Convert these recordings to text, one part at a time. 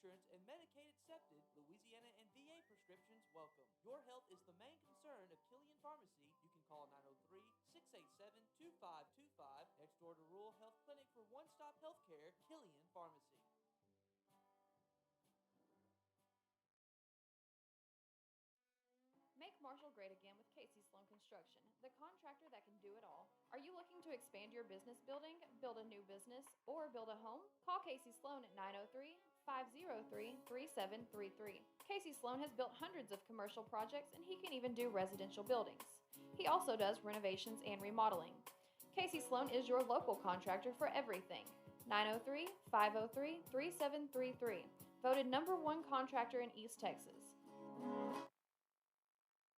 insurance and Medicaid accepted, Louisiana and VA prescriptions welcome. Your health is the main concern of Killian Pharmacy. You can call 903-687-2525. Next door to Rural Health Clinic for one-stop healthcare, Killian Pharmacy. Make Marshall great again with Casey Sloan Construction, the contractor that can do it all. Are you looking to expand your business building, build a new business, or build a home? Call Casey Sloan at 903-503-3733. Casey Sloan has built hundreds of commercial projects and he can even do residential buildings. He also does renovations and remodeling. Casey Sloan is your local contractor for everything. 903-503-3733. Voted #1 contractor in East Texas.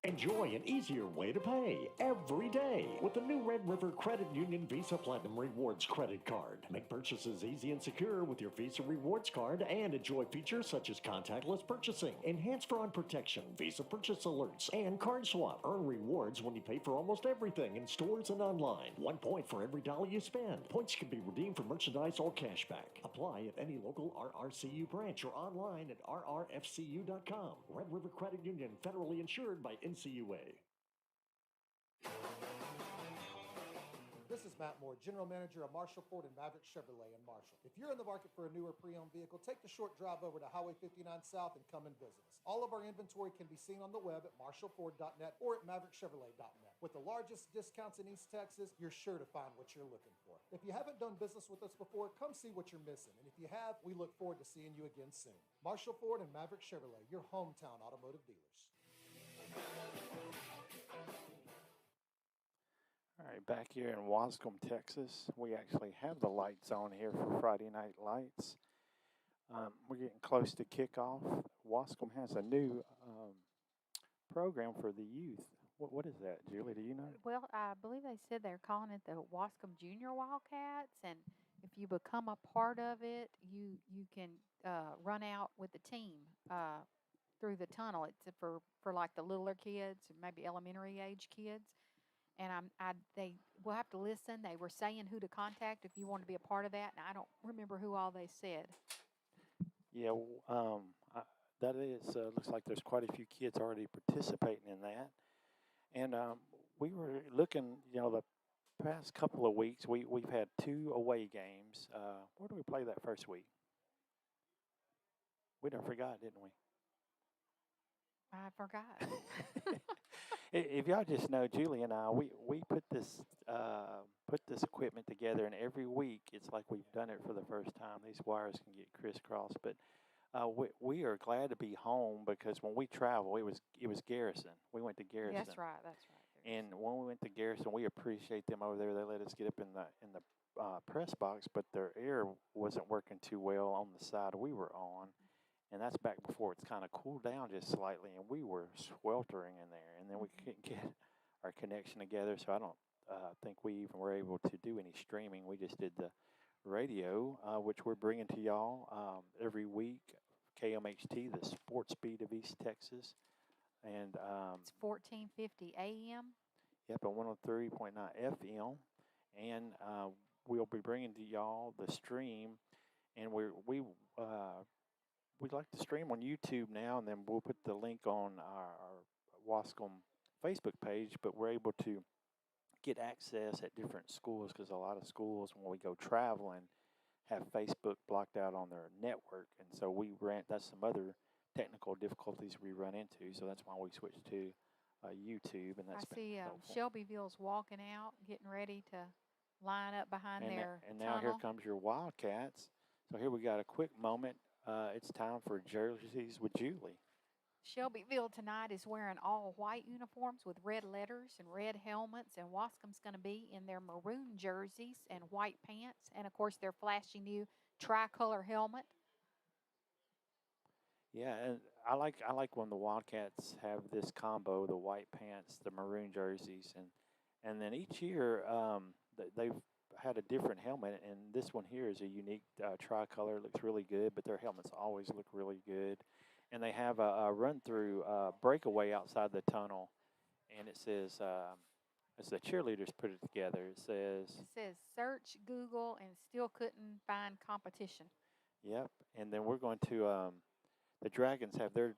Enjoy an easier way to pay every day with the new Red River Credit Union Visa Platinum Rewards credit card. Make purchases easy and secure with your Visa Rewards card and enjoy features such as contactless purchasing, enhanced fraud protection, Visa purchase alerts, and card swap. Earn rewards when you pay for almost everything in stores and online. 1 point for every dollar you spend. Points can be redeemed for merchandise or cashback. Apply at any local RRCU branch or online at rrfcu.com. Red River Credit Union, federally insured by NCUA. This is Matt Moore, General Manager of Marshall Ford and Maverick Chevrolet in Marshall. If you're in the market for a newer pre-owned vehicle, take the short drive over to Highway 59 South and come and visit us. All of our inventory can be seen on the web at marshallford.net or at maverickchevrolet.net. With the largest discounts in East Texas, you're sure to find what you're looking for. If you haven't done business with us before, come see what you're missing. And if you have, we look forward to seeing you again soon. Marshall Ford and Maverick Chevrolet, your hometown automotive dealers. All right, back here in Waskom, Texas, we actually have the lights on here for Friday Night Lights. We're getting close to kickoff. Waskom has a new program for the youth. What is that, Julie? Do you know? Well, I believe they said they're calling it the Waskom Junior Wildcats, and if you become a part of it, you can run out with the team through the tunnel. It's for like the littler kids, maybe elementary age kids. And they will have to listen. They were saying who to contact if you want to be a part of that, and I don't remember who all they said. Yeah, that is looks like there's quite a few kids already participating in that. And we were looking, the past couple of weeks, we've had 2 away games. Where did we play that first week? We done forgot, didn't we? I forgot. If y'all just know, Julie and I, we put this equipment together, and every week it's like we've done it for the first time. These wires can get crisscrossed, but we are glad to be home because when we travel, it was Garrison. We went to Garrison. That's right. And when we went to Garrison, we appreciate them over there. They let us get up in the press box, but their air wasn't working too well on the side we were on. And that's back before it's kind of cooled down just slightly, and we were sweltering in there. And then we couldn't get our connection together, so I don't think we even were able to do any streaming. We just did the radio, which we're bringing to y'all every week, KMHT, the sports speed of East Texas. And it's 1450 AM. Yep, on 103.9 FM. And we'll be bringing to y'all the stream, and we'd like to stream on YouTube now, and then we'll put the link on our Waskom Facebook page, but we're able to get access at different schools because a lot of schools, when we go traveling, have Facebook blocked out on their network. And so that's some other technical difficulties we run into, so that's why we switched to YouTube. And that's I see Shelbyville's walking out, getting ready to line up behind their tunnel. And now here comes your Wildcats. So here we got a quick moment. It's time for Jerseys with Julie. Shelbyville tonight is wearing all white uniforms with red letters and red helmets, and Waskom's going to be in their maroon jerseys and white pants, and, of course, their flashy new tricolor helmet. Yeah, and I like when the Wildcats have this combo, the white pants, the maroon jerseys, and then each year they've had a different helmet, and this one here is a unique tricolor. It looks really good, but their helmets always look really good. And they have a run-through breakaway outside the tunnel, and it says, as the cheerleaders put it together, it says, search Google and still couldn't find competition. Yep. And then we're going to the Dragons have their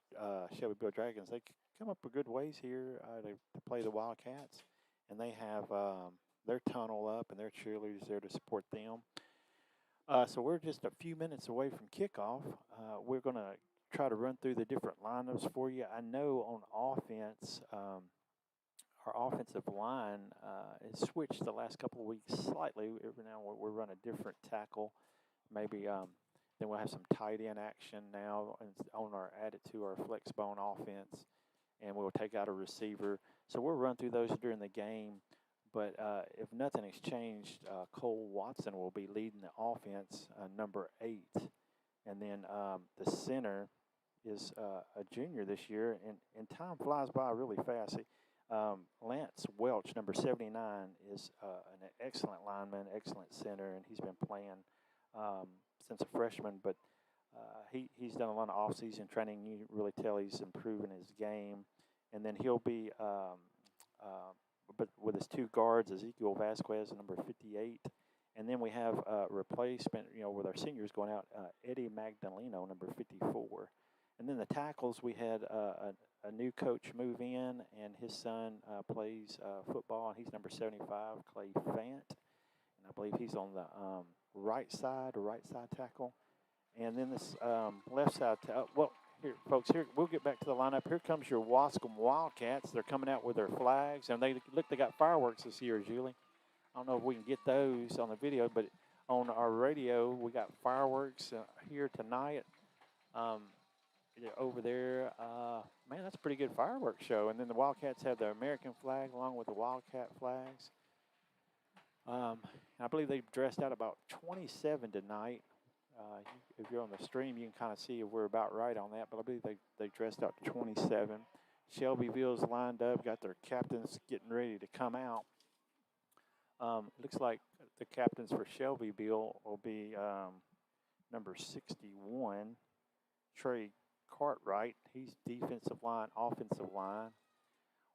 Shelbyville Dragons. They come up a good ways here to play the Wildcats, and they have their tunnel up and their cheerleaders there to support them. So we're just a few minutes away from kickoff. We're going to try to run through the different lineups for you. I know on offense, our offensive line has switched the last couple of weeks slightly. Every now and then we're running a different tackle. Maybe then we'll have some tight end action now added to our flex bone offense, and we'll take out a receiver. So we'll run through those during the game. But if nothing has changed, Cole Watson will be leading the offense, number 8. And then the center is a junior this year, and time flies by really fast. Lance Welch, number 79, is an excellent lineman, excellent center, and he's been playing since a freshman. But he's done a lot of off-season training. You really tell he's improving his game. And then he'll be but with his 2 guards, Ezekiel Vasquez, number 58. And then we have replacement, with our seniors going out, Eddie Magdaleno, number 54. And then the tackles, we had a new coach move in, and his son plays football, and he's number 75, Clay Fant. And I believe he's on the right side tackle. And then this left side here, folks, we'll get back to the lineup. Here comes your Waskom Wildcats. They're coming out with their flags, and they got fireworks this year, Julie. I don't know if we can get those on the video, but on our radio, we got fireworks here tonight. Over there, man, that's a pretty good fireworks show. And then the Wildcats have their American flag along with the Wildcat flags. I believe they've dressed out about 27 tonight. If you're on the stream, you can kind of see if we're about right on that. But I believe they dressed out to 27. Shelbyville's lined up, got their captains getting ready to come out. It looks like the captains for Shelbyville will be number 61, Trey Cartwright. He's defensive line, offensive line.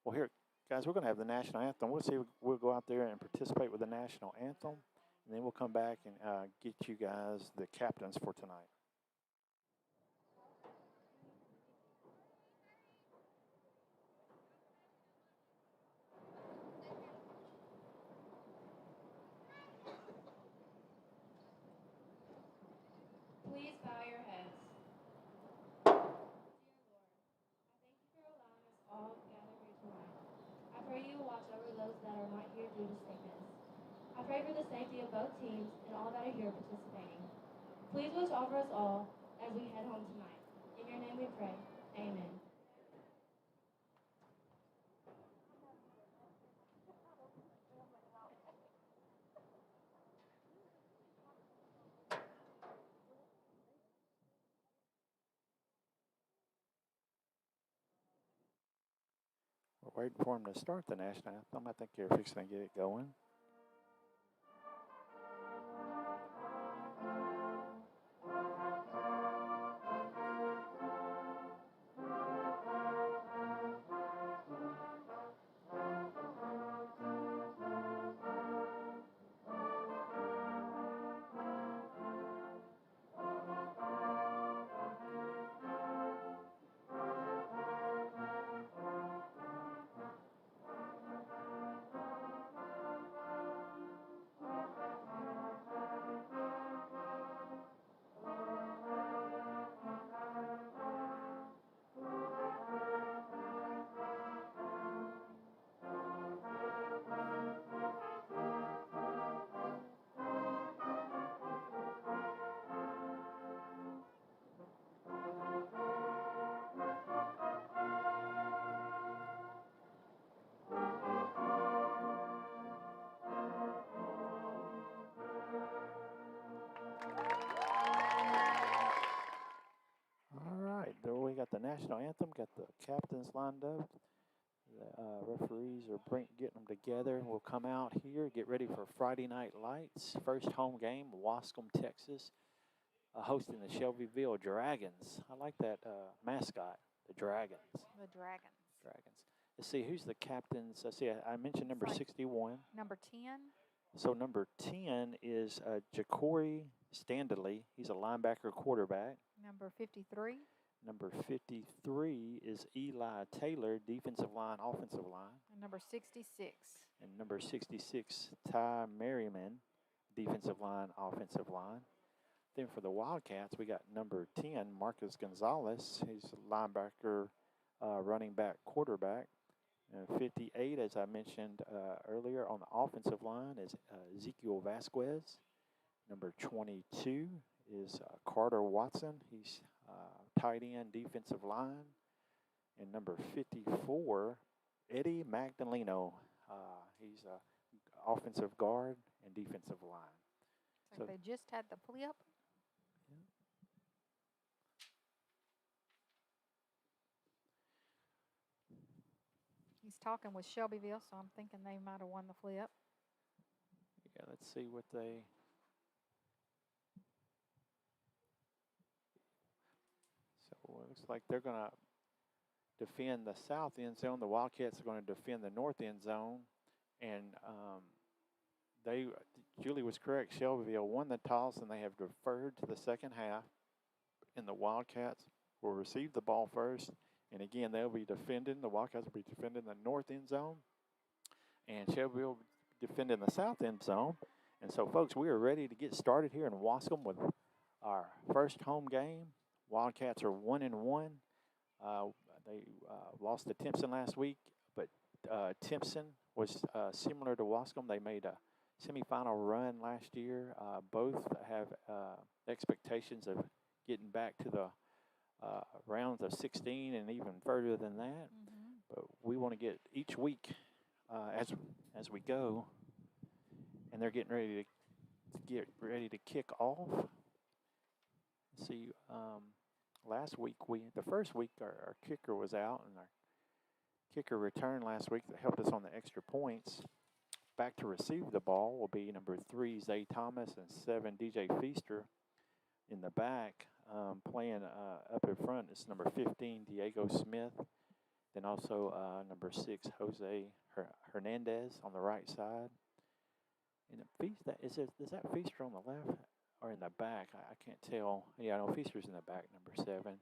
Well, here, guys, we're going to have the national anthem. We'll go out there and participate with the national anthem. And then we'll come back and get you guys the captains for tonight. Please bow your heads. Dear Lord, I thank you for allowing us all to gather here tonight. I pray you will watch over those that are not here due to sickness. I pray for the safety of both teams and all that are here participating. Please watch over us all as we head home tonight. In your name we pray. Amen. We're waiting for them to start the national anthem. I think they're fixing to get it going. We got the national anthem, got the captains lined up. The referees are getting them together. We'll come out here, get ready for Friday Night Lights. First home game, Waskom, Texas, hosting the Shelbyville Dragons. I like that mascot, the Dragons. The Dragons. Let's see, who's the captains? I mentioned number 61. Number 10, So number 10 is Ja'Cory Standley. He's a linebacker quarterback. Number 53. Number 53 is Eli Taylor, defensive line, offensive line. And number 66. And number 66, Ty Merriman, defensive line, offensive line. Then for the Wildcats, we got number 10, Marcus Gonzalez. He's a linebacker, running back, quarterback. 58, as I mentioned earlier, on the offensive line is Ezekiel Vasquez. Number 22 is Carter Watson. He's tight end, defensive line. And number 54, Eddie Magdaleno. He's offensive guard and defensive line. So they just had the flip. He's talking with Shelbyville, so I'm thinking they might have won the flip. Yeah, let's see what they... So it looks like they're going to defend the south end zone. The Wildcats are going to defend the north end zone. And Julie was correct, Shelbyville won the toss, and they have deferred to the second half. And the Wildcats will receive the ball first. And again, they'll be defending. The Wildcats will be defending the north end zone. And Shelbyville will be defending the south end zone. And so, folks, we are ready to get started here in Waskom with our first home game. Wildcats are 1-1. They lost to Timpson last week, but Timpson was similar to Waskom. They made a semifinal run last year. Both have expectations of getting back to the rounds of 16 and even further than that. Mm-hmm. But we want to get each week as we go, and they're getting ready to kick off. See, last week the first week our kicker was out, and our kicker returned last week that helped us on the extra points. Back to receive the ball will be number 3 Zay Thomas and 7 DJ Feaster. In the back, playing up in front is number 15, Diego Smith. Then also number 6, Jose Hernandez on the right side. And is that Feaster on the left or in the back? I can't tell. Yeah, no, Feaster's in the back, number 7.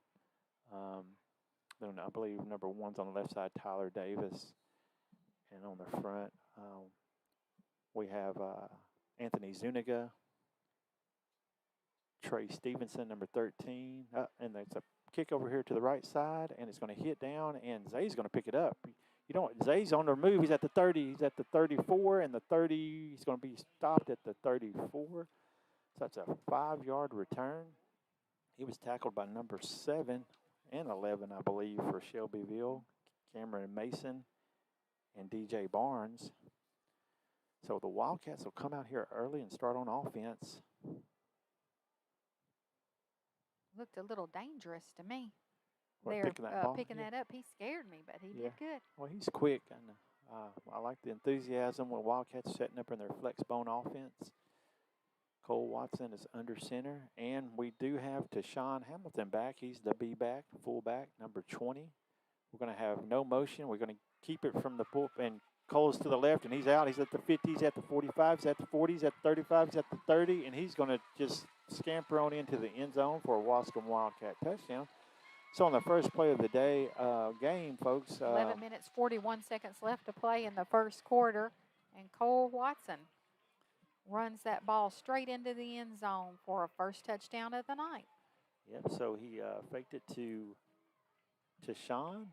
Then I believe number 1's on the left side, Tyler Davis. And on the front, we have Anthony Zuniga, Trey Stevenson, number 13. And there's a kick over here to the right side, and it's going to hit down, and Zay's going to pick it up. You know what? Zay's on the move. He's at the 30. He's at the 34, and the 30, he's going to be stopped at the 34. So that's a 5-yard return. He was tackled by number 7 and 11, I believe, for Shelbyville, Cameron Mason and DJ Barnes. So the Wildcats will come out here early and start on offense. Looked a little dangerous to me. What, They're picking that that up. He scared me, but he did good. Well, he's quick, and I like the enthusiasm when Wildcats setting up in their flex bone offense. Cole Watson is under center, and we do have Tashawn Hamilton back. He's the B-back, fullback, number 20. We're going to have no motion. We're going to keep it from the pull, and Cole's to the left, and he's out. He's at the 50, he's at the 45, he's at the 40, he's at the 35, he's at the 30, and he's going to just scamper on into the end zone for a Waskom Wildcat touchdown. So on the first play of the day game, folks. 11 minutes, 41 seconds left to play in the first quarter, and Cole Watson runs that ball straight into the end zone for a first touchdown of the night. Yep, so he faked it to Sean,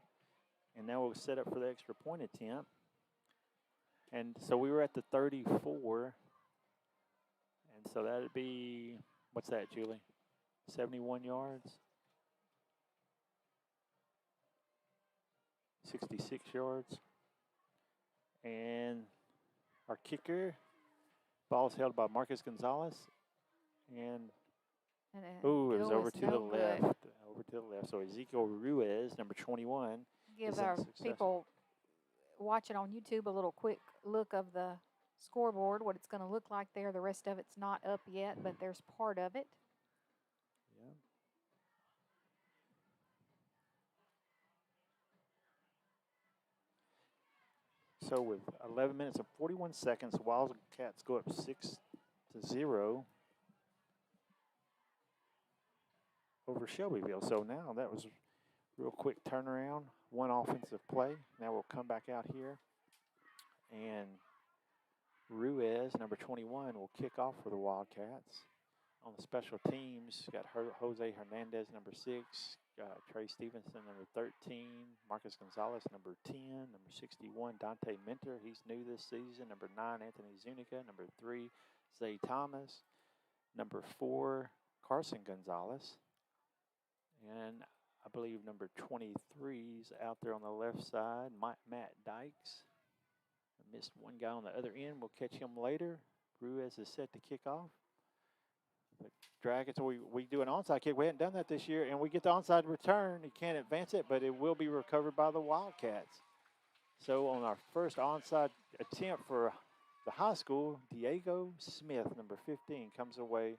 and now we'll set up for the extra point attempt. And so we were at the 34, and so that would be, what's that, Julie? 71 yards? 66 yards. And our kicker, ball is held by Marcus Gonzalez. And it was over to the left. Over to the left. So Ezekiel Ruiz, number 21. Give our people watching on YouTube a little quick look of the scoreboard, what it's going to look like there. The rest of it's not up yet, but there's part of it. Yeah. So with 11 minutes and 41 seconds, Wildcats go up 6-0 over Shelbyville. So now that was a real quick turnaround, one offensive play. Now we'll come back out here, and Ruiz, number 21, will kick off for the Wildcats. On the special teams, got Jose Hernandez, number 6, Trey Stevenson, number 13, Marcus Gonzalez, number 10, number 61, Dante Mentor, he's new this season, number 9, Anthony Zuniga, number 3, Zay Thomas, number 4, Carson Gonzalez, and I believe number 23's out there on the left side, Matt Dykes. I missed one guy on the other end. We'll catch him later. Ruiz is set to kick off. But Dragons, we do an onside kick. We hadn't done that this year, and we get the onside return. He can't advance it, but it will be recovered by the Wildcats. So on our first onside attempt for the high school, Diego Smith, number 15, comes away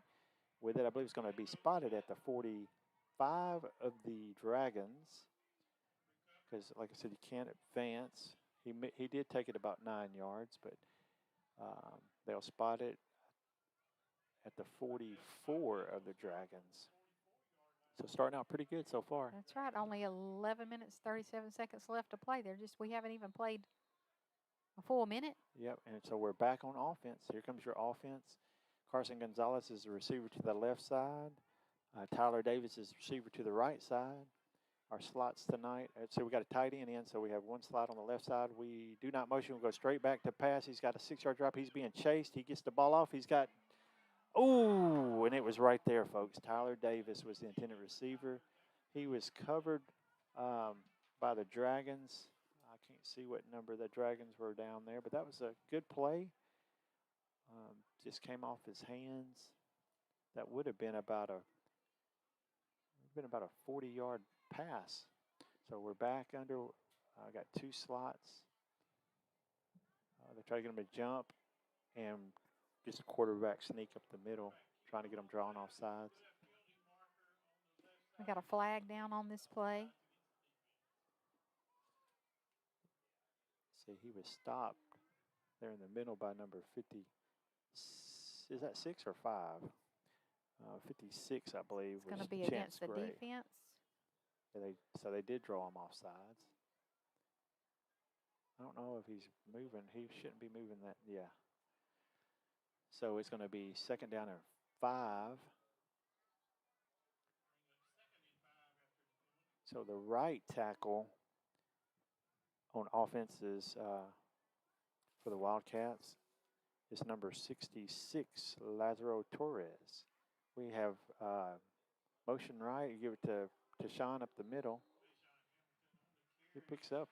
with it. I believe it's going to be spotted at the 45 of the Dragons because, like I said, he can't advance. He did take it about 9 yards, but they'll spot it at the 44 of the Dragons. So starting out pretty good so far. That's right. Only 11 minutes, 37 seconds left to play. We haven't even played a full minute. Yep, and so we're back on offense. Here comes your offense. Carson Gonzalez is the receiver to the left side. Tyler Davis is the receiver to the right side. Our slots tonight, so we got a tight end in, so we have one slot on the left side. We do not motion. We'll go straight back to pass. He's got a 6-yard drop. He's being chased. He gets the ball off. He's got, and it was right there, folks. Tyler Davis was the intended receiver. He was covered by the Dragons. I can't see what number the Dragons were down there, but that was a good play. Just came off his hands. That would have been about a 40-yard pass. So we're back under. I got 2 slots. They're trying to get him to jump and just a quarterback sneak up the middle, trying to get them drawn off sides. We got a flag down on this play. See, he was stopped there in the middle by number 50. Is that 6 or 5? 56, I believe. It's going to be against the defense. Yeah, so they did draw him off sides. I don't know if he's moving. He shouldn't be moving that. Yeah. So it's going to be 2nd down and 5. So the right tackle on offense is for the Wildcats is number 66, Lazaro Torres. We have motion right. You give it to Sean up the middle. He picks up.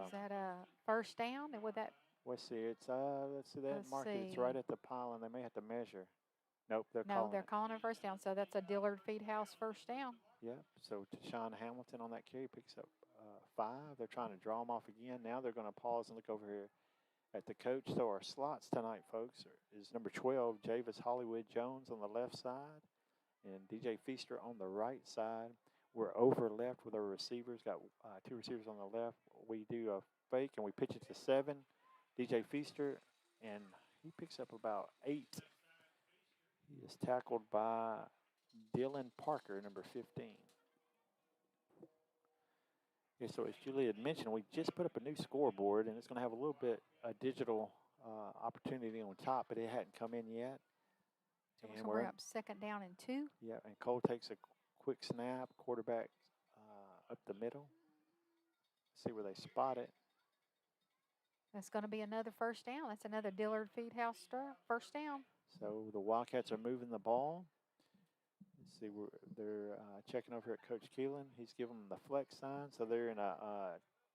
Is that a first down? And would that? Let's see. It's let's see that mark. It's right at the pile, and they may have to measure. Nope, they're calling it first down. So that's a Dillard Feedhouse first down. Yep. So Sean Hamilton on that carry picks up 5. They're trying to draw him off again. Now they're going to pause and look over here at the coach. So our slots tonight, folks, is number 12, Javis Hollywood Jones on the left side, and DJ Feaster on the right side. We're over left with our receivers. Got 2 receivers on the left. We do a fake, and we pitch it to 7, DJ Feaster, and he picks up about 8. He is tackled by Dylan Parker, number 15. Okay, so as Julie had mentioned, we just put up a new scoreboard, and it's going to have a little bit of digital opportunity on top, but it hadn't come in yet. And we're up 2nd down and 2. Yeah, and Cole takes a quick snap, quarterback up the middle. See where they spot it. That's going to be another first down. That's another Dillard Feedhouse first down. So the Wildcats are moving the ball. Let's see, they're checking over at Coach Killian. He's giving them the flex sign, so they're in a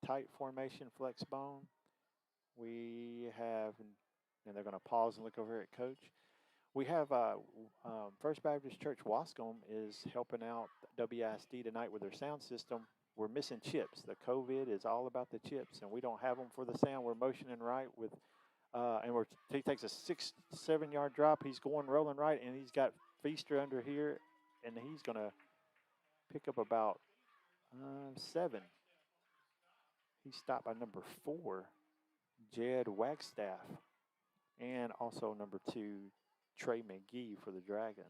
tight formation, flex bone. We have, and they're going to pause and look over at Coach. We have First Baptist Church Waskom is helping out WISD tonight with their sound system. We're missing chips. The COVID is all about the chips, and we don't have them for the sound. We're motioning right with, he takes a 6-7 yard drop. He's going rolling right, and he's got Feaster under here, and he's going to pick up about 7. He's stopped by number 4, Jed Wagstaff, and also number 2, Trey McGee for the Dragons.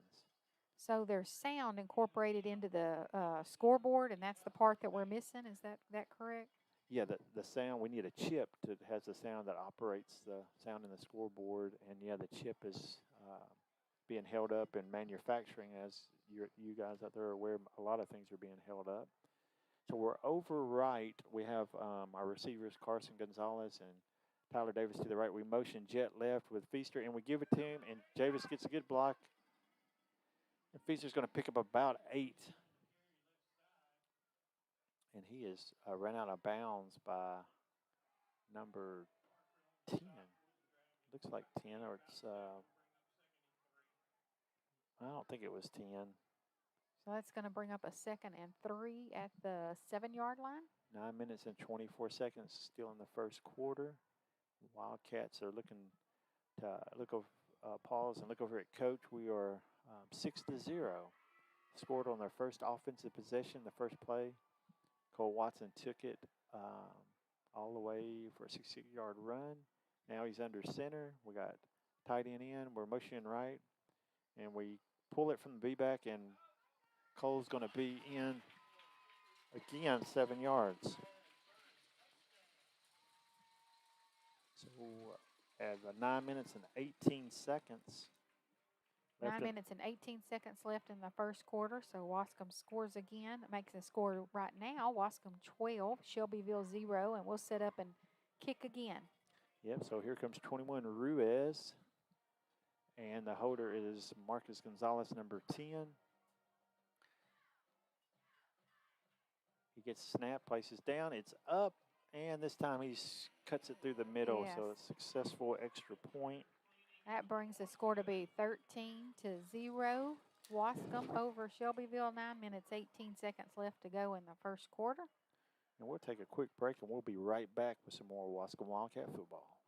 So there's sound incorporated into the scoreboard, and that's the part that we're missing. Is that correct? Yeah, the sound, we need a chip that has the sound that operates the sound in the scoreboard. And, yeah, the chip is being held up in manufacturing. As you guys out there are aware, a lot of things are being held up. So we're over right. We have our receivers, Carson Gonzalez and Tyler Davis to the right. We motion jet left with Feaster, and we give it to him, and Davis gets a good block. And Feaster's going to pick up about 8. And he is run out of bounds by number 10. Looks like 10, or it's, I don't think it was 10. So that's going to bring up a 2nd and 3 at the 7-yard line. 9 minutes and 24 seconds still in the first quarter. Wildcats are looking to pause and look over at coach. We are 6-0. Scored on their first offensive possession, the first play. Cole Watson took it all the way for a 60-yard run. Now he's under center. We got tight end in. We're motioning right. And we pull it from the B-back, and Cole's going to be in again, 7 yards. So at 9 minutes and 18 seconds. 9 minutes and 18 seconds left in the first quarter. So Waskom scores again. That makes the score right now. Waskom 12, Shelbyville 0, and we'll set up and kick again. Yep, so here comes 21 Ruiz. And the holder is Marcus Gonzalez, number 10. He gets a snap, places down. It's up, and this time he cuts it through the middle. Yes. So it's successful extra point. That brings the score to be 13-0. Waskom over Shelbyville. 9 minutes, 18 seconds left to go in the first quarter. And we'll take a quick break, and we'll be right back with some more Waskom Wildcat football.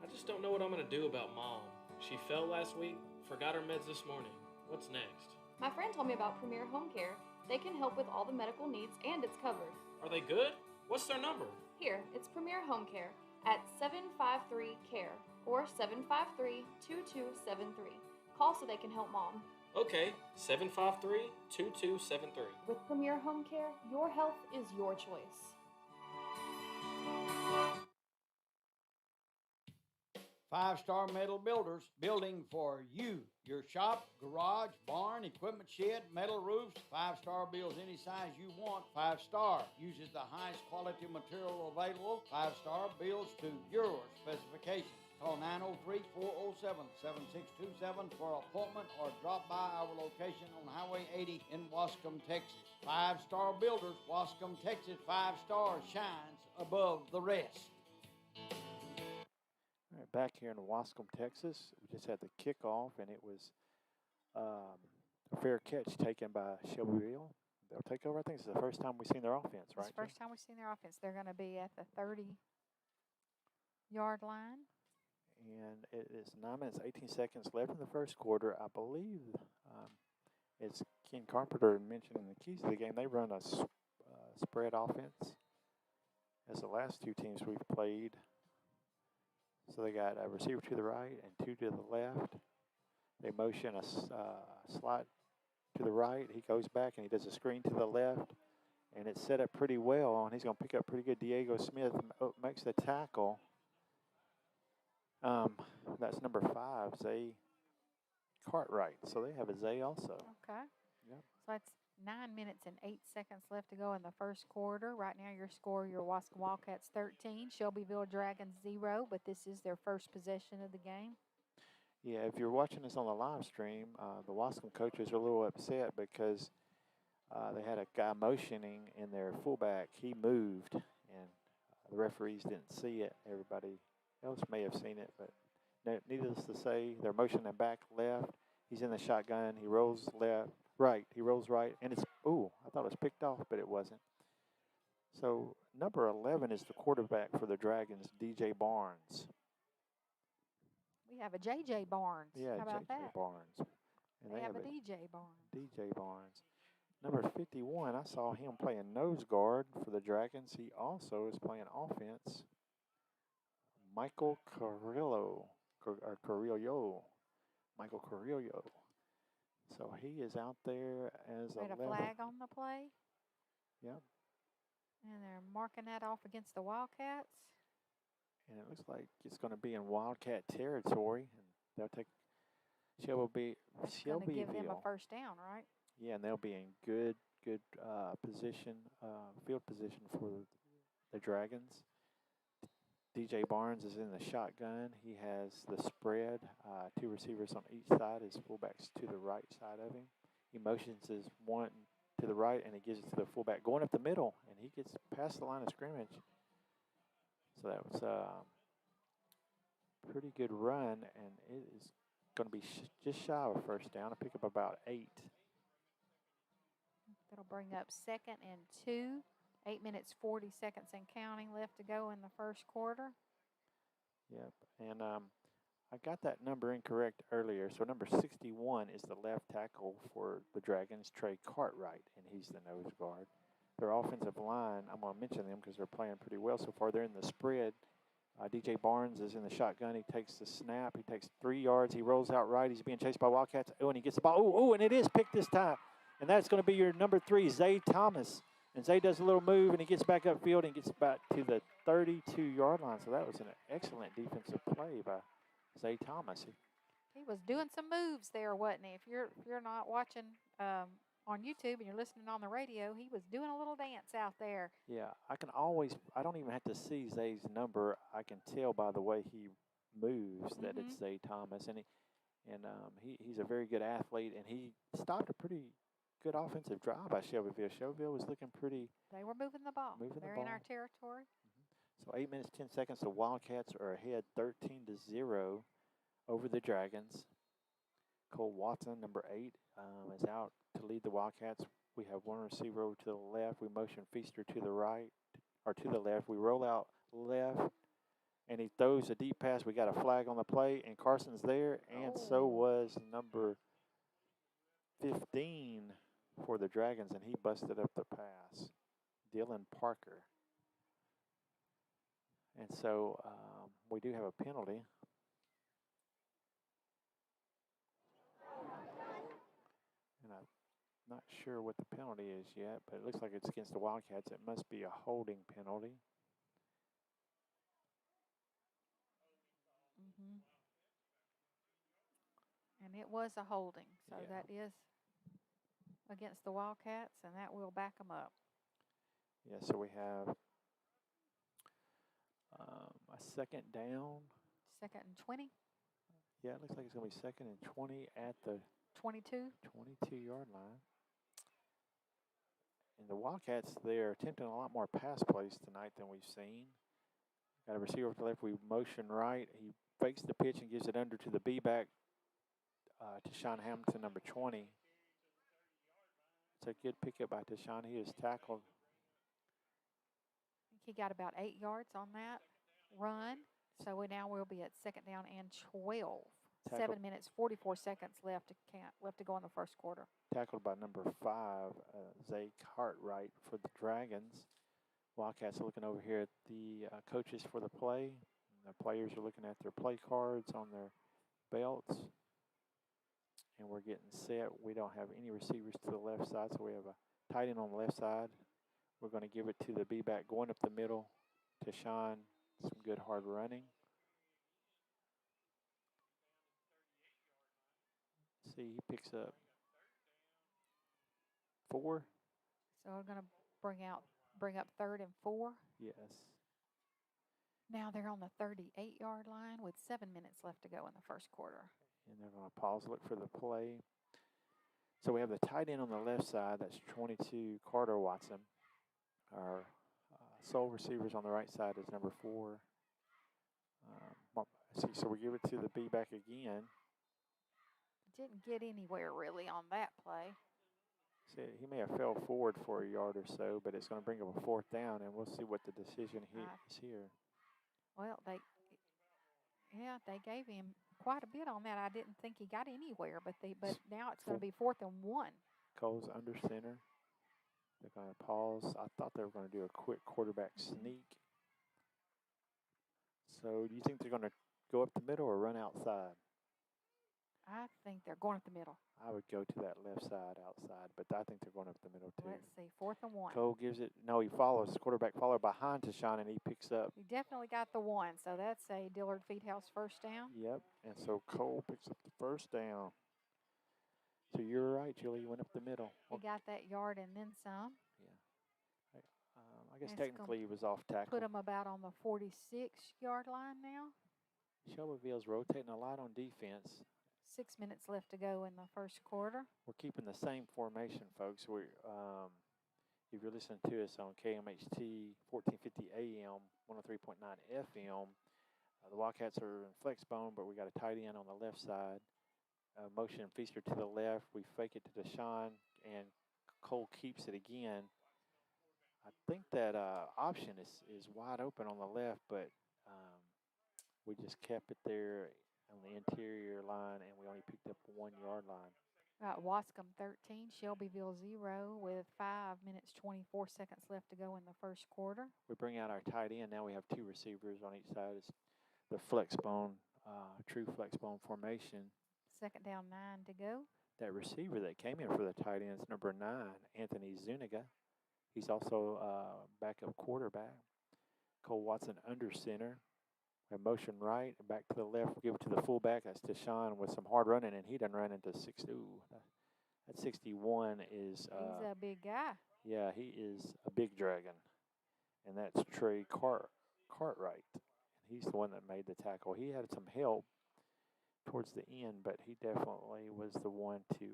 I just don't know what I'm going to do about Mom. She fell last week, forgot her meds this morning. What's next? My friend told me about Premier Home Care. They can help with all the medical needs, and it's covered. Are they good? What's their number? Here, it's Premier Home Care at 753-CARE or 753-2273. Call so they can help Mom. Okay, 753-2273. With Premier Home Care, your health is your choice. Five-Star Metal Builders, building for you. Your shop, garage, barn, equipment shed, metal roofs. 5-Star builds any size you want. 5-Star uses the highest quality material available. 5-Star builds to your specifications. Call 903-407-7627 for an appointment or drop by our location on Highway 80 in Waskom, Texas. 5-Star Builders, Waskom, Texas. 5-Star shines above the rest. All right, back here in Waskom, Texas, we just had the kickoff, and it was a fair catch taken by Shelbyville. They'll take over. I think it's the first time we've seen their offense, right? It's the first time we've seen their offense. They're going to be at the 30-yard line. And it is 9 minutes, 18 seconds left in the first quarter. I believe, as Ken Carpenter mentioned in the keys of the game, they run a spread offense as the last two teams we've played. So they got a receiver to the right and 2 to the left. They motion a slot to the right. He goes back and he does a screen to the left. And it's set up pretty well. And he's going to pick up pretty good. Diego Smith makes the tackle. That's number 5, Zay Cartwright. So they have a Zay also. Okay. Yep. So that's 9 minutes and 8 seconds left to go in the first quarter. Right now your score, your Waskom Wildcats 13, Shelbyville Dragons 0, but this is their first possession of the game. Yeah, if you're watching this on the live stream, the Waskom coaches are a little upset because they had a guy motioning in their fullback. He moved, and the referees didn't see it. Everybody else may have seen it, but needless to say, they're motioning back left. He's in the shotgun. He rolls left, right. He rolls right, and it's, I thought it was picked off, but it wasn't. So number 11 is the quarterback for the Dragons, DJ Barnes. We have a JJ Barnes. Yeah, How about JJ that? Barnes. And They have a DJ Barnes. DJ Barnes. Number 51, I saw him playing nose guard for the Dragons. He also is playing offense. Michael Carrillo, or Carrillo. Michael Carrillo. So he is out there as Made a a flag on the play. Yep. And they're marking that off against the Wildcats. And it looks like it's going to be in Wildcat territory. And they'll take Shelbyville. That's going to give them a first down, right? Yeah, and they'll be in good position, field position for the Dragons. DJ Barnes is in the shotgun. He has the spread, 2 receivers on each side. His fullback's to the right side of him. He motions his one to the right, and he gives it to the fullback going up the middle, and he gets past the line of scrimmage. So that was a pretty good run, and it is going to be just shy of a first down. I'll pick up about 8. That'll bring up 2nd and 2. 8 minutes, 40 seconds and counting left to go in the first quarter. Yep, and I got that number incorrect earlier. So number 61 is the left tackle for the Dragons, Trey Cartwright, and he's the nose guard. Their offensive line, I'm going to mention them because they're playing pretty well so far. They're in the spread. DJ Barnes is in the shotgun. He takes the snap. He takes 3 yards. He rolls out right. He's being chased by Wildcats. Oh, and he gets the ball. Oh, and it is picked this time. And that's going to be your number 3, Zay Thomas. And Zay does a little move, and he gets back upfield and gets back to the 32-yard line. So that was an excellent defensive play by Zay Thomas. He was doing some moves there, wasn't he? If you're not watching on YouTube and you're listening on the radio, he was doing a little dance out there. Yeah, I don't even have to see Zay's number. I can tell by the way he moves that it's Zay Thomas. And he's a very good athlete, and he stopped a pretty good offensive drive by Shelbyville. Shelbyville was looking pretty. They were moving the ball. They're in our territory. So 8 minutes, 10 seconds. The Wildcats are ahead 13-0 over the Dragons. Cole Watson, number 8, is out to lead the Wildcats. We have one receiver over to the left. We motion Feaster to the right, or to the left. We roll out left, and he throws a deep pass. We got a flag on the play, and Carson's there, and so was number 15 for the Dragons, and he busted up the pass, Dylan Parker. And so we do have a penalty. And I'm not sure what the penalty is yet, but it looks like it's against the Wildcats. It must be a holding penalty. And it was a holding, so that is against the Wildcats, and that will back them up. Yeah, so we have a second down. 2nd and 20. Yeah, it looks like it's going to be 2nd and 20 at the 22-yard line. And the Wildcats, they're attempting a lot more pass plays tonight than we've seen. Got a receiver to the left. We motion right. He fakes the pitch and gives it under to the B-back to Sean Hamilton, number 20. It's a good pickup by Deshaun. He is tackled. I think he got about 8 yards on that run. So now we'll be at 2nd down and 12. 7 minutes, 44 seconds left to go in the first quarter. Tackled by number 5, Zay Cartwright for the Dragons. Wildcats are looking over here at the coaches for the play. The players are looking at their play cards on their belts. And we're getting set. We don't have any receivers to the left side, so we have a tight end on the left side. We're going to give it to the B-back going up the middle to Sean. Some good hard running. See, he picks up 4. So we're going to bring up 3rd and 4. Yes. Now they're on the 38-yard line with 7 minutes left to go in the first quarter. And they're going to pause, look for the play. So we have the tight end on the left side. That's 22, Carter Watson. Our sole receivers on the right side is number 4. So we give it to the B-back again. Didn't get anywhere really on that play. See, he may have fell forward for a yard or so, but it's going to bring up a 4th down, and we'll see what the decision is here. Well, they gave him quite a bit on that. I didn't think he got anywhere, but now it's going to be 4th and 1. Cole's under center. They're going to pause. I thought they were going to do a quick quarterback sneak. So do you think they're going to go up the middle or run outside? I think they're going up the middle. I would go to that left side outside, but I think they're going up the middle too. Let's see, 4th and 1. Cole gives it. No, he follows. The quarterback follow behind Tashawn, and he picks up. He definitely got the 1, so that's a Dillard Feedhouse first down. Yep, and so Cole picks up the first down. So you're right, Julie. You went up the middle. He got that yard and then some. Yeah. I guess It's technically he was off tackle. Put him about on the 46-yard line now. Shelbyville's rotating a lot on defense. 6 minutes left to go in the first quarter. We're keeping the same formation, folks. We're if you're listening to us on KMHT 1450 AM, 103.9 FM, the Wildcats are in flex bone, but we got a tight end on the left side. Motion Feaster to the left. We fake it to Deshaun, and Cole keeps it again. I think that option is wide open on the left, but we just kept it there on the interior line, and we only picked up 1 yard line. Waskom 13, Shelbyville 0 with 5 minutes, 24 seconds left to go in the first quarter. We bring out our tight end. Now we have 2 receivers on each side. It's the flex bone, true flex bone formation. 2nd down, 9 to go. That receiver that came in for the tight end is number 9, Anthony Zuniga. He's also backup quarterback. Cole Watson under center. We have motion right and back to the left. We'll give it to the fullback. That's Deshaun with some hard running, and he done ran into 6. Ooh, that 61 is. He's a big guy. Yeah, he is a big dragon, and that's Trey Cartwright. He's the one that made the tackle. He had some help towards the end, but he definitely was the one to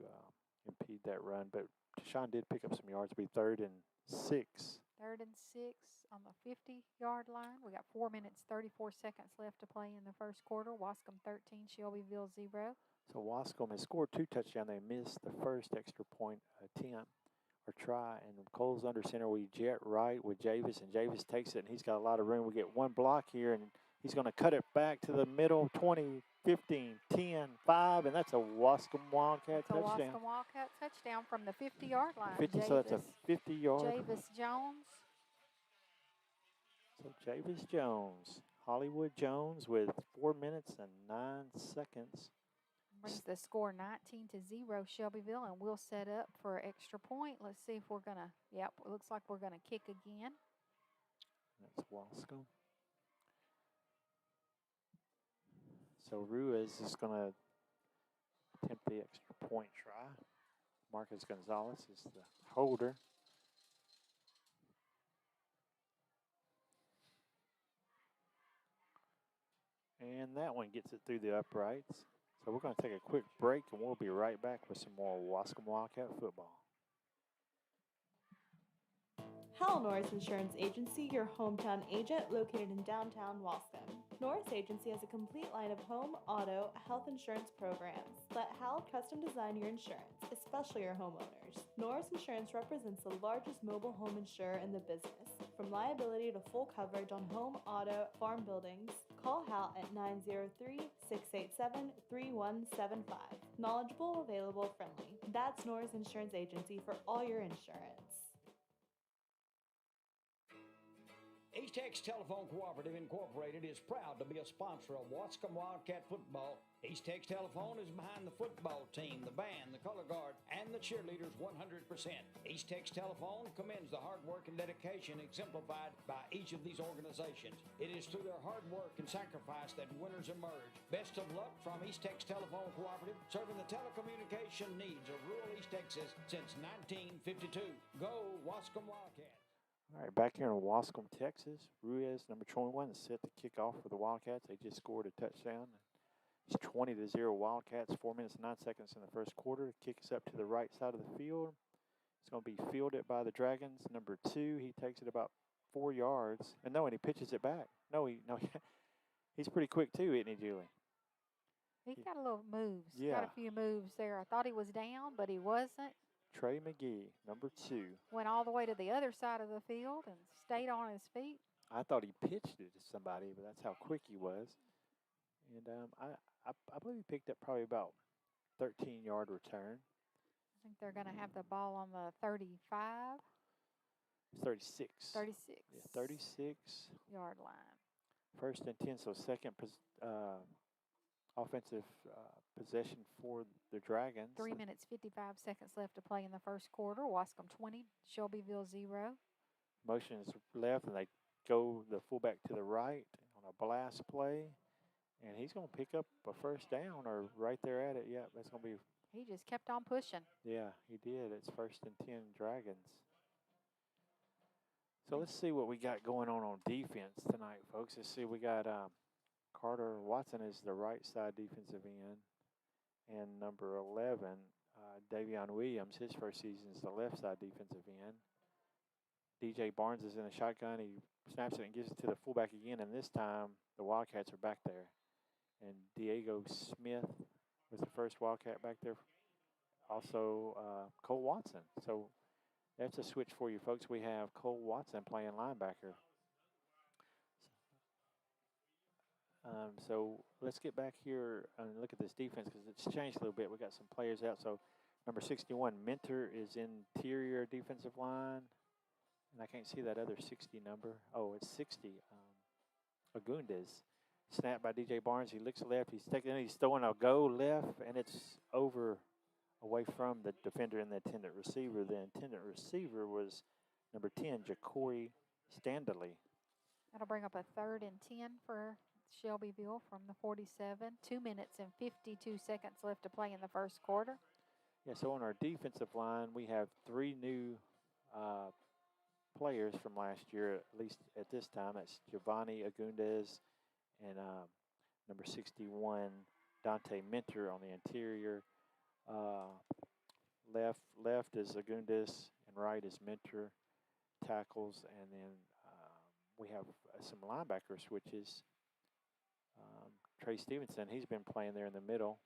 impede that run. But Deshaun did pick up some yards. It'll be 3rd and 6. 3rd and 6 on the 50-yard line. We got 4 minutes, 34 seconds left to play in the first quarter. Waskom 13, Shelbyville 0. So Waskom has scored 2 touchdowns. They missed the first extra point attempt or try. And Cole's under center. We jet right with Javis, and Javis takes it, and he's got a lot of room. We get 1 block here, and he's going to cut it back to the middle, 20, 15, 10, 5, and that's a Waskom Wildcat touchdown. Waskom Wildcat touchdown from the 50-yard line. 50, so that's a 50-yard. Javis Jones. So Javis Jones, Hollywood Jones with 4 minutes and 9 seconds. Brings the score 19-0 Shelbyville, and we'll set up for an extra point. Let's see if we're going to, yep, it looks like we're going to kick again. That's Waskom. So Ruiz is going to attempt the extra point try. Marcus Gonzalez is the holder. And that one gets it through the uprights. So we're going to take a quick break, and we'll be right back with some more Waskom Wildcat football. Hal Norris Insurance Agency, your hometown agent located in downtown Waskom. Norris Agency has a complete line of home, auto, health insurance programs. Let Hal custom design your insurance, especially your homeowners. Norris Insurance represents the largest mobile home insurer in the business. From liability to full coverage on home, auto, farm buildings, call Hal at 903-687-3175. Knowledgeable, available, friendly. That's Norris Insurance Agency for all your insurance. East Texas Telephone Cooperative Incorporated is proud to be a sponsor of Waskom Wildcat football. East Texas Telephone is behind the football team, the band, the color guard, and the cheerleaders 100%. East Texas Telephone commends the hard work and dedication exemplified by each of these organizations. It is through their hard work and sacrifice that winners emerge. Best of luck from East Texas Telephone Cooperative, serving the telecommunication needs of rural East Texas since 1952. Go Waskom Wildcats. All right, back here in Waskom, Texas, Ruiz, number 21, is set to kick off for the Wildcats. They just scored a touchdown. It's 20-0 Wildcats, 4 minutes and 9 seconds in the first quarter. Kick is up to the right side of the field. It's going to be fielded by the Dragons. Number 2, he takes it about 4 yards. And he pitches it back. He's pretty quick too, isn't he, Julie? He got a little moves. Yeah. Got a few moves there. I thought he was down, but he wasn't. Trey McGee, number 2. Went all the way to the other side of the field and stayed on his feet. I thought he pitched it to somebody, but that's how quick he was. And I believe he picked up probably about 13-yard return. I think they're going to have the ball on the 35. It's 36. 36. Yeah, 36. Yard line. First and 10, so second offensive possession for the Dragons. 3 minutes, 55 seconds left to play in the first quarter. Waskom 20, Shelbyville 0. Motion is left, and they go the fullback to the right on a blast play. And he's going to pick up a first down or right there at it. Yeah, that's going to be. He just kept on pushing. Yeah, he did. It's first and 10 Dragons. So let's see what we got going on defense tonight, folks. Let's see. We got Carter Watson is the right side defensive end. And number 11, Davion Williams, his first season is the left side defensive end. DJ Barnes is in a shotgun. He snaps it and gives it to the fullback again. And this time, the Wildcats are back there. And Diego Smith was the first Wildcat back there. Also, Cole Watson. So that's a switch for you, folks. We have Cole Watson playing linebacker. So let's get back here and look at this defense because it's changed a little bit. We got some players out. So number 61, Mentor, is interior defensive line. And I can't see that other 60 number. Oh, it's 60. Agundes. Snap by DJ Barnes. He looks left. He's throwing a go left, and it's over away from the defender and the intended receiver. The intended receiver was number 10, Ja'Cory Standley. That'll bring up a 3rd and 10 for Shelbyville from the 47. 2 minutes and 52 seconds left to play in the first quarter. Yeah, so on our defensive line, we have 3 new players from last year, at least at this time. That's Giovanni Agundes and number 61, Dante Mentor on the interior. Left is Agundes and right is Mentor, tackles. And then we have some linebacker switches. Trey Stevenson, he's been playing there in the middle.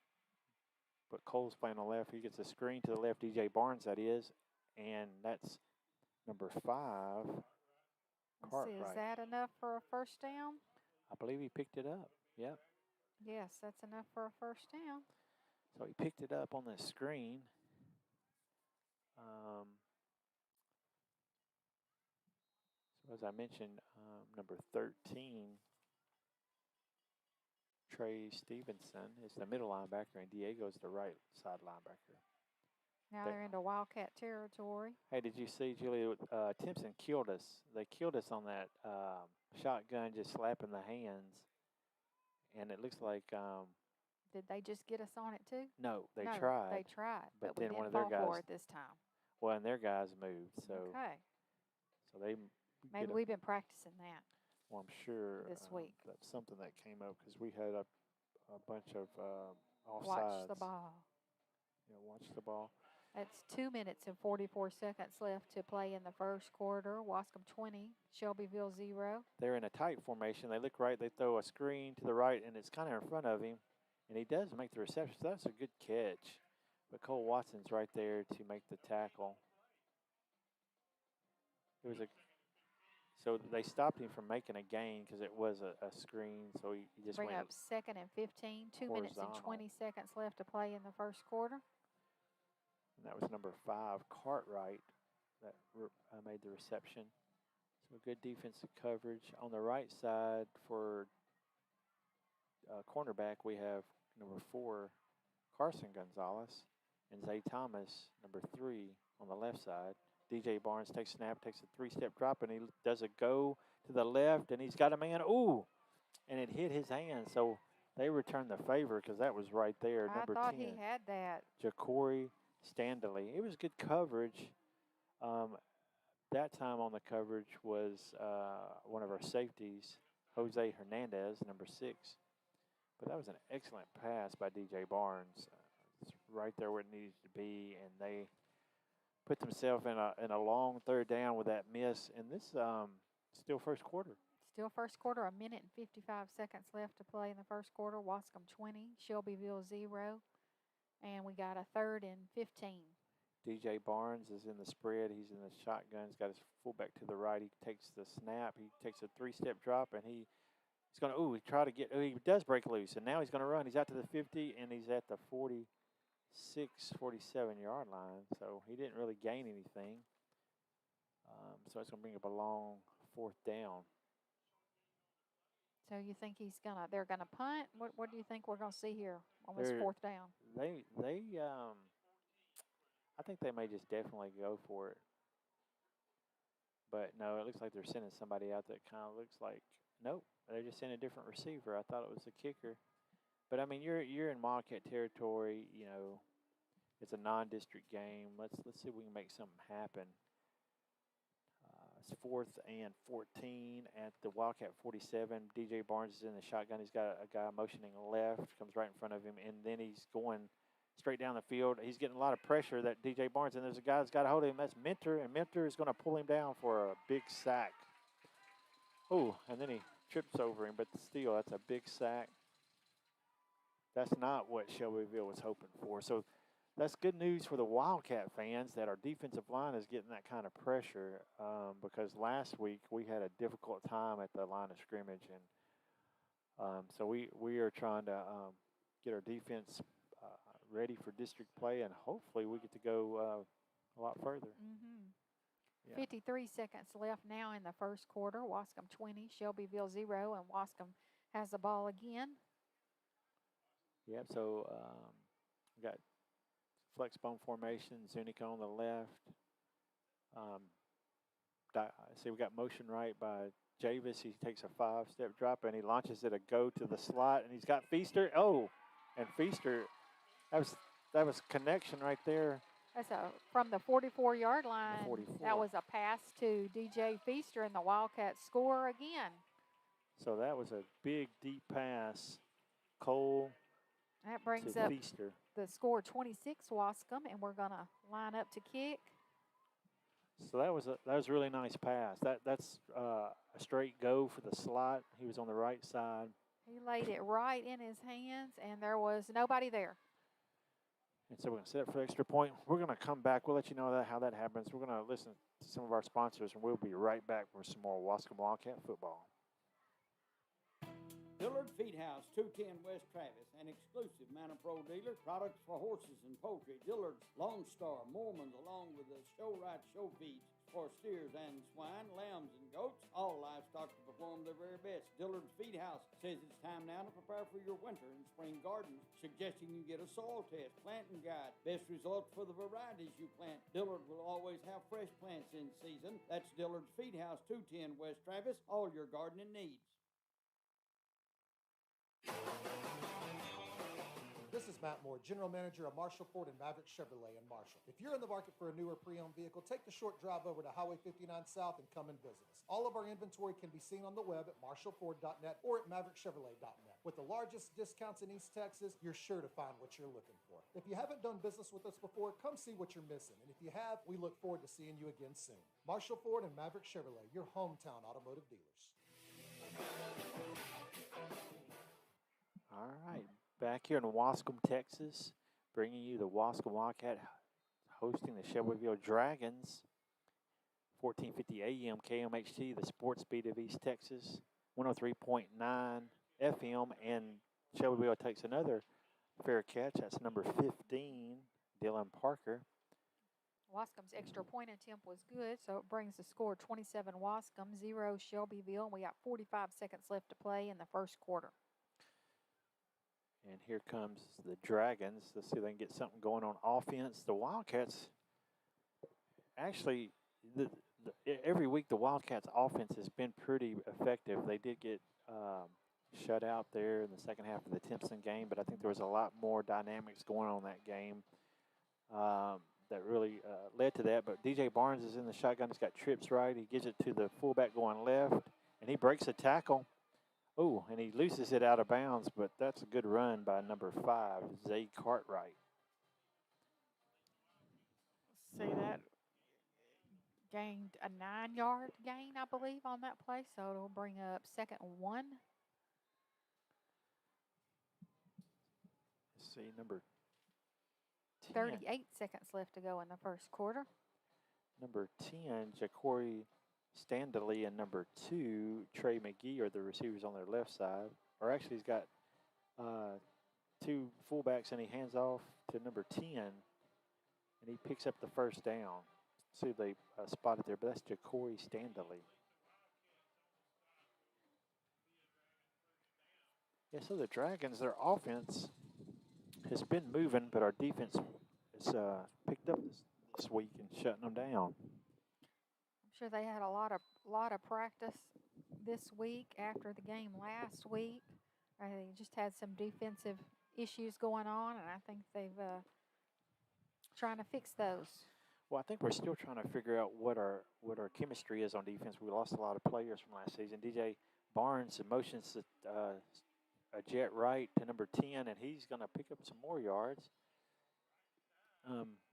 But Cole's playing on the left. He gets a screen to the left, DJ Barnes, that is. And that's number 5, Cartwright. Is that enough for a first down? I believe he picked it up. Yep. Yes, that's enough for a first down. So he picked it up on the screen. So as I mentioned, number 13, Trey Stevenson, is the middle linebacker, and Diego's the right side linebacker. Now they're into Wildcat territory. Hey, did you see, Julie, Timpson killed us. They killed us on that shotgun, just slapping the hands. And it looks like... did they just get us on it too? No, they no, tried. They tried, but we then didn't one of their fall guys, for it this time. Well, and their guys moved. So, okay. So they... Maybe we've been practicing that. Well, I'm sure this week. That's something that came up because we had a bunch of offsides. Watch the ball. Yeah, watch the ball. That's 2 minutes and 44 seconds left to play in the first quarter. Waskom 20, Shelbyville 0. They're in a tight formation. They look right. They throw a screen to the right, and it's kind of in front of him. And he does make the reception. So that's a good catch. But Cole Watson's right there to make the tackle. It was so they stopped him from making a gain because it was a screen. So he just bring went up 2nd and 15. 2 minutes and 20 seconds left to play in the first quarter. And that was number 5, Cartwright, that made the reception. So good defensive coverage. On the right side for cornerback, we have number 4, Carson Gonzalez, and Zay Thomas, number 3, on the left side. DJ Barnes takes a snap, takes a 3-step drop, and he does a go to the left, and he's got a man. Ooh! And it hit his hand. So they returned the favor because that was right there. I number thought 10. he had that. Ja'Cory Standley. It was good coverage. That time on the coverage was one of our safeties, Jose Hernandez, number 6. But that was an excellent pass by DJ Barnes. It's right there where it needed to be, and they put themselves in a long 3rd down with that miss. And this still first quarter. Still first quarter, 1 minute and 55 seconds left to play in the first quarter. Waskom 20, Shelbyville 0. And we got a 3rd and 15. DJ Barnes is in the spread. He's in the shotgun. He's got his fullback to the right. He takes the snap. He takes a 3-step drop, and he's going to, he does break loose. And now he's going to run. He's out to the 50, and he's at the 47. 647-yard line, so he didn't really gain anything. So it's going to bring up a long 4th down. So you think they're gonna punt? What do you think we're gonna see here on this 4th down? I think they may just definitely go for it. But no, it looks like they're sending somebody out that kind of looks like, nope, they're just sending a different receiver. I thought it was a kicker. But I mean, you're in Wildcat territory, you know. It's a non-district game. Let's see if we can make something happen. It's 4th and 14 at the Wildcat 47. DJ Barnes is in the shotgun. He's got a guy motioning left, comes right in front of him, and then he's going straight down the field. He's getting a lot of pressure, that DJ Barnes, and there's a guy that's got a hold of him. That's Mentor, and Mentor is going to pull him down for a big sack. Oh, and then he trips over him, but still, that's a big sack. That's not what Shelbyville was hoping for. So that's good news for the Wildcat fans that our defensive line is getting that kind of pressure, because last week we had a difficult time at the line of scrimmage, and so we are trying to get our defense ready for district play, and hopefully we get to go a lot further. Yeah. 53 seconds left now in the first quarter. Waskom 20, Shelbyville 0, and Waskom has the ball again. Yep, so we got flex bone formation, Zunica on the left. See, we got motion right by Javis. He takes a 5-step drop, and he launches it a go to the slot, and he's got Feaster. Oh, and Feaster, that was connection right there. That's from the 44-yard line. 44. That was a pass to DJ Feaster, and the Wildcats score again. So that was a big, deep pass. Cole that brings to up Feaster. The score 26 Waskom, and we're going to line up to kick. So that was a really nice pass. That's a straight go for the slot. He was on the right side. He laid it right in his hands, and there was nobody there. And so we're going to set up for the extra point. We're going to come back. We'll let you know how that happens. We're going to listen to some of our sponsors, and we'll be right back with some more Waskom Wildcat football. Dillard Feed House, 210 West Travis, an exclusive Manor Pro dealer. Products for horses and poultry. Dillard's Lone Star, Mormons, along with the show right show feeds for steers and swine, lambs and goats. All livestock to perform their very best. Dillard's Feed House says it's time now to prepare for your winter and spring gardens, suggesting you get a soil test, planting guide, best results for the varieties you plant. Dillard will always have fresh plants in season. That's Dillard's Feed House, 210 West Travis. All your gardening needs. This is Matt Moore, General Manager of Marshall Ford and Maverick Chevrolet in Marshall. If you're in the market for a newer pre-owned vehicle, take the short drive over to Highway 59 South and come and visit us. All of our inventory can be seen on the web at marshallford.net or at maverickchevrolet.net. With the largest discounts in East Texas, you're sure to find what you're looking for. If you haven't done business with us before, come see what you're missing. And if you have, we look forward to seeing you again soon. Marshall Ford and Maverick Chevrolet, your hometown automotive dealers. All right, back here in Waskom, Texas, bringing you the Waskom Wildcat hosting the Shelbyville Dragons. 1450 AM KMHT, the sports speed of East Texas. 103.9 FM, and Shelbyville takes another fair catch. That's number 15, Dylan Parker. Waskom's extra point attempt was good, so it brings the score 27 Waskom, 0 Shelbyville. We got 45 seconds left to play in the first quarter. And here comes the Dragons. Let's see if they can get something going on offense. The Wildcats, actually, every week the Wildcats' offense has been pretty effective. They did get shut out there in the second half of the Timpson game, but I think there was a lot more dynamics going on in that game that really led to that. But DJ Barnes is in the shotgun. He's got trips right. He gives it to the fullback going left, and he breaks a tackle. Oh, and he loses it out of bounds, but that's a good run by number 5, Zay Cartwright. See that? Gained a 9-yard gain, I believe, on that play, so it'll bring up 2nd and 1. Let's see, number 10. 38 seconds left to go in the first quarter. Number 10, Ja'Cory Standley, and number 2, Trey McGee, are the receivers on their left side. Or actually, he's got two fullbacks, and he hands off to number 10, and he picks up the first down. See if they spotted there, but that's Ja'Cory Standley. Yeah, so the Dragons, their offense has been moving, but our defense has picked up this week and shutting them down. I'm sure they had a lot of practice this week after the game last week. They just had some defensive issues going on, and I think they've trying to fix those. Well, I think we're still trying to figure out what our chemistry is on defense. We lost a lot of players from last season. DJ Barnes motions a jet right to number 10, and he's going to pick up some more yards.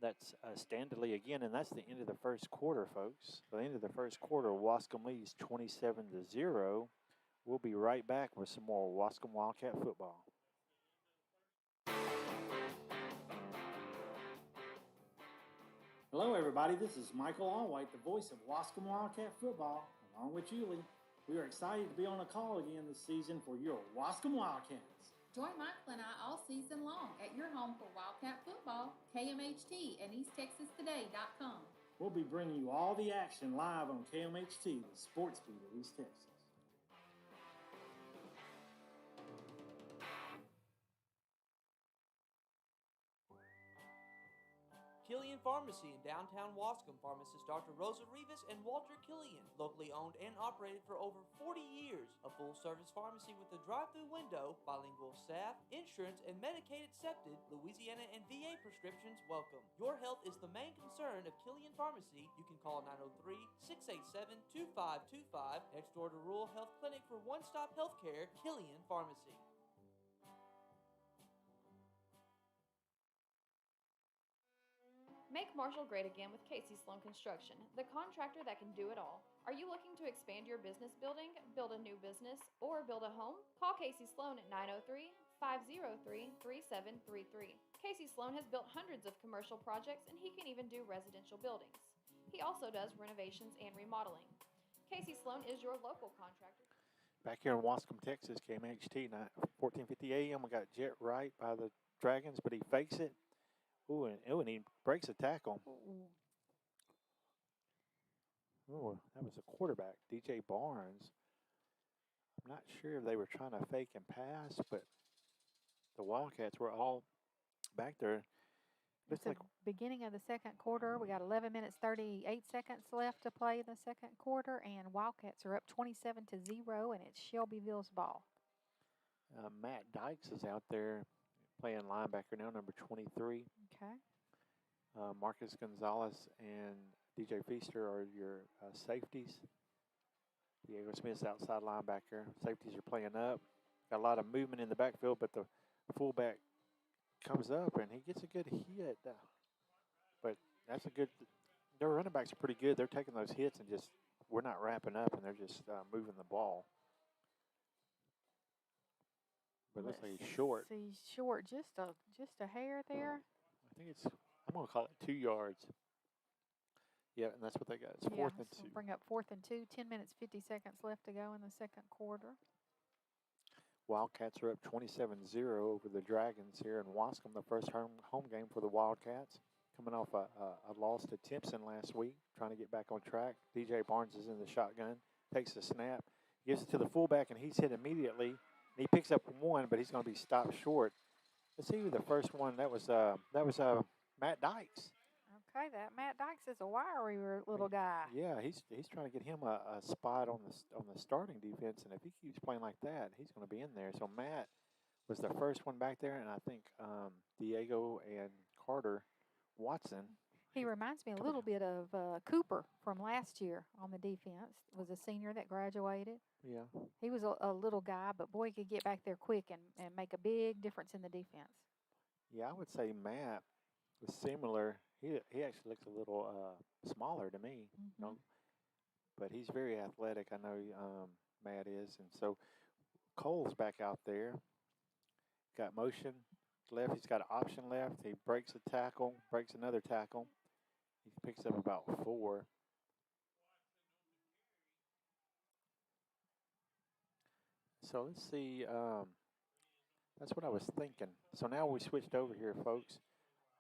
That's Standley again, and that's the end of the first quarter, folks. By the end of the first quarter, Waskom leads 27-0. We'll be right back with some more Waskom Wildcat football. Hello, everybody. This is Michael Allwhite, the voice of Waskom Wildcat football, along with Julie. We are excited to be on a call again this season for your Waskom Wildcats. Join Michael and I all season long at your home for Wildcat football, KMHT and EastTexasToday.com. We'll be bringing you all the action live on KMHT, the sports beat of East Texas. Killian Pharmacy in downtown Waskom. Pharmacist Dr. Rosa Rivas and Walter Killian. Locally owned and operated for over 40 years. A full-service pharmacy with a drive-through window, bilingual staff, insurance, and Medicaid accepted. Louisiana and VA prescriptions welcome. Your health is the main concern of Killian Pharmacy. You can call 903-687-2525. Next door to Rural Health Clinic for one-stop health care. Killian Pharmacy. Make Marshall great again with Casey Sloan Construction, the contractor that can do it all. Are you looking to expand your business building, build a new business, or build a home? Call Casey Sloan at 903-503-3733. Casey Sloan has built hundreds of commercial projects, and he can even do residential buildings. He also does renovations and remodeling. Casey Sloan is your local contractor. Back here in Waskom, Texas, KMHT, 14:50 a.m. We got Jet Right by the Dragons, but he fakes it. Ooh, and he breaks a tackle. Oh, that was a quarterback, DJ Barnes. I'm not sure if they were trying to fake and pass, but the Wildcats were all back there. It's the beginning of the second quarter. We got 11 minutes, 38 seconds left to play the second quarter, and Wildcats are up 27-0, and it's Shelbyville's ball. Matt Dykes is out there playing linebacker now, number 23. Okay. Marcus Gonzalez and DJ Feaster are your safeties. Diego Smith's outside linebacker. Safeties are playing up. Got a lot of movement in the backfield, but the fullback comes up and he gets a good hit. But that's a good – their running backs are pretty good. They're taking those hits and just – we're not wrapping up, and they're just moving the ball. But it looks like he's short. He's short, just a hair there. I think it's, I'm going to call it 2 yards. Yeah, and that's what they got. It's 4th and 2. Bring up 4th and 2. 10 minutes, 50 seconds left to go in the second quarter. Wildcats are up 27-0 over the Dragons here in Waskom, the first home game for the Wildcats. Coming off a loss to Timpson last week, trying to get back on track. DJ Barnes is in the shotgun, takes the snap, gives it to the fullback, and he's hit immediately. He picks up one, but he's going to be stopped short. Let's see who the first one. That was Matt Dykes. Okay, that Matt Dykes is a wiry little guy. Yeah, he's trying to get him a spot on the starting defense, and if he keeps playing like that, he's going to be in there. So Matt was the first one back there, and I think Diego and Carter Watson. He reminds me a little bit of Cooper from last year on the defense. Was a senior that graduated. Yeah. He was a little guy, but boy, he could get back there quick and make a big difference in the defense. Yeah, I would say Matt was similar. He actually looks a little smaller to me, you know, but he's very athletic. I know Matt is, and so Cole's back out there. Got motion left. He's got an option left. He breaks a tackle, breaks another tackle. He picks up about 4. So let's see. That's what I was thinking. So now we switched over here, folks.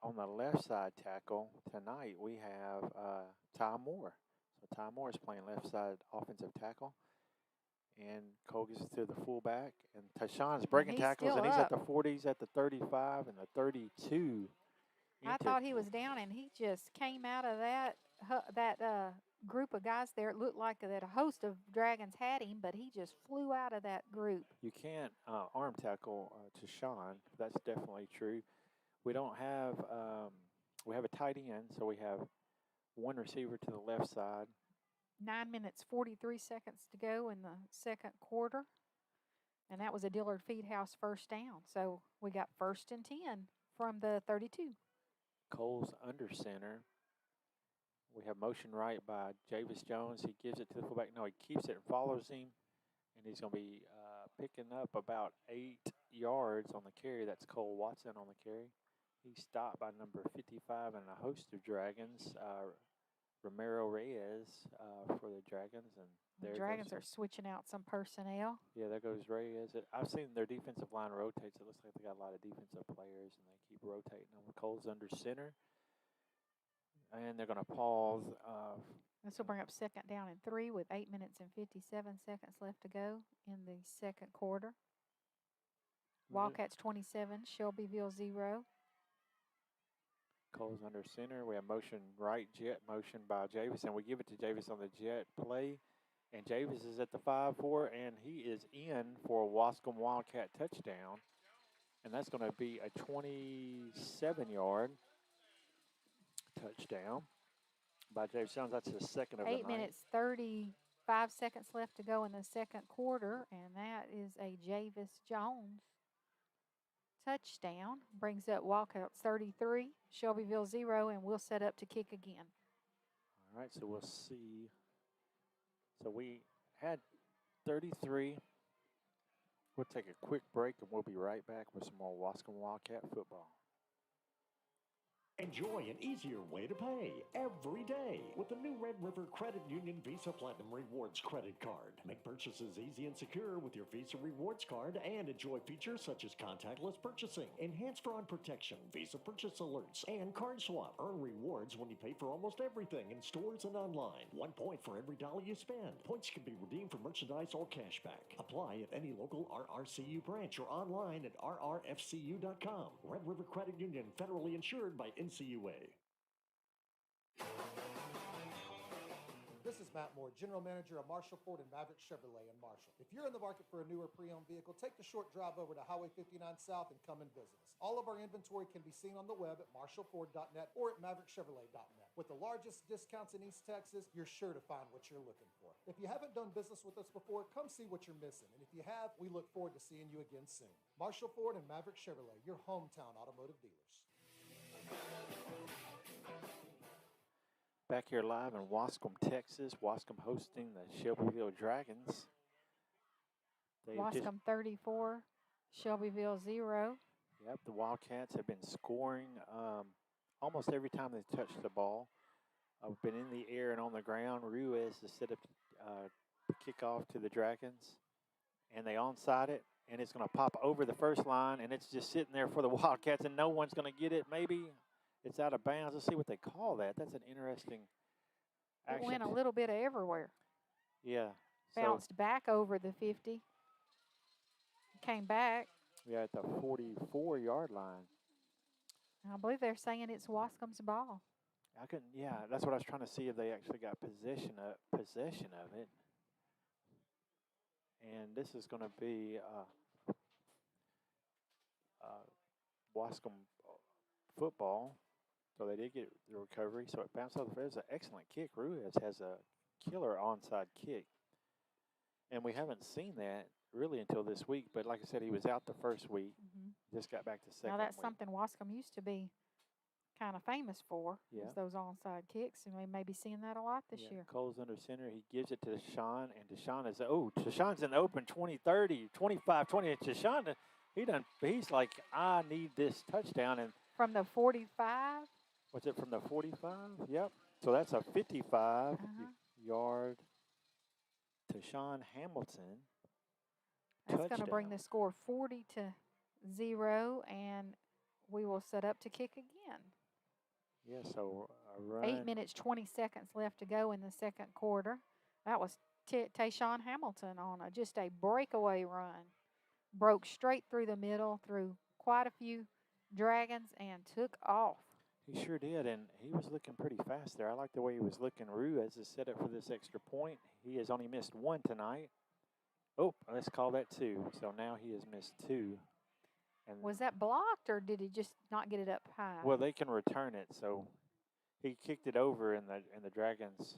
On the left side tackle tonight, we have Ty Moore. So Ty Moore is playing left side offensive tackle. And Cole gets it to the fullback. And Tashawn's breaking tackles, and he's at the 40s, at the 35, and the 32. I thought he was down, and he just came out of that group of guys there. It looked like that a host of Dragons had him, but he just flew out of that group. You can't arm tackle Tashawn. That's definitely true. We don't have we have a tight end, so we have one receiver to the left side. 9 minutes, 43 seconds to go in the second quarter. And that was a Dillard Feedhouse first down. So we got 1st and 10 from the 32. Cole's under center. We have motion right by Javis Jones. He gives it to the fullback. No, he keeps it and follows him. And he's going to be picking up about 8 yards on the carry. That's Cole Watson on the carry. He's stopped by number 55 and a host of Dragons. Romero Reyes for the Dragons. And the Dragons are switching out some personnel. Yeah, there goes Reyes. I've seen their defensive line rotate, so it looks like they got a lot of defensive players, and they keep rotating them. Cole's under center, and they're going to pause. This will bring up 2nd down and 3 with 8 minutes and 57 seconds left to go in the second quarter. Wildcats 27, Shelbyville 0. Cole's under center. We have motion right, jet motion by Javis, and we give it to Javis on the jet play. And Javis is at the 5-4, and he is in for a Waskom Wildcat touchdown. And that's going to be a 27-yard touchdown by Javis Jones. That's his second of the night. 8 minutes, 35 seconds left to go in the second quarter, and that is a Javis Jones touchdown. Brings up Wildcats 33, Shelbyville 0, and we'll set up to kick again. All right, so we'll see. So we had 33. We'll take a quick break, and we'll be right back with some more Waskom Wildcat football. Enjoy an easier way to pay every day with the new Red River Credit Union Visa Platinum Rewards credit card. Make purchases easy and secure with your Visa Rewards card and enjoy features such as contactless purchasing, enhanced fraud protection, Visa purchase alerts, and card swap. Earn rewards when you pay for almost everything in stores and online. 1 point for every dollar you spend. Points can be redeemed for merchandise or cashback. Apply at any local RRCU branch or online at rrfcu.com. Red River Credit Union, federally insured by NCUA. This is Matt Moore, General Manager of Marshall Ford and Maverick Chevrolet in Marshall. If you're in the market for a newer pre-owned vehicle, take the short drive over to Highway 59 South and come and visit us. All of our inventory can be seen on the web at marshallford.net or at maverickchevrolet.net. With the largest discounts in East Texas, you're sure to find what you're looking for. If you haven't done business with us before, come see what you're missing. And if you have, we look forward to seeing you again soon. Marshall Ford and Maverick Chevrolet, your hometown automotive dealers. Back here live in Waskom, Texas. Waskom hosting the Shelbyville Dragons. Waskom 34, Shelbyville 0. Yep, the Wildcats have been scoring almost every time they touch the ball. I've been in the air and on the ground. Ruiz has set up the kickoff to the Dragons, and they onside it, and it's going to pop over the first line, and it's just sitting there for the Wildcats, and no one's going to get it. Maybe it's out of bounds. Let's see what they call that. That's an interesting action. It went a little bit of everywhere. Yeah. Bounced back over the 50. Came back. Yeah, at the 44-yard line. I believe they're saying it's Waskom's ball. Yeah, that's what I was trying to see if they actually got possession of it. And this is going to be Waskom football. So they did get the recovery. So it bounced off the field. It's an excellent kick. Ruiz has a killer onside kick. And we haven't seen that really until this week. But like I said, he was out the first week. Mm-hmm. Just got back to second Now that's week. something Waskom used to be kind of famous for, yeah. is those onside kicks. And we may be seeing that a lot this year. Cole's under center. He gives it to Deshaun. And Deshaun's in the open 20, 30, 25, 20. And Deshaun, he's like, I need this touchdown. And from the 45? Was it from the 45? Yep. So that's a 55-yard Deshaun Hamilton. That's going to bring the score 40-0 0, and we will set up to kick again. Yeah, so a run. 8 minutes, 20 seconds left to go in the second quarter. That was Tayshawn Hamilton on just a breakaway run. Broke straight through the middle, through quite a few dragons, and took off. He sure did, and he was looking pretty fast there. I like the way he was looking. Ruiz is set up for this extra point. He has only missed 1 tonight. Oh, let's call that 2. So now he has missed 2. And Was that blocked, or did he just not get it up high? well, they can return it. So he kicked it over, and the Dragons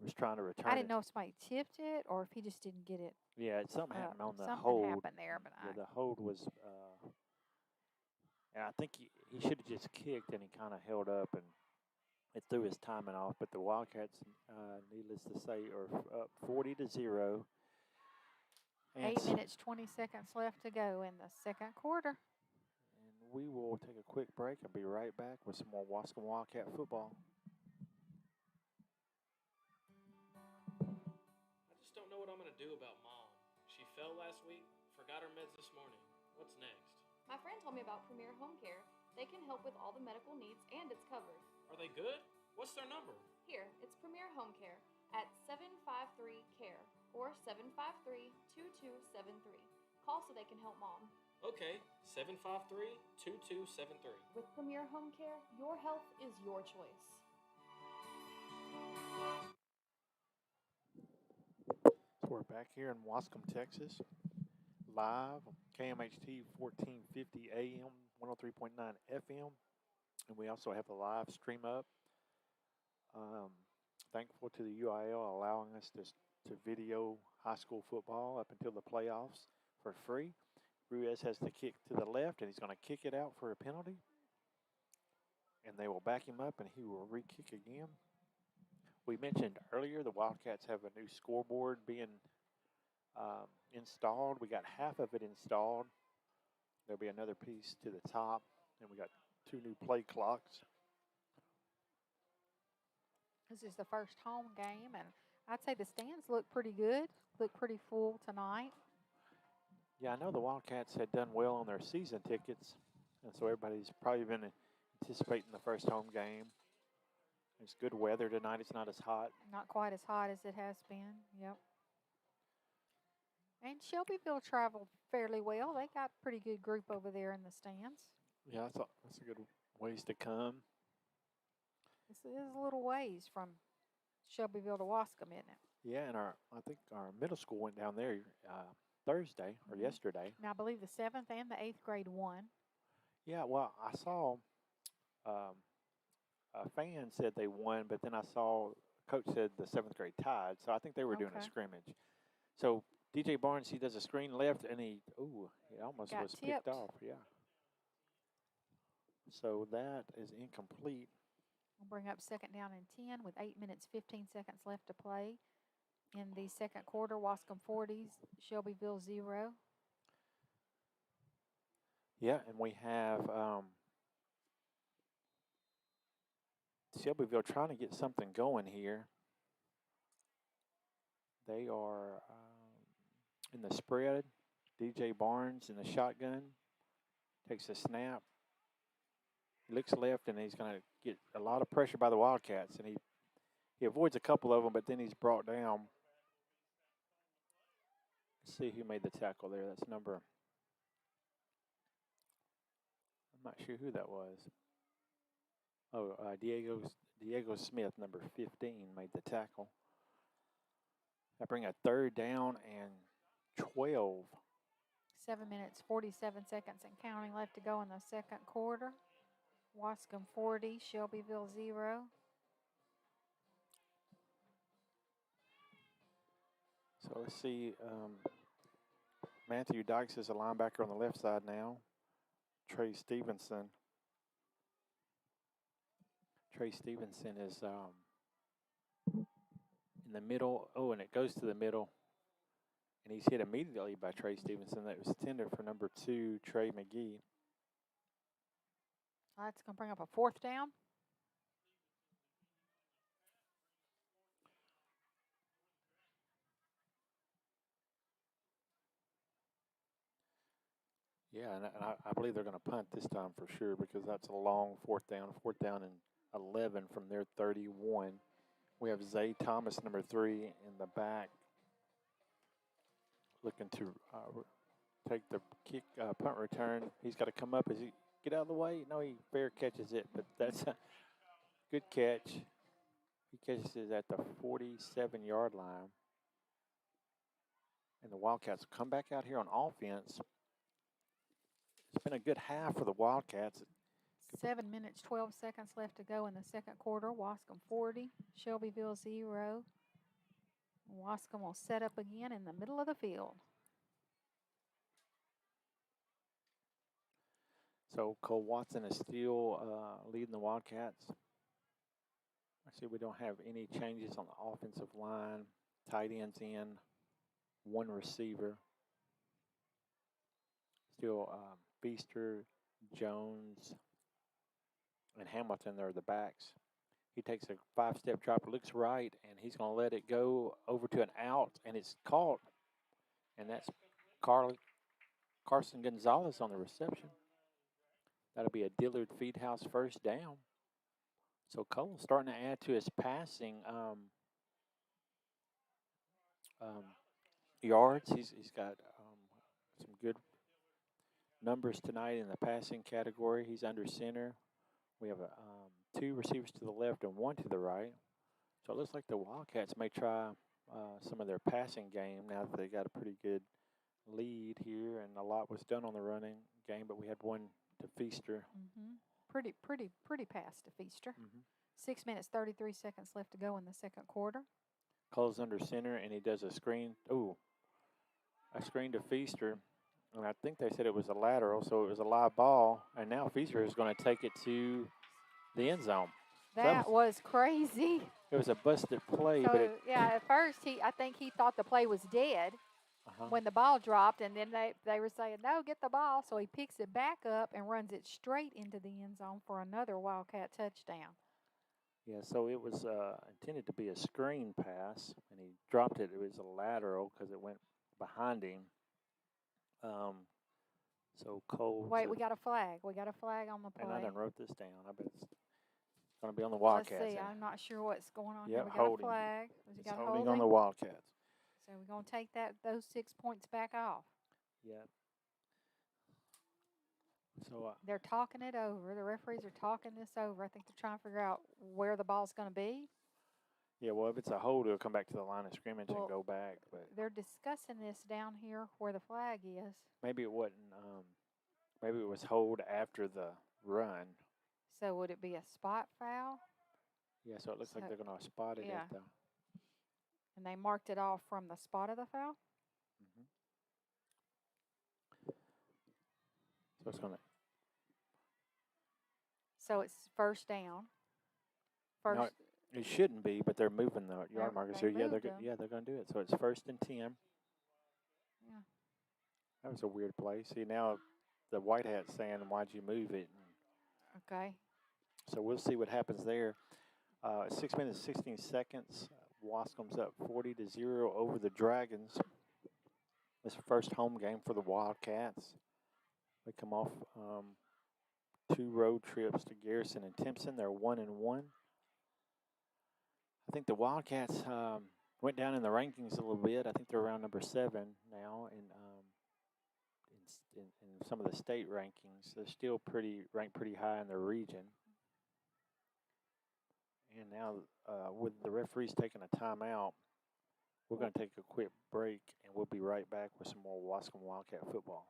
was trying to return it. I didn't know if somebody tipped it or if he just didn't get it. Yeah, something happened on the something hold. happened there, but Yeah, the hold was, and I think he should have just kicked, and he kind of held up, and it threw his timing off. But the Wildcats, needless to say, are up 40-0. And 8 minutes, 20 seconds left to go in the second quarter. And we will take a quick break and be right back with some more Waskom Wildcat football. I just don't know what I'm going to do about Mom. She fell last week, forgot her meds this morning. What's next? My friend told me about Premier Home Care. They can help with all the medical needs, and it's covered. Are they good? What's their number? Here, it's Premier Home Care at 753-CARE or 753-2273. Call so they can help Mom. Okay, 753-2273. With Premier Home Care, your health is your choice. So we're back here in Waskom, Texas, live on KMHT 1450 AM, 103.9 FM, and we also have a live stream up. Thankful to the UIL allowing us to video high school football up until the playoffs for free. Ruiz has the kick to the left, and he's going to kick it out for a penalty. And they will back him up, and he will re-kick again. We mentioned earlier the Wildcats have a new scoreboard being installed. We got half of it installed. There'll be another piece to the top, and we got 2 new play clocks. This is the first home game, and I'd say the stands look pretty good, look pretty full tonight. Yeah, I know the Wildcats had done well on their season tickets, and so everybody's probably been anticipating the first home game. It's good weather tonight. It's not as hot. Not quite as hot as it has been, yep. And Shelbyville traveled fairly well. They got a pretty good group over there in the stands. Yeah, that's a good ways to come. This is a little ways from Shelbyville to Waskom, isn't it? Yeah, and I think our middle school went down there Thursday or yesterday. Now, I believe the 7th and the 8th grade won. Yeah, well, I saw a fan said they won, but then I saw coach said the 7th grade tied, so I think they were doing a scrimmage. So DJ Barnes, he does a screen left, and he almost was picked off. Yeah. So that is incomplete. We'll bring up second down and 10 with 8 minutes, 15 seconds left to play. In the second quarter, Waskom 40s, Shelbyville 0. Yeah, and we have Shelbyville trying to get something going here. They are in the spread. DJ Barnes in the shotgun takes a snap. He looks left, and he's going to get a lot of pressure by the Wildcats, and he avoids a couple of them, but then he's brought down. Let's see who made the tackle there. That's number, I'm not sure who that was. Oh, Diego Smith, number 15, made the tackle. That bring a third down and 12. 7 minutes, 47 seconds and counting left to go in the second quarter. Waskom 40, Shelbyville 0. So let's see. Matthew Dykes is a linebacker on the left side now. Trey Stevenson. Trey Stevenson is in the middle. Oh, and it goes to the middle. And he's hit immediately by Trey Stevenson. That was tender for number 2, Trey McGee. That's going to bring up a fourth down. Yeah, and I believe they're going to punt this time for sure because that's a long fourth down and 11 from their 31. We have Zay Thomas, number 3, in the back, looking to take the kick punt return. He's got to come up. As he get out of the way? No, he fair catches it, but that's a good catch. He catches it at the 47-yard line. And the Wildcats come back out here on offense. It's been a good half for the Wildcats. 7 minutes, 12 seconds left to go in the second quarter. Waskom 40, Shelbyville 0. Waskom will set up again in the middle of the field. So Cole Watson is still leading the Wildcats. I see we don't have any changes on the offensive line. Tight ends in, 1 receiver. Still Feaster, Jones, and Hamilton, they're the backs. He takes a 5-step drop, looks right, and he's going to let it go over to an out, and it's caught. And that's Carson Gonzalez on the reception. That'll be a Dillard Feedhouse first down. So Cole's starting to add to his passing yards. He's got some good numbers tonight in the passing category. He's under center. We have 2 receivers to the left and 1 to the right. So it looks like the Wildcats may try some of their passing game now that they got a pretty good lead here, and a lot was done on the running game, but we had 1 to Feaster. Pretty pass to Feaster. 6 minutes, 33 seconds left to go in the second quarter. Cole's under center, and he does a screen. A screen to Feaster. And I think they said it was a lateral, so it was a live ball. And now Feaster is going to take it to the end zone. That was crazy. It was a busted play. So, but at first, I think he thought the play was dead when the ball dropped. And then they were saying, no, get the ball. So he picks it back up and runs it straight into the end zone for another Wildcat touchdown. Yeah, so it was intended to be a screen pass, and he dropped it. It was a lateral because it went behind him. So Cole. Wait, we got a flag. We got a flag on the play. And I done wrote this down. I bet it's going to be on the Wildcats. Let's see. I'm not sure what's going on here. We got a flag. We got holding on the Wildcats. So we're going to take those 6 points back off. Yeah. So they're talking it over. The referees are talking this over. I think they're trying to figure out where the ball's going to be. Yeah, well, if it's a hold, it'll come back to the line of scrimmage and go back. But they're discussing this down here where the flag is. Maybe it wasn't. Maybe it was hold after the run. So would it be a spot foul? Yeah, so it looks like they're going to spot it at the. And they marked it off from the spot of the foul? So it's going to. So it's first down. No, it shouldn't be, but they're moving the yard markers here. Yeah, they're going to do it. So it's 1st and 10. Yeah. That was a weird play. See, now the White Hat's saying, why'd you move it? Okay. So we'll see what happens there. 6 minutes, 16 seconds. Waskom's up 40-0 over the Dragons. This is the first home game for the Wildcats. They come off 2 road trips to Garrison and Timpson. They're 1-1. I think the Wildcats went down in the rankings a little bit. I think they're around number 7 now in some of the state rankings. They're still ranked pretty high in their region. And now with the referees taking a timeout, we're going to take a quick break, and we'll be right back with some more Waskom Wildcat football.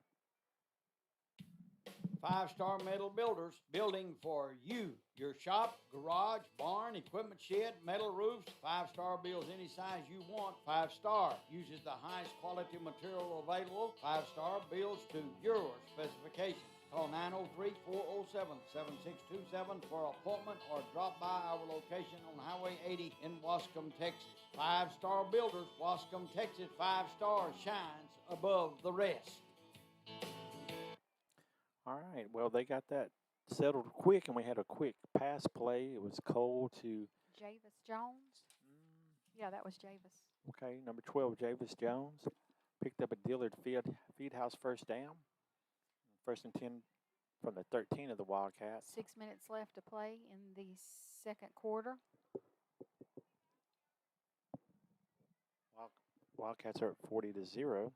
5-Star Metal Builders, building for you. Your shop, garage, barn, equipment shed, metal roofs. 5-Star builds any size you want. 5-Star uses the highest quality material available. 5-Star builds to your specifications. Call 903-407-7627 for an appointment or drop by our location on Highway 80 in Waskom, Texas. 5-Star Builders, Waskom, Texas. 5-Star shines above the rest. All right. Well, they got that settled quick, and we had a quick pass play. It was Cole to Javis Jones. Yeah, that was Javis. Okay, number 12, Javis Jones. Picked up a Dillard Feedhouse first down. First and 10 from the 13 of the Wildcats. 6 minutes left to play in the second quarter. Wildcats are at 40-0.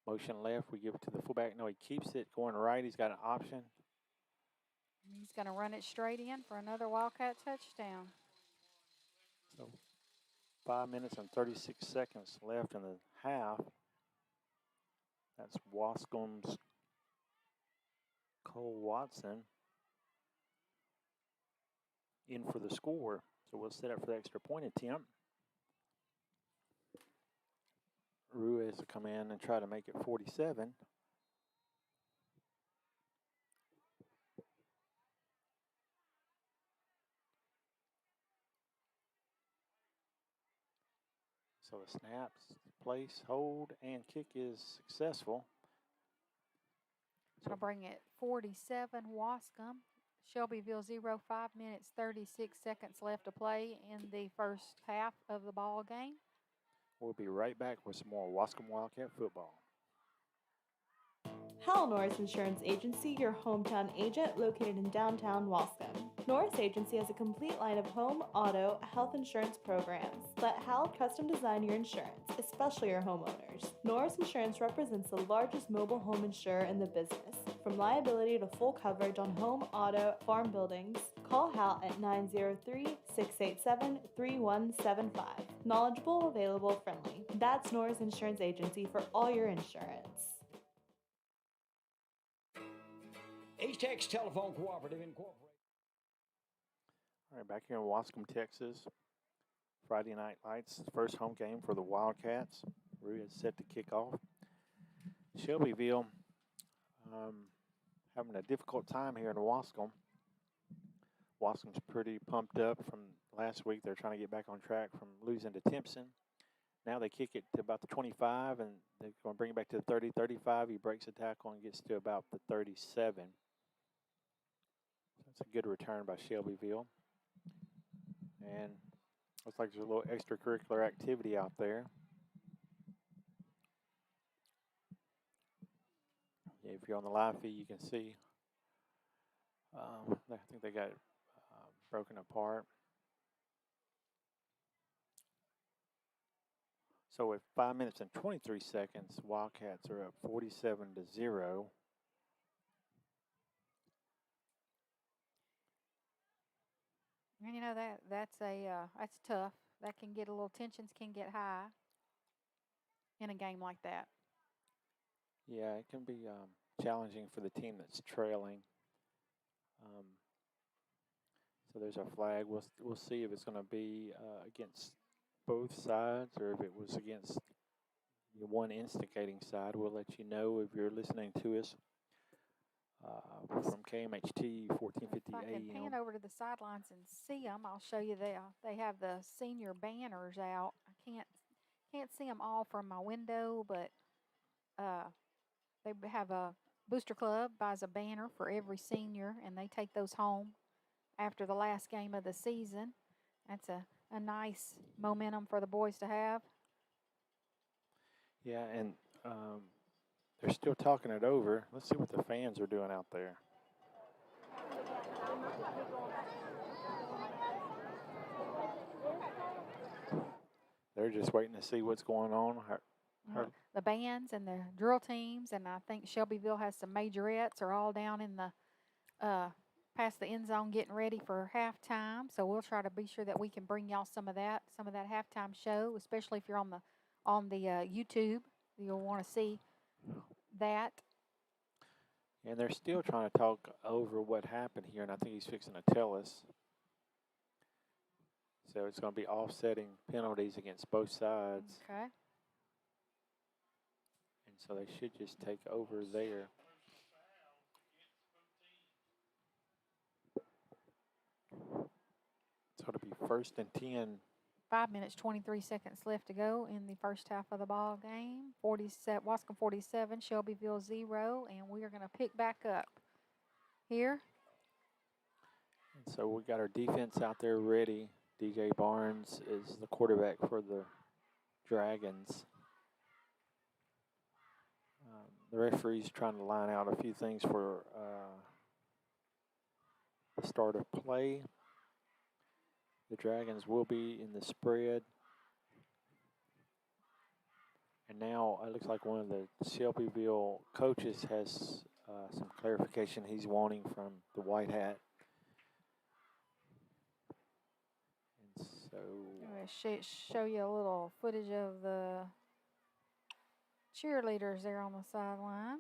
Motion left, we give it to the fullback. No, he keeps it going right. He's got an option. He's going to run it straight in for another Wildcat touchdown. So 5 minutes and 36 seconds left in the half. That's Waskom's Cole Watson in for the score. So we'll set up for the extra point attempt. Ruiz will come in and try to make it 47. So the snaps, place, hold, and kick is successful. Going to bring it 47 Waskom. Shelbyville 0, 5 minutes, 36 seconds left to play in the first half of the ball game. We'll be right back with some more Waskom Wildcat football. Hal Norris Insurance Agency, your hometown agent located in downtown Waskom. Norris Agency has a complete line of home, auto, health insurance programs. Let Hal custom design your insurance, especially your homeowners. Norris Insurance represents the largest mobile home insurer in the business. From liability to full coverage on home, auto, farm buildings, call Hal at 903-687-3175. Knowledgeable, available, friendly. That's Norris Insurance Agency for all your insurance. H-Tex Telephone Cooperative Incorporated. All right, back here in Waskom, Texas. Friday Night Lights, first home game for the Wildcats. Ruiz set to kick off. Shelbyville having a difficult time here in Waskom. Waskom's pretty pumped up from last week. They're trying to get back on track from losing to Timpson. Now they kick it to about the 25, and they're going to bring it back to the 30, 35. He breaks a tackle and gets to about the 37. That's a good return by Shelbyville. And looks like there's a little extracurricular activity out there. Yeah, if you're on the live feed, you can see. I think they got it broken apart. So with 5 minutes and 23 seconds, Wildcats are up 47-0. And you know that's tough. That can get a little tensions can get high in a game like that. Yeah, it can be challenging for the team that's trailing. So there's a flag. We'll see if it's going to be against both sides or if it was against the one instigating side. We'll let you know if you're listening to us from KMHT 1450 If I can AM. pan over to the sidelines and see them, I'll show you they have the senior banners out. I can't see them all from my window, but they have a booster club buys a banner for every senior, and they take those home after the last game of the season. That's a nice momentum for the boys to have. Yeah, and they're still talking it over. Let's see what the fans are doing out there. They're just waiting to see what's going on. The bands and the drill teams, and I think Shelbyville has some majorettes are all down in the past the end zone getting ready for halftime. So we'll try to be sure that we can bring y'all some of that halftime show, especially if you're on the YouTube. You'll want to see that. And they're still trying to talk over what happened here, and I think he's fixing to tell us. So it's going to be offsetting penalties against both sides. Okay. And so they should just take over there. So it'll be first and 10. 5 minutes, 23 seconds left to go in the first half of the ball game. Waskom 47, Shelbyville 0, and we are going to pick back up here. And so we got our defense out there ready. DJ Barnes is the quarterback for the Dragons. The referee's trying to line out a few things for the start of play. The Dragons will be in the spread. And now it looks like one of the Shelbyville coaches has some clarification he's wanting from the white hat. And so I'm going to show you a little footage of the cheerleaders there on the sideline.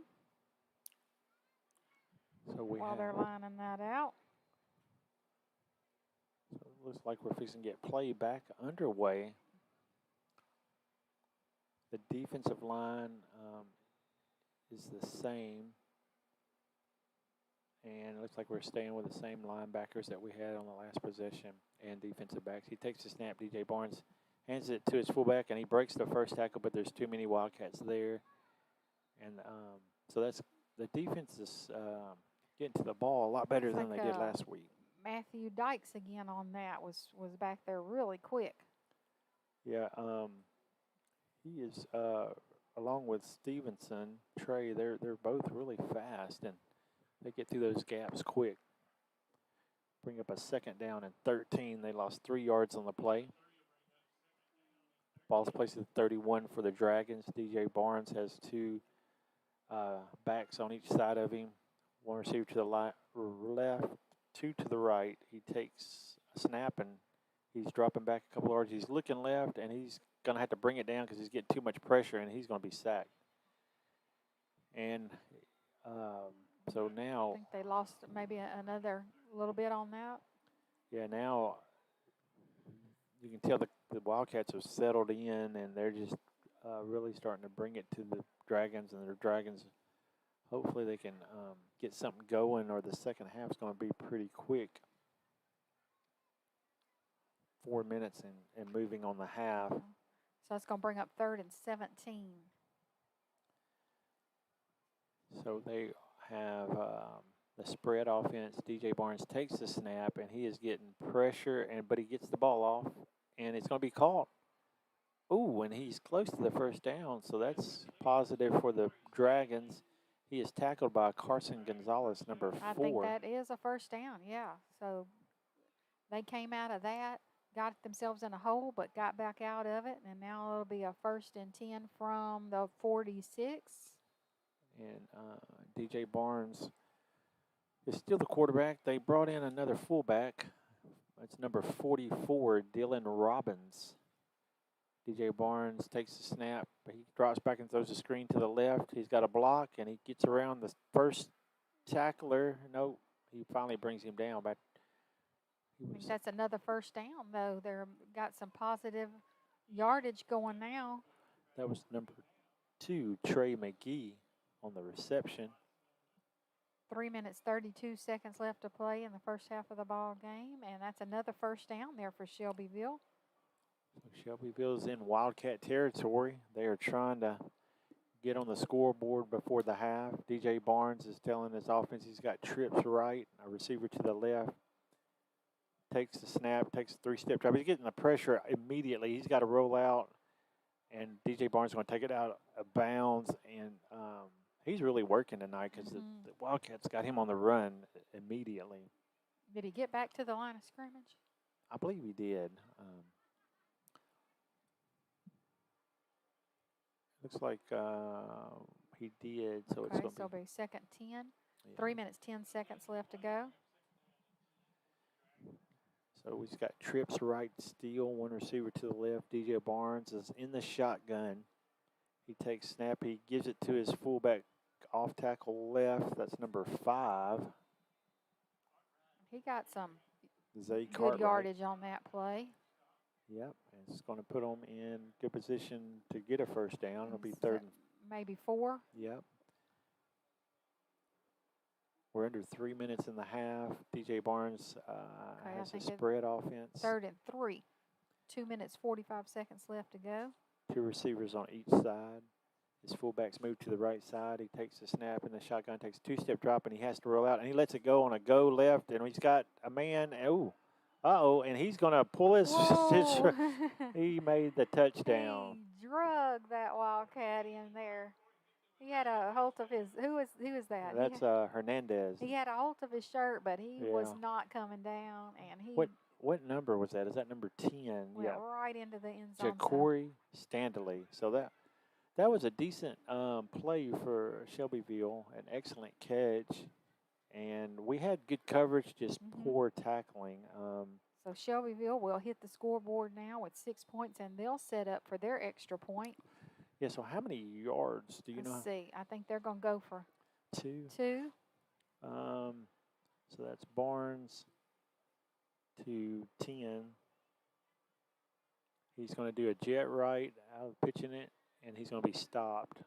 So while they're lining that out. So it looks like we're fixing to get play back underway. The defensive line is the same. And it looks like we're staying with the same linebackers that we had on the last possession and defensive backs. He takes the snap. DJ Barnes hands it to his fullback, and he breaks the first tackle, but there's too many Wildcats there. And so that's the defense is getting to the ball a lot better than they did last week. Matthew Dykes again on that was back there really quick. Yeah, he is along with Stevenson, Trey. They're both really fast, and they get through those gaps quick. Bring up a second down and 13. They lost 3 yards on the play. Ball's placed at 31 for the Dragons. DJ Barnes has 2 backs on each side of him. 1 receiver to the left, 2 to the right. He takes a snap, and he's dropping back a couple yards. He's looking left, and he's going to have to bring it down because he's getting too much pressure, and he's going to be sacked. And so now I think they lost maybe another little bit on that. Yeah, now you can tell the Wildcats have settled in, and they're just really starting to bring it to the Dragons, and the Dragons, hopefully they can get something going, or the second half is going to be pretty quick. 4 minutes and moving on the half. So that's going to bring up 3rd and 17. So they have the spread offense. DJ Barnes takes the snap, and he is getting pressure, but he gets the ball off, and it's going to be caught. Ooh, and he's close to the first down, so that's positive for the Dragons. He is tackled by Carson Gonzalez, number 4. I think that is a first down, yeah. So they came out of that, got themselves in a hole, but got back out of it, and now it'll be a 1st and 10 from the 46. And DJ Barnes is still the quarterback. They brought in another fullback. That's number 44, Dylan Robbins. DJ Barnes takes the snap. He drops back and throws the screen to the left. He's got a block, and he gets around the first tackler. No, he finally brings him down. But I think that's another first down, though. They've got some positive yardage going now. That was number 2, Trey McGee, on the reception. 3 minutes, 32 seconds left to play in the first half of the ball game, and that's another first down there for Shelbyville. So Shelbyville's in Wildcat territory. They are trying to get on the scoreboard before the half. DJ Barnes is telling his offense he's got trips right, a receiver to the left. Takes the snap, takes a 3-step drop. He's getting the pressure immediately. He's got to roll out, and DJ Barnes is going to take it out of bounds, and he's really working tonight because the Wildcats got him on the run immediately. Did he get back to the line of scrimmage? I believe he did. Looks like he did. So okay, it's going to be 2nd 10. Yeah. 3 minutes, 10 seconds left to go. So we've got trips right still, 1 receiver to the left. DJ Barnes is in the shotgun. He takes snap. He gives it to his fullback off tackle left. That's number 5. He got some Zay good Cartwright. yardage on that play. Yep, it's going to put them in good position to get a first down. It'll be 3rd and maybe 4. Yep. We're under 3 minutes in the half. DJ Barnes has a spread offense. 3rd and 3. 2 minutes, 45 seconds left to go. 2 receivers on each side. His fullbacks move to the right side. He takes the snap in the shotgun, takes a 2-step drop, and he has to roll out. And he lets it go on a go left, and he's got a man. And he's going to pull his he made the touchdown. He drug that Wildcat in there. He had a hold of his. Who is that? That's Hernandez. He had a hold of his shirt, but he was Yeah. not coming down, and he What number was that? Is that number 10? went Yeah. right into the end zone. Ja'Cory Standley. So that was a decent play for Shelbyville, an excellent catch, and we had good coverage, just poor tackling. So Shelbyville will hit the scoreboard now with 6 points, and they'll set up for their extra point. Yeah. So how many yards do you know? Let's see. I think they're going to go for 2. 2. So that's Barnes to 10. He's going to do a jet right out of pitching it, and he's going to be stopped.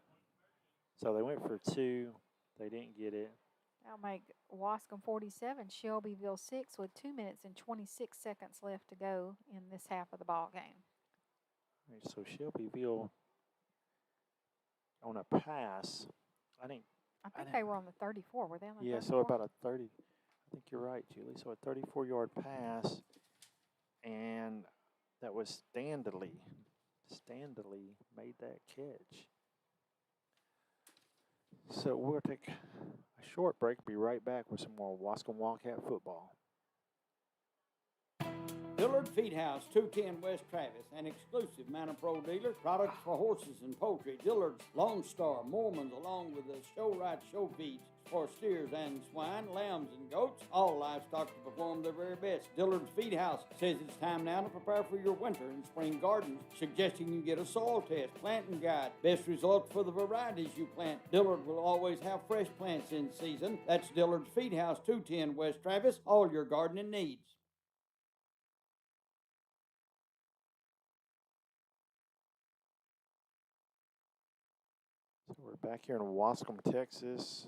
So they went for 2. They didn't get it. That'll make Waskom 47, Shelbyville 6 with 2 minutes and 26 seconds left to go in this half of the ball game. All right, so Shelbyville on a pass, I think they were on the 34. Were they on the 34? Yeah, so about a 30. I think you're right, Julie. So a 34-yard pass, and that was Standley. Standley made that catch. So we'll take a short break. Be right back with some more Waskom Wildcat football. Dillard Feed House, 210 West Travis, an exclusive Mountain Pro dealer. Products for horses and poultry. Dillard's Lone Star, Mormons, along with the show right show feeds for steers and swine, lambs and goats. All livestock to perform their very best. Dillard's Feed House says it's time now to prepare for your winter and spring gardens, suggesting you get a soil test, planting guide, best results for the varieties you plant. Dillard will always have fresh plants in season. That's Dillard's Feed House, 210 West Travis, all your gardening needs. So we're back here in Waskom, Texas.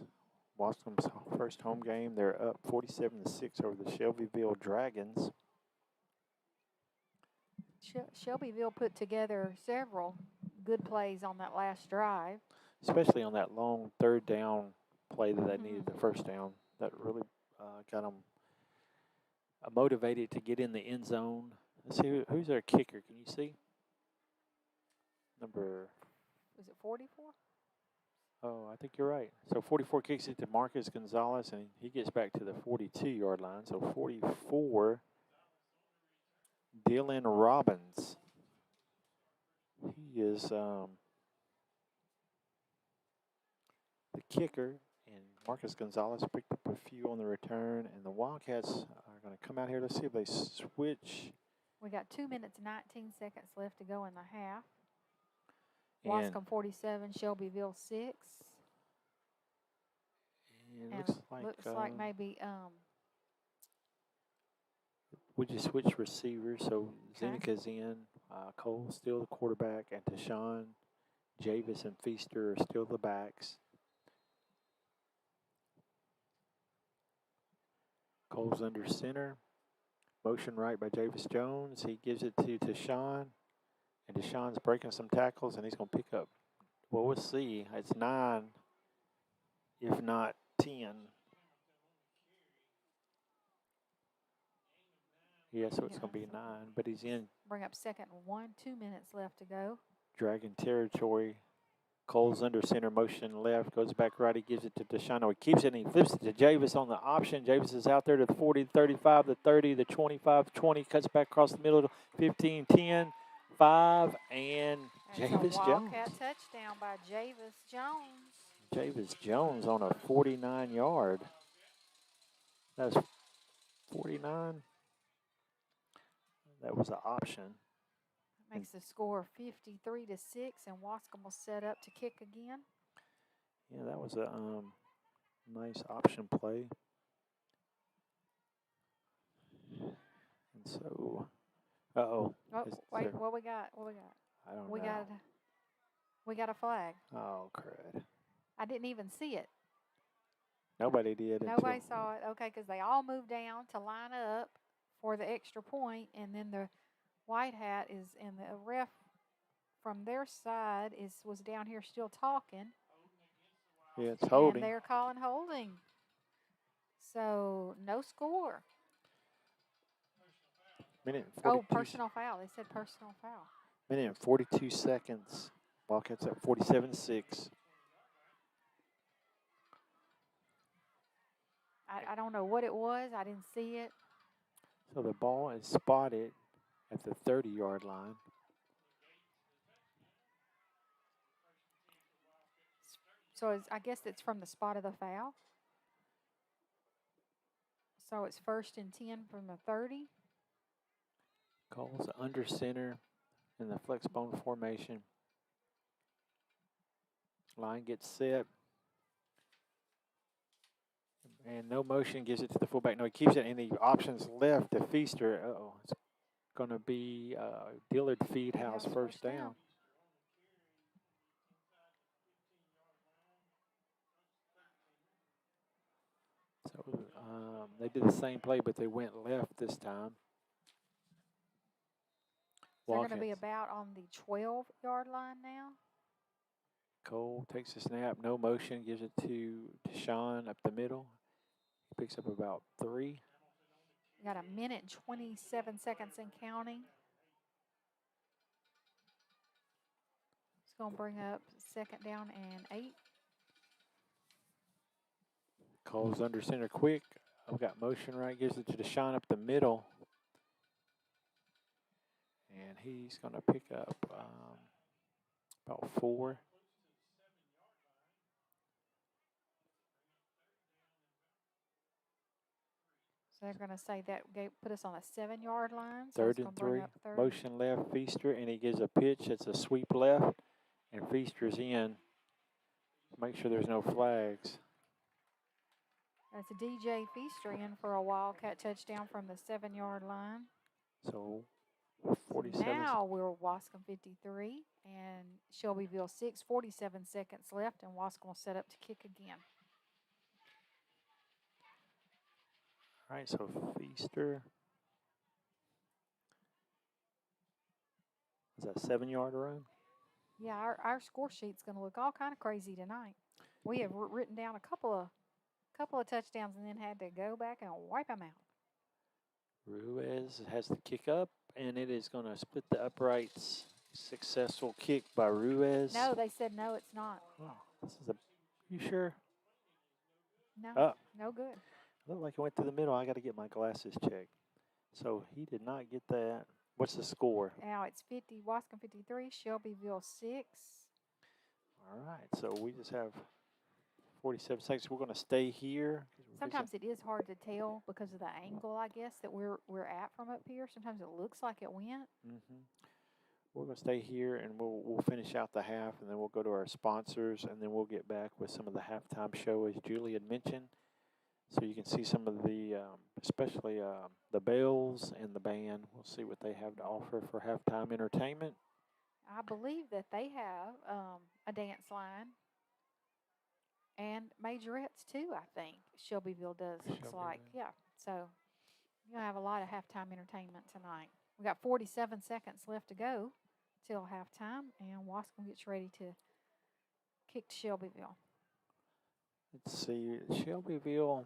Waskom's first home game. They're up 47-6 over the Shelbyville Dragons. Shelbyville put together several good plays on that last drive. Especially on that long third down play that they needed the first down. That really got them motivated to get in the end zone. Let's see, who's their kicker? Can you see? Was it 44? Oh, I think you're right. So 44 kicks it to Marcus Gonzalez, and he gets back to the 42-yard line. So 44, Dylan Robbins. He is the kicker, and Marcus Gonzalez picked up a few on the return, and the Wildcats are going to come out here. Let's see if they switch. We got 2 minutes and 19 seconds left to go in the half. And Waskom 47, Shelbyville 6. And looks like maybe we just switched receivers. So Zenika's in, Cole's still the quarterback, and Tashawn, Javis, and Feaster are still the backs. Cole's under center. Motion right by Javis Jones. He gives it to Tashawn. And Deshaun's breaking some tackles, and he's going to pick up, well, we'll see. It's 9, if not 10. Yeah, so it's going to be 9, but he's in. Bring up second and 1, 2 minutes left to go. Dragon territory. Cole's under center, motion left, goes back right. He gives it to Deshaun. He keeps it, and he flips it to Javis on the option. Javis is out there to the 40, the 35, the 30, the 25, 20, cuts back across the middle, 15, 10. 5, and Javis Jones. Wildcat touchdown by Javis Jones. Javis Jones on a 49-yard. That's 49. That was an option. Makes the score 53-6, and Waskom will set up to kick again. Yeah, that was a nice option play. And so. Oh, wait, what we got? I don't know. We got a flag. Oh, crud. I didn't even see it. Nobody did. Nobody saw it. Okay, because they all moved down to line up for the extra point, and then the white hat is, and the ref from their side was down here still talking. Yeah, it's holding. And they're calling holding. So, no score. Minute and 42 personal foul. They said personal foul. Minute and 42 seconds. Wildcats at 47-6. I don't know what it was. I didn't see it. So the ball is spotted at the 30-yard line. So I guess it's from the spot of the foul. So it's 1st and 10 from the 30. Calls under center in the flex bone formation. Line gets set. And no motion, gives it to the fullback. No, he keeps it, and the options left to Feaster. Uh-oh, it's going to be Dillard Feedhouse first down. So they did the same play, but they went left this time. They're going to be about on the 12-yard line now. Cole takes the snap, no motion, gives it to Deshaun up the middle. He picks up about 3. You got 1 minute and 27 seconds and counting. It's going to bring up 2nd down and 8. Cole's under center quick. I've got motion right, gives it to Deshaun up the middle. And he's going to pick up about 4. So they're going to say that put us on a 7-yard line. So 3rd and 3. Motion left, Feaster, and he gives a pitch. It's a sweep left, and Feaster's in. Make sure there's no flags. That's a DJ Feaster in for a Wildcat touchdown from the 7-yard line. So 47. Now we're Waskom 53 and Shelbyville 6. 47 seconds left, and Waskom will set up to kick again. All right, so Feaster. Is that 7-yard run? Yeah, our score sheet's going to look all kind of crazy tonight. We have written down a couple of touchdowns and then had to go back and wipe them out. Ruiz has the kick up, and it is going to split the uprights. Successful kick by Ruiz. No, they said no, it's not. Oh, this is you sure? No, no good. Looked like it went through the middle. I got to get my glasses checked. So he did not get that. What's the score? Now it's Waskom 53, Shelbyville 6. All right, so we just have 47 seconds. We're going to stay here. Sometimes it is hard to tell because of the angle, I guess, that we're at from up here. Sometimes it looks like it went. We're going to stay here, and we'll finish out the half, and then we'll go to our sponsors, and then we'll get back with some of the halftime show, as Julie had mentioned. So you can see some of the, especially the bells and the band. We'll see what they have to offer for halftime entertainment. I believe that they have a dance line and majorettes too, I think. Shelbyville does, looks like. Yeah, so you're going to have a lot of halftime entertainment tonight. We got 47 seconds left to go till halftime, and Waskom gets ready to kick to Shelbyville. Let's see, Shelbyville,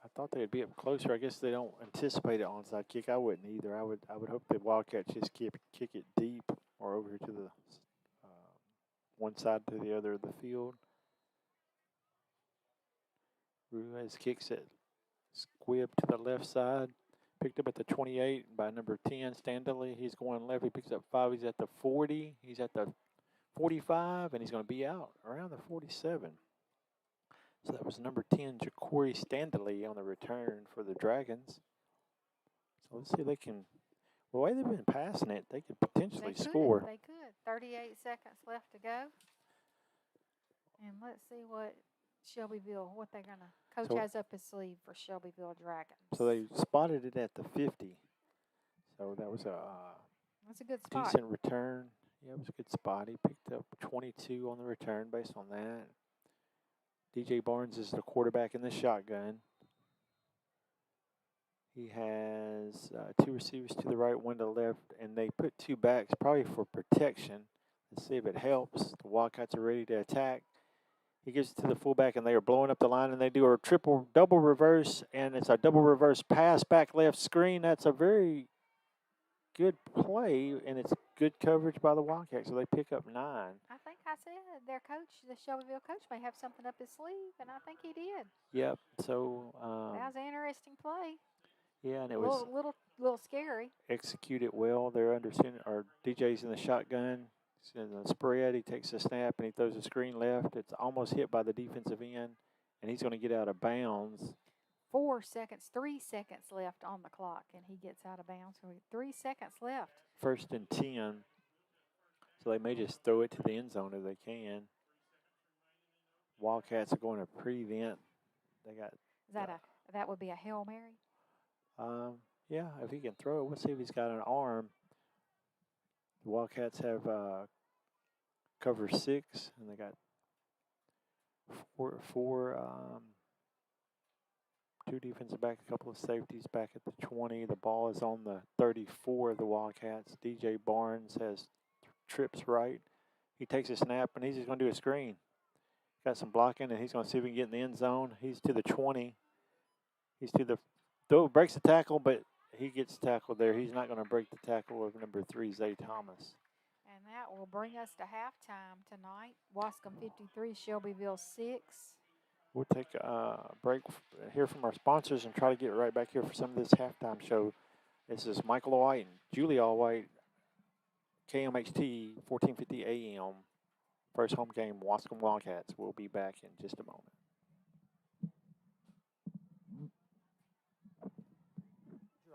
I thought they'd be up closer. I guess they don't anticipate an onside kick. I wouldn't either. I would hope the Wildcats just kick it deep or over to the one side to the other of the field. Ruiz kicks it squib to the left side. Picked up at the 28 by number 10, Standley. He's going left. He picks up 5. He's at the 40. He's at the 45, and he's going to be out around the 47. So that was number 10, Ja'Cory Standley on the return for the Dragons. So let's see if they can, the way they've been passing it, they could potentially score. They could. 38 seconds left to go. And let's see what Shelbyville, what they're going to, Coach has up his sleeve for Shelbyville Dragons. So they spotted it at the 50. So that was that's a good spot. Decent return. Yeah, it was a good spot. He picked up 22 on the return based on that. DJ Barnes is the quarterback in the shotgun. He has 2 receivers to the right, 1 to the left, and they put 2 backs probably for protection. Let's see if it helps. The Wildcats are ready to attack. He gives it to the fullback, and they are blowing up the line, and they do a double reverse, and it's a double reverse pass back left screen. That's a very good play, and it's good coverage by the Wildcats, so they pick up 9. I think I said their coach, the Shelbyville coach, may have something up his sleeve, and I think he did. Yep. So That was an interesting play. yeah, and it A was little scary. executed well. They're understanding. Our DJ's in the shotgun. He's in the spread. He takes the snap and he throws a screen left. It's almost hit by the defensive end, and he's going to get out of bounds. 3 seconds left on the clock, and he gets out of bounds. So 3 seconds left. 1st and 10. So they may just throw it to the end zone if they can. Wildcats are going to prevent. They got. That would be a Hail Mary? Yeah, if he can throw it. We'll see if he's got an arm. The Wildcats have cover 6, and they got two defensive back, a couple of safeties back at the 20. The ball is on the 34 of the Wildcats. DJ Barnes has trips right. He takes a snap, and he's just going to do a screen. Got some blocking, and he's going to see if he can get in the end zone. He's to the 20. He's to the – breaks the tackle, but he gets tackled there. He's not going to break the tackle of number 3, Zay Thomas. And that will bring us to halftime tonight. Waskom 53, Shelbyville 6. We'll take a break, hear from our sponsors, and try to get right back here for some of this halftime show. This is Michael Allwhite and Julie Allwhite, KMHT 1450 AM. First home game, Waskom Wildcats. We'll be back in just a moment.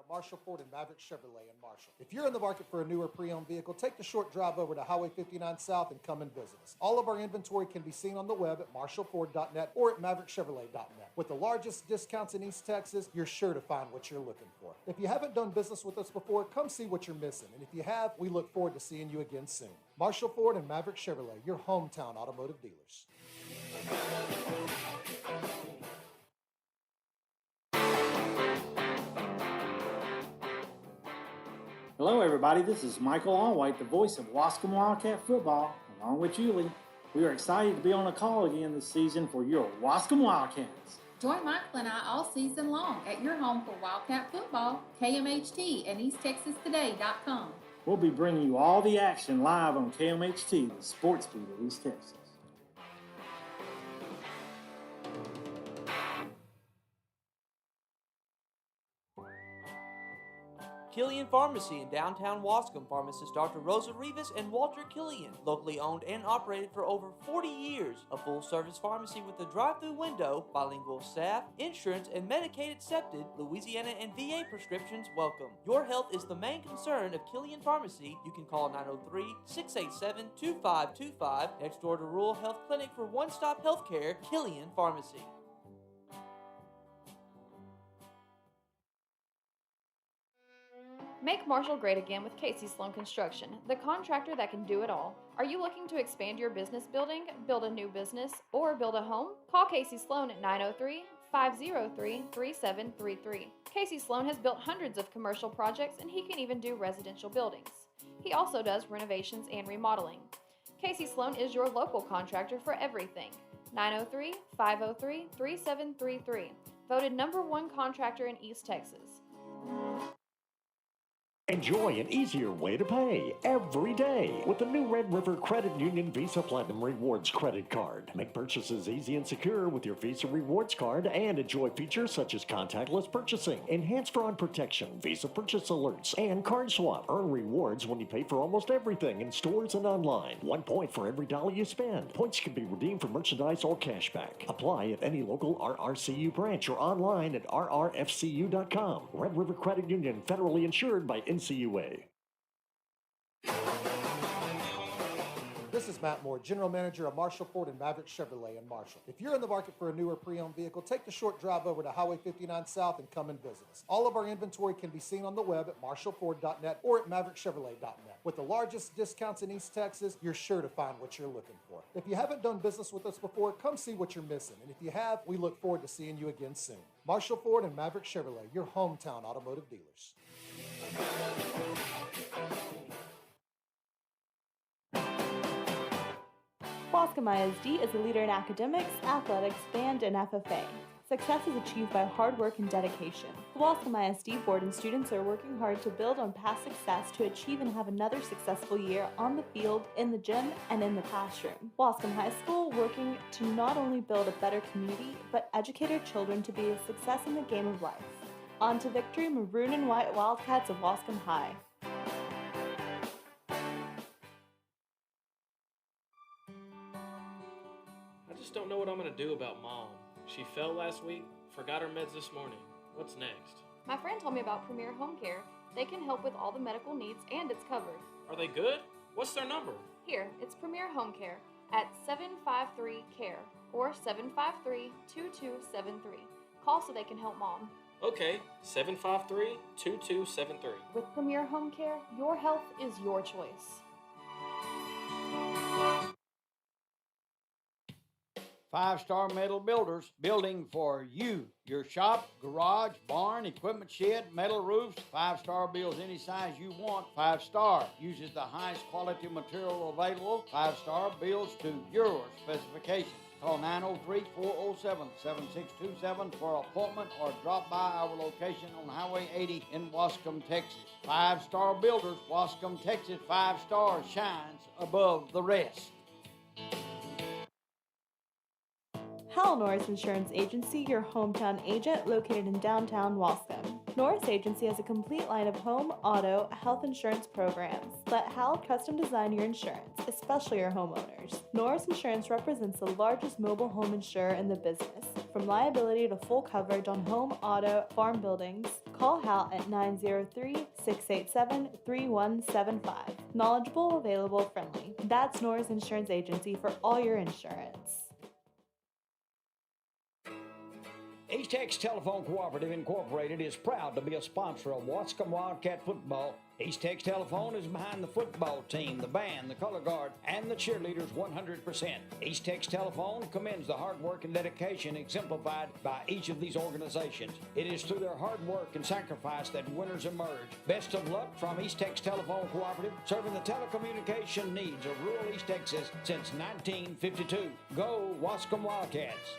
Marshall Ford and Maverick Chevrolet in Marshall. If you're in the market for a newer pre-owned vehicle, take the short drive over to Highway 59 South and come and visit us. All of our inventory can be seen on the web at marshallford.net or at maverickchevrolet.net. With the largest discounts in East Texas, you're sure to find what you're looking for. If you haven't done business with us before, come see what you're missing. And if you have, we look forward to seeing you again soon. Marshall Ford and Maverick Chevrolet, your hometown automotive dealers. Hello, everybody. This is Michael Allwhite, the voice of Waskom Wildcat football, along with Julie. We are excited to be on a call again this season for your Waskom Wildcats. Join Michael and I all season long at your home for Wildcat football, KMHT and EastTexasToday.com. We'll be bringing you all the action live on KMHT, the sports feed of East Texas. Killian Pharmacy in downtown Waskom. Pharmacist Dr. Rosa Rivas and Walter Killian. Locally owned and operated for over 40 years. A full-service pharmacy with a drive-through window, bilingual staff, insurance, and Medicaid accepted. Louisiana and VA prescriptions welcome. Your health is the main concern of Killian Pharmacy. You can call 903-687-2525. Next door to Rural Health Clinic for one-stop health care, Killian Pharmacy. Make Marshall great again with Casey Sloan Construction, the contractor that can do it all. Are you looking to expand your business building, build a new business, or build a home? Call Casey Sloan at 903-503-3733. Casey Sloan has built hundreds of commercial projects, and he can even do residential buildings. He also does renovations and remodeling. Casey Sloan is your local contractor for everything. 903-503-3733. Voted #1 contractor in East Texas. Enjoy an easier way to pay every day with the new Red River Credit Union Visa Platinum Rewards credit card. Make purchases easy and secure with your Visa Rewards card and enjoy features such as contactless purchasing, enhanced fraud protection, Visa purchase alerts, and card swap. Earn rewards when you pay for almost everything in stores and online. 1 point for every dollar you spend. Points can be redeemed for merchandise or cashback. Apply at any local RRCU branch or online at rrfcu.com. Red River Credit Union, federally insured by NCUA. This is Matt Moore, General Manager of Marshall Ford and Maverick Chevrolet in Marshall. If you're in the market for a newer pre-owned vehicle, take the short drive over to Highway 59 South and come and visit us. All of our inventory can be seen on the web at marshallford.net or at maverickchevrolet.net. With the largest discounts in East Texas, you're sure to find what you're looking for. If you haven't done business with us before, come see what you're missing. And if you have, we look forward to seeing you again soon. Marshall Ford and Maverick Chevrolet, your hometown automotive dealers. Waskom ISD is a leader in academics, athletics, band, and FFA. Success is achieved by hard work and dedication. The Waskom ISD board and students are working hard to build on past success to achieve and have another successful year on the field, in the gym, and in the classroom. Waskom High School working to not only build a better community, but educate our children to be a success in the game of life. On to victory, maroon and white Wildcats of Waskom High. I just don't know what I'm going to do about Mom. She fell last week, forgot her meds this morning. What's next? My friend told me about Premier Home Care. They can help with all the medical needs and it's covered. Are they good? What's their number? Here, it's Premier Home Care at 753-CARE or 753-2273. Call so they can help Mom. Okay, 753-2273. With Premier Home Care, your health is your choice. Five-Star Metal Builders, building for you. Your shop, garage, barn, equipment shed, metal roofs. 5-star builds any size you want. 5-star uses the highest quality material available. 5-star builds to your specifications. Call 903-407-7627 for an appointment or drop by our location on Highway 80 in Waskom, Texas. 5-Star Builders, Waskom, Texas. 5-star shines above the rest. Hal Norris Insurance Agency, your hometown agent located in downtown Waskom. Norris Agency has a complete line of home, auto, health insurance programs. Let Hal custom design your insurance, especially your homeowners. Norris Insurance represents the largest mobile home insurer in the business. From liability to full coverage on home, auto, farm buildings, call Hal at 903-687-3175. Knowledgeable, available, friendly. That's Norris Insurance Agency for all your insurance. East Texas Telephone Cooperative Incorporated is proud to be a sponsor of Waskom Wildcat football. East Texas Telephone is behind the football team, the band, the color guard, and the cheerleaders 100%. East Texas Telephone commends the hard work and dedication exemplified by each of these organizations. It is through their hard work and sacrifice that winners emerge. Best of luck from East Texas Telephone Cooperative, serving the telecommunication needs of rural East Texas since 1952. Go Waskom Wildcats!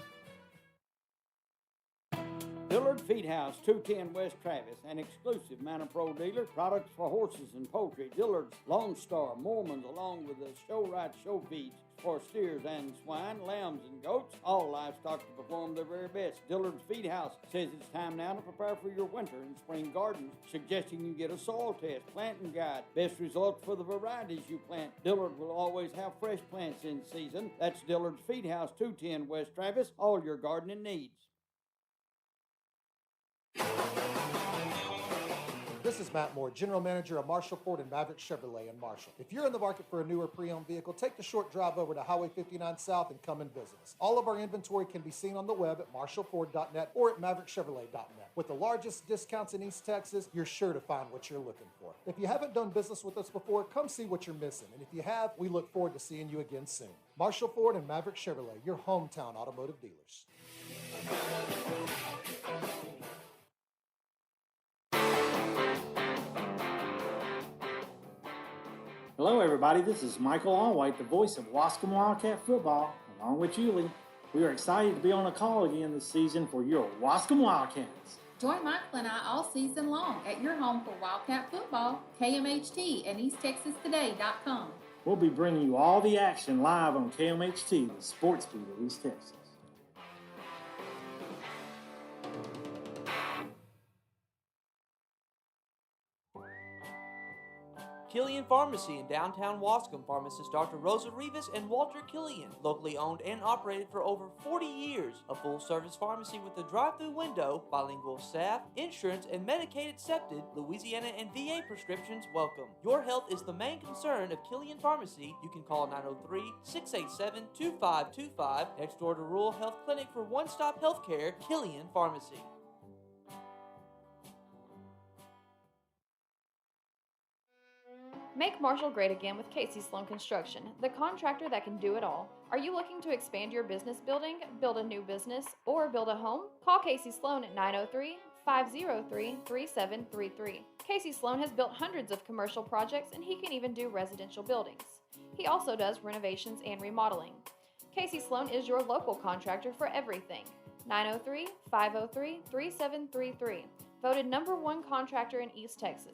Dillard Feed House, 210 West Travis, an exclusive Manor Pro dealer. Products for horses and poultry. Dillard's, Lone Star, Mormons, along with the show right show feeds for steers and swine, lambs and goats. All livestock to perform their very best. Dillard's Feed House says it's time now to prepare for your winter and spring gardens, suggesting you get a soil test, planting guide, best results for the varieties you plant. Dillard will always have fresh plants in season. That's Dillard's Feed House, 210 West Travis. All your gardening needs. This is Matt Moore, General Manager of Marshall Ford and Maverick Chevrolet in Marshall. If you're in the market for a newer pre-owned vehicle, take the short drive over to Highway 59 South and come and visit us. All of our inventory can be seen on the web at marshallford.net or at maverickchevrolet.net. With the largest discounts in East Texas, you're sure to find what you're looking for. If you haven't done business with us before, come see what you're missing. And if you have, we look forward to seeing you again soon. Marshall Ford and Maverick Chevrolet, your hometown automotive dealers. Hello, everybody. This is Michael Allwhite, the voice of Waskom Wildcat football, along with Julie. We are excited to be on a call again this season for your Waskom Wildcats. Join Michael and I all season long at your home for Wildcat football, KMHT and EastTexasToday.com. We'll be bringing you all the action live on KMHT, the sports beat of East Texas. Killian Pharmacy in downtown Waskom. Pharmacist Dr. Rosa Rivas and Walter Killian. Locally owned and operated for over 40 years. A full-service pharmacy with a drive-through window, bilingual staff, insurance, and Medicaid accepted. Louisiana and VA prescriptions welcome. Your health is the main concern of Killian Pharmacy. You can call 903-687-2525. Next door to Rural Health Clinic for one-stop healthcare, Killian Pharmacy. Make Marshall great again with Casey Sloan Construction, the contractor that can do it all. Are you looking to expand your business building, build a new business, or build a home? Call Casey Sloan at 903-503-3733. Casey Sloan has built hundreds of commercial projects and he can even do residential buildings. He also does renovations and remodeling. Casey Sloan is your local contractor for everything. 903 503 3733. Voted #1 contractor in East Texas.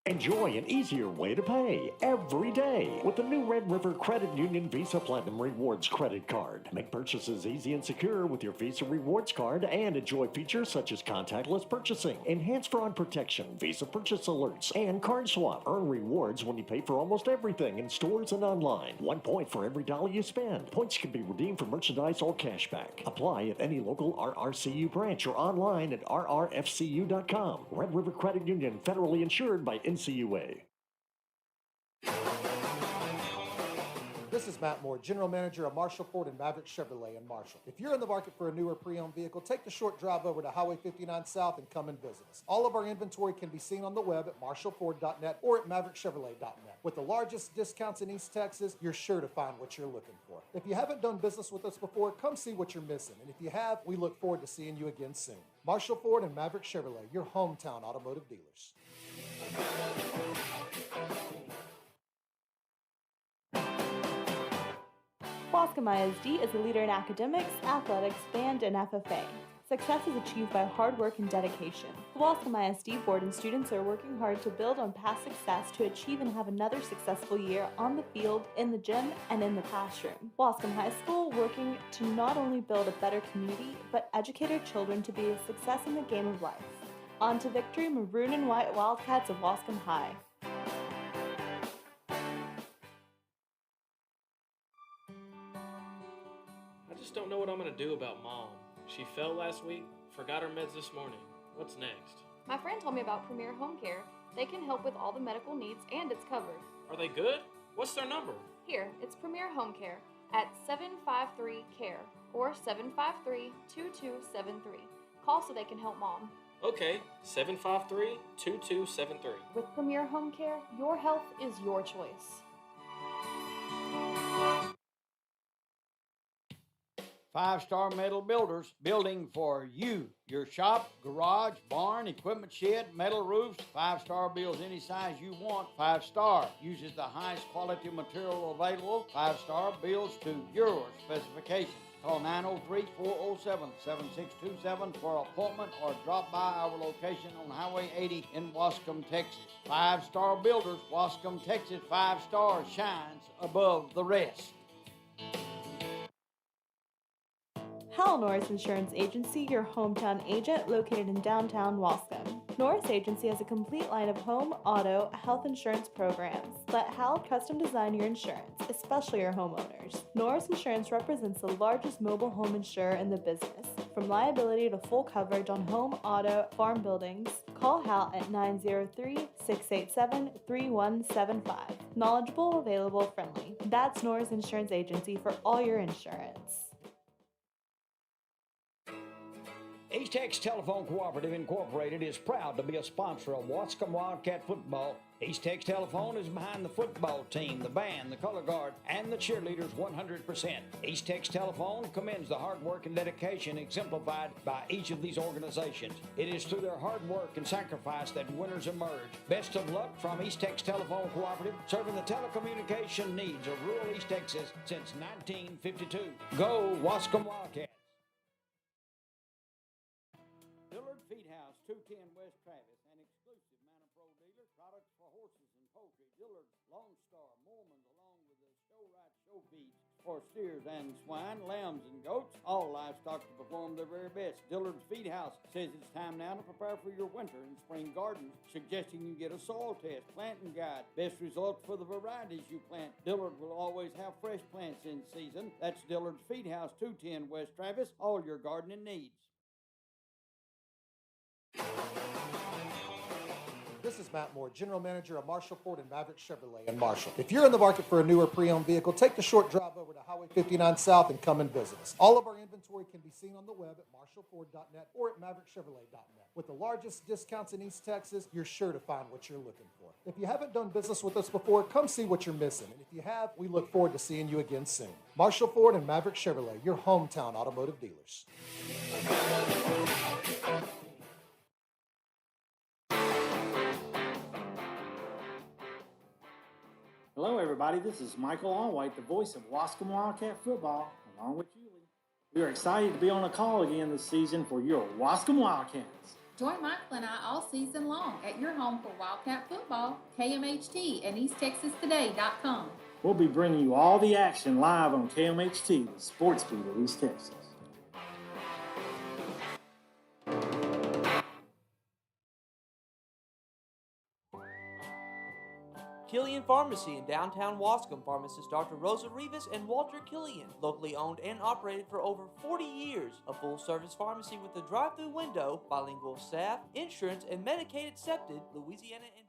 Enjoy an easier way to pay every day with the new Red River Credit Union Visa Platinum Rewards credit card. Make purchases easy and secure with your Visa Rewards card and enjoy features such as contactless purchasing, enhanced fraud protection, Visa purchase alerts, and card swap. Earn rewards when you pay for almost everything in stores and online. 1 point for every dollar you spend. Points can be redeemed for merchandise or cashback. Apply at any local RRCU branch or online at rrfcu.com. Red River Credit Union, federally insured by NCUA. This is Matt Moore, General Manager of Marshall Ford and Maverick Chevrolet in Marshall. If you're in the market for a newer pre-owned vehicle, take the short drive over to Highway 59 South and come and visit us. All of our inventory can be seen on the web at marshallford.net or at maverickchevrolet.net. With the largest discounts in East Texas, you're sure to find what you're looking for. If you haven't done business with us before, come see what you're missing. And if you have, we look forward to seeing you again soon. Marshall Ford and Maverick Chevrolet, your hometown automotive dealers. Waskom ISD is a leader in academics, athletics, band, and FFA. Success is achieved by hard work and dedication. The Waskom ISD board and students are working hard to build on past success to achieve and have another successful year on the field, in the gym, and in the classroom. Waskom High School working to not only build a better community, but educate our children to be a success in the game of life. On to victory, maroon and white Wildcats of Waskom High. I just don't know what I'm going to do about Mom. She fell last week, forgot her meds this morning. What's next? My friend told me about Premier Home Care. They can help with all the medical needs and it's covered. Are they good? What's their number? Here, it's Premier Home Care at 753-CARE or 753-2273. Call so they can help Mom. Okay, 753-2273. With Premier Home Care, your health is your choice. 5-Star Metal Builders, building for you. Your shop, garage, barn, equipment shed, metal roofs, 5-star builds any size you want. 5-Star uses the highest quality material available. 5-Star builds to your specifications. Call 903-407-7627 for an appointment or drop by our location on Highway 80 in Waskom, Texas. 5-Star Builders, Waskom, Texas. 5-Star shines above the rest. Hal Norris Insurance Agency, your hometown agent located in downtown Waskom. Norris Agency has a complete line of home, auto, health insurance programs. Let Hal custom design your insurance, especially your homeowners. Norris Insurance represents the largest mobile home insurer in the business. From liability to full coverage on home, auto, farm buildings, call Hal at 903-687-3175. Knowledgeable, available, friendly. That's Norris Insurance Agency for all your insurance. East Texas Telephone Cooperative Incorporated is proud to be a sponsor of Waskom Wildcat football. East Texas Telephone is behind the football team, the band, the color guard, and the cheerleaders 100%. East Texas Telephone commends the hard work and dedication exemplified by each of these organizations. It is through their hard work and sacrifice that winners emerge. Best of luck from East Texas Telephone Cooperative, serving the telecommunication needs of rural East Texas since 1952. Go Waskom Wildcats! Dillard Feed House, 210 West Travis, an exclusive Manor Pro dealer, products for horses and poultry. Dillard's Lone Star, Mormons, along with the show right show feeds for steers and swine, lambs and goats, all livestock to perform their very best. Dillard's Feed House says it's time now to prepare for your winter and spring gardens, suggesting you get a soil test, planting guide, best results for the varieties you plant. Dillard will always have fresh plants in season. That's Dillard's Feed House, 210 West Travis, all your gardening needs. This is Matt Moore, General Manager of Marshall Ford and Maverick Chevrolet in Marshall. If you're in the market for a newer pre-owned vehicle, take the short drive over to Highway 59 South and come and visit us. All of our inventory can be seen on the web at marshallford.net or at maverickchevrolet.net. With the largest discounts in East Texas, you're sure to find what you're looking for. If you haven't done business with us before, come see what you're missing. And if you have, we look forward to seeing you again soon. Marshall Ford and Maverick Chevrolet, your hometown automotive dealers. Hello, everybody. This is Michael Allwhite, the voice of Waskom Wildcat football, along with Julie. We are excited to be on a call again this season for your Waskom Wildcats. Join Michael and I all season long at your home for Wildcat football, KMHT and EastTexasToday.com. We'll be bringing you all the action live on KMHT, the sports feed of East Texas. Killian Pharmacy in downtown Waskom. Pharmacist Dr. Rosa Rivas and Walter Killian. Locally owned and operated for over 40 years. A full-service pharmacy with a drive-through window, bilingual staff, insurance, and Medicaid accepted. Louisiana and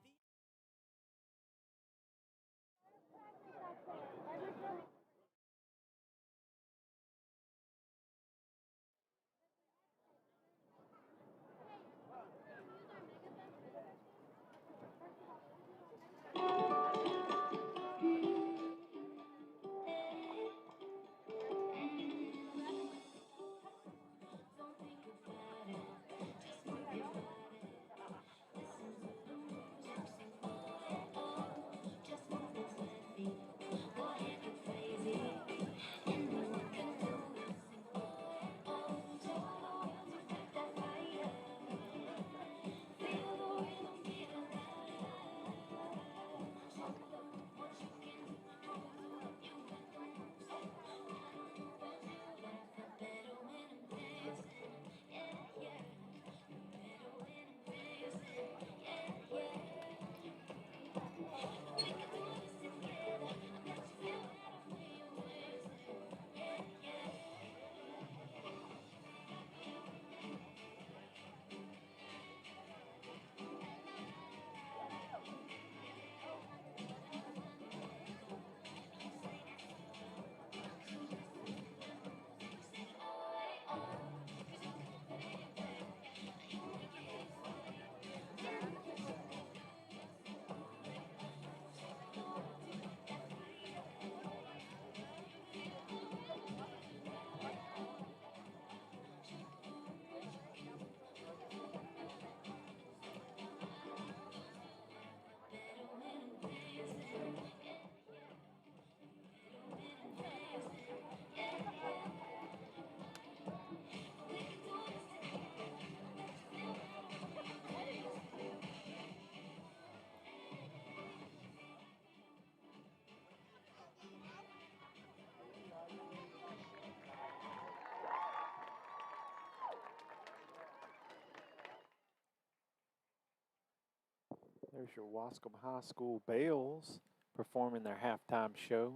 There's your Waskom High School Bells performing their halftime show.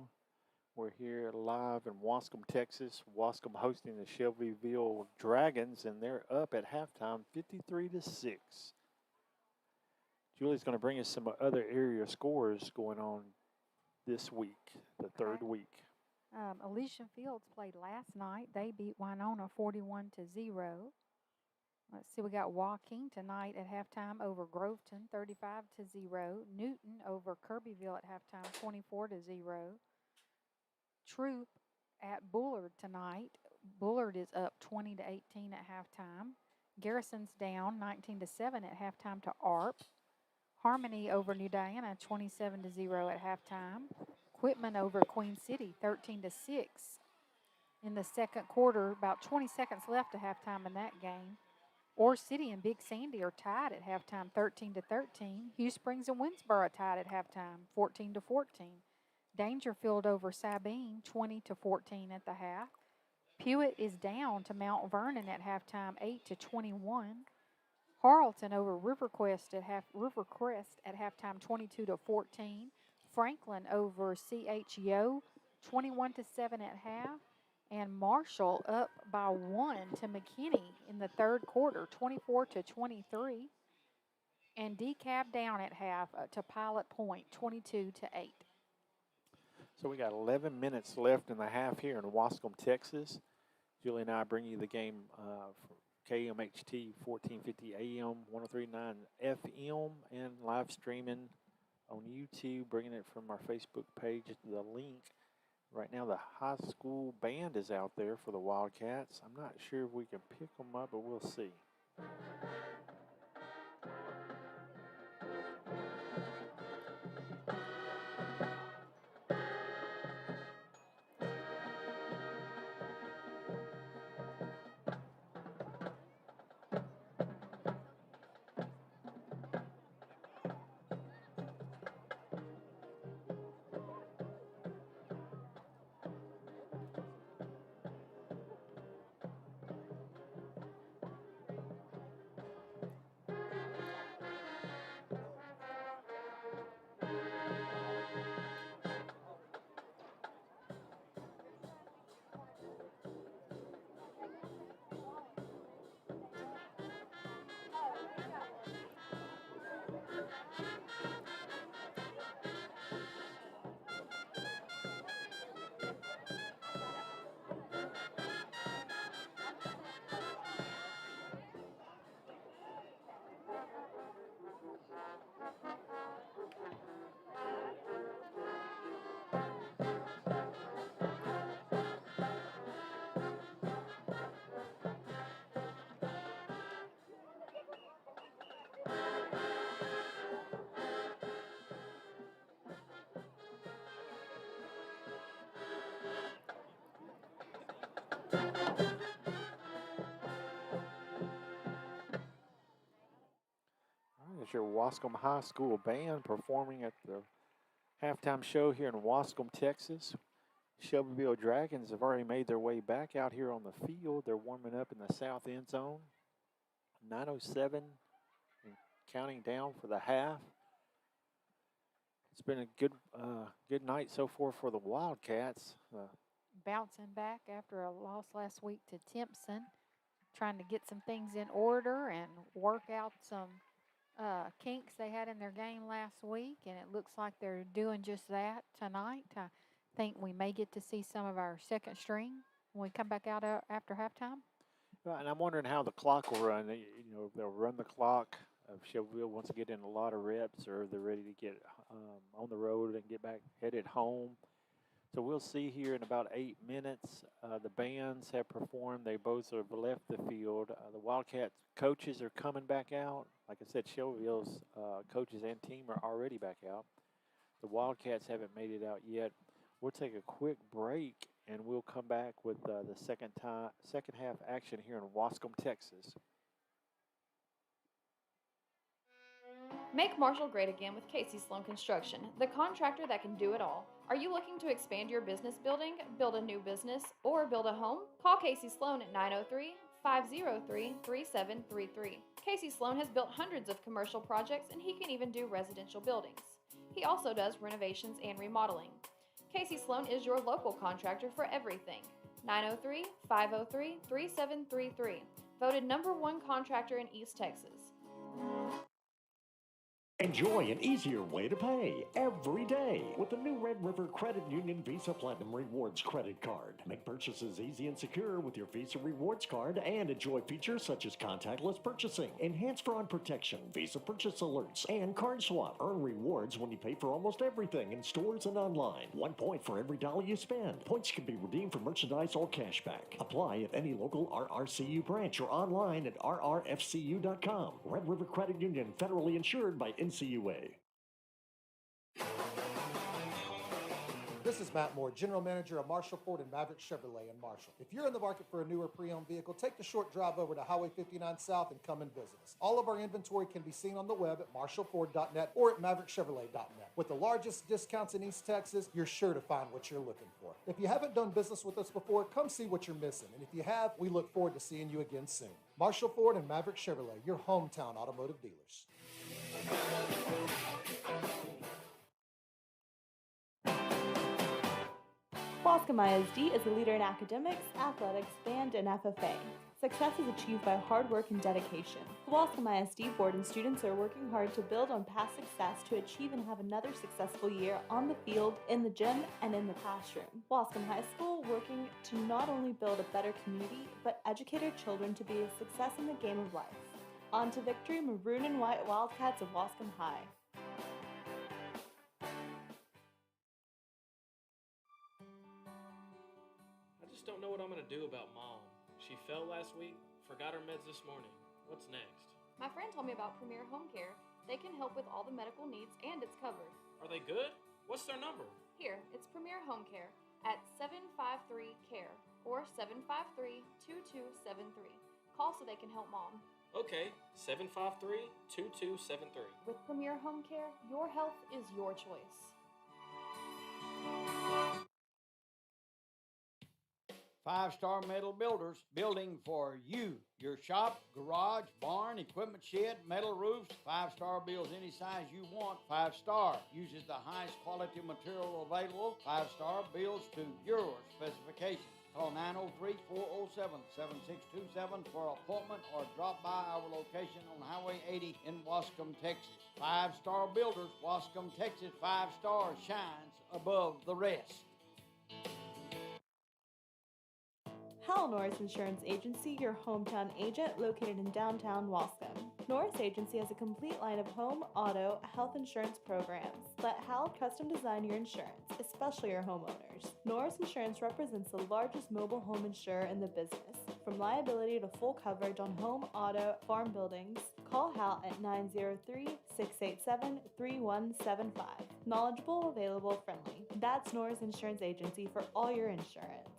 We're here live in Waskom, Texas. Waskom hosting the Shelbyville Dragons, and they're up at halftime 53-6. Julie's going to bring us some other area scores going on this week, the third week. Elysian Fields played last night. They beat Winona 41-0. Let's see, we got Joaquin tonight at halftime over Groveton 35-0. Newton over Kirbyville at halftime 24-0. Troop at Bullard tonight. Bullard is up 20-18 at halftime. Garrison's down 19-7 at halftime to ARP. Harmony over New Diana 27-0 at halftime. Quitman over Queen City 13-6 in the second quarter. About 20 seconds left to halftime in that game. Ore City and Big Sandy are tied at halftime 13-13. Hugh Springs and Winsboro tied at halftime 14-14. Dangerfield over Sabine 20-14 at the half. Pewitt is down to Mount Vernon at halftime 8-21. Harleton over Rivercrest at halftime 22-14. Franklin over CHEO 21-7 at half. And Marshall up by 1 to McKinney in the third quarter, 24-23. And DeKalb down at half to Pilot Point, 22-8. So we got 11 minutes left in the half here in Waskom, Texas. Julie and I bring you the game from KMHT 1450 AM, 103.9 FM, and live streaming on YouTube, bringing it from our Facebook page, the link. Right now, the high school band is out there for the Wildcats. I'm not sure if we can pick them up, but we'll see. got your Waskom High School band performing at the halftime show here in Waskom, Texas. Shelbyville Dragons have already made their way back out here on the field. They're warming up in the south end zone. 9:07 and counting down for the half. It's been a good night so far for the Wildcats. Bouncing back after a loss last week to Timpson, trying to get some things in order and work out some kinks they had in their game last week, and it looks like they're doing just that tonight. I think we may get to see some of our second string when we come back out after halftime. Right, and I'm wondering how the clock will run. They'll run the clock. If Shelbyville wants to get in a lot of reps, or they're ready to get on the road and get back headed home. So we'll see here in about 8 minutes. The bands have performed. They both have left the field. The Wildcats coaches are coming back out. Like I said, Shelbyville's coaches and team are already back out. The Wildcats haven't made it out yet. We'll take a quick break, and we'll come back with the second half action here in Waskom, Texas. Make Marshall great again with Casey Sloan Construction, the contractor that can do it all. Are you looking to expand your business building, build a new business, or build a home? Call Casey Sloan at 903-503-3733. Casey Sloan has built hundreds of commercial projects, and he can even do residential buildings. He also does renovations and remodeling. Casey Sloan is your local contractor for everything. 903-503-3733. Voted #1 contractor in East Texas. Enjoy an easier way to pay every day with the new Red River Credit Union Visa Platinum Rewards credit card. Make purchases easy and secure with your Visa Rewards card and enjoy features such as contactless purchasing, enhanced fraud protection, Visa purchase alerts, and card swap. Earn rewards when you pay for almost everything in stores and online. 1 point for every dollar you spend. Points can be redeemed for merchandise or cashback. Apply at any local RRCU branch or online at rrfcu.com. Red River Credit Union, federally insured by NCUA. This is Matt Moore, General Manager of Marshall Ford and Maverick Chevrolet in Marshall. If you're in the market for a newer pre-owned vehicle, take the short drive over to Highway 59 South and come and visit us. All of our inventory can be seen on the web at marshallford.net or at maverickchevrolet.net. With the largest discounts in East Texas, you're sure to find what you're looking for. If you haven't done business with us before, come see what you're missing. And if you have, we look forward to seeing you again soon. Marshall Ford and Maverick Chevrolet, your hometown automotive dealers. Waskom ISD is a leader in academics, athletics, band, and FFA. Success is achieved by hard work and dedication. The Waskom ISD board and students are working hard to build on past success to achieve and have another successful year on the field, in the gym, and in the classroom. Waskom High School working to not only build a better community, but educate our children to be a success in the game of life. On to victory, Maroon and White Wildcats of Waskom High. I just don't know what I'm going to do about Mom. She fell last week, forgot her meds this morning. What's next? My friend told me about Premier Home Care. They can help with all the medical needs, and it's covered. Are they good? What's their number? Here, it's Premier Home Care at 753-CARE or 753-2273. Call so they can help Mom. Okay, 753-2273. With Premier Home Care, your health is your choice. Five-Star Metal Builders, building for you. Your shop, garage, barn, equipment shed, metal roofs. 5-star builds any size you want. 5-star uses the highest quality material available. 5-star builds to your specifications. Call 903-407-7627 for an appointment or drop by our location on Highway 80 in Waskom, Texas. 5-Star Builders, Waskom, Texas. 5 stars shines above the rest. Hal Norris Insurance Agency, your hometown agent located in downtown Waskom. Norris Agency has a complete line of home, auto, health insurance programs. Let Hal custom design your insurance, especially your homeowners. Norris Insurance represents the largest mobile home insurer in the business. From liability to full coverage on home, auto, farm buildings, call Hal at 903-687-3175. Knowledgeable, available, friendly. That's Norris Insurance Agency for all your insurance.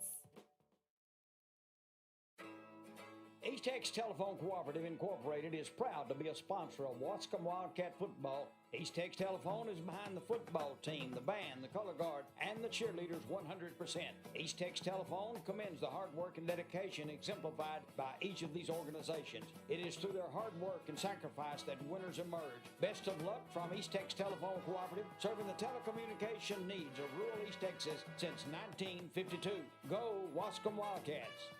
East Texas Telephone Cooperative Incorporated is proud to be a sponsor of Waskom Wildcat football. East Texas Telephone is behind the football team, the band, the color guard, and the cheerleaders 100%. East Texas Telephone commends the hard work and dedication exemplified by each of these organizations. It is through their hard work and sacrifice that winners emerge. Best of luck from East Texas Telephone Cooperative, serving the telecommunication needs of rural East Texas since 1952. Go Waskom Wildcats!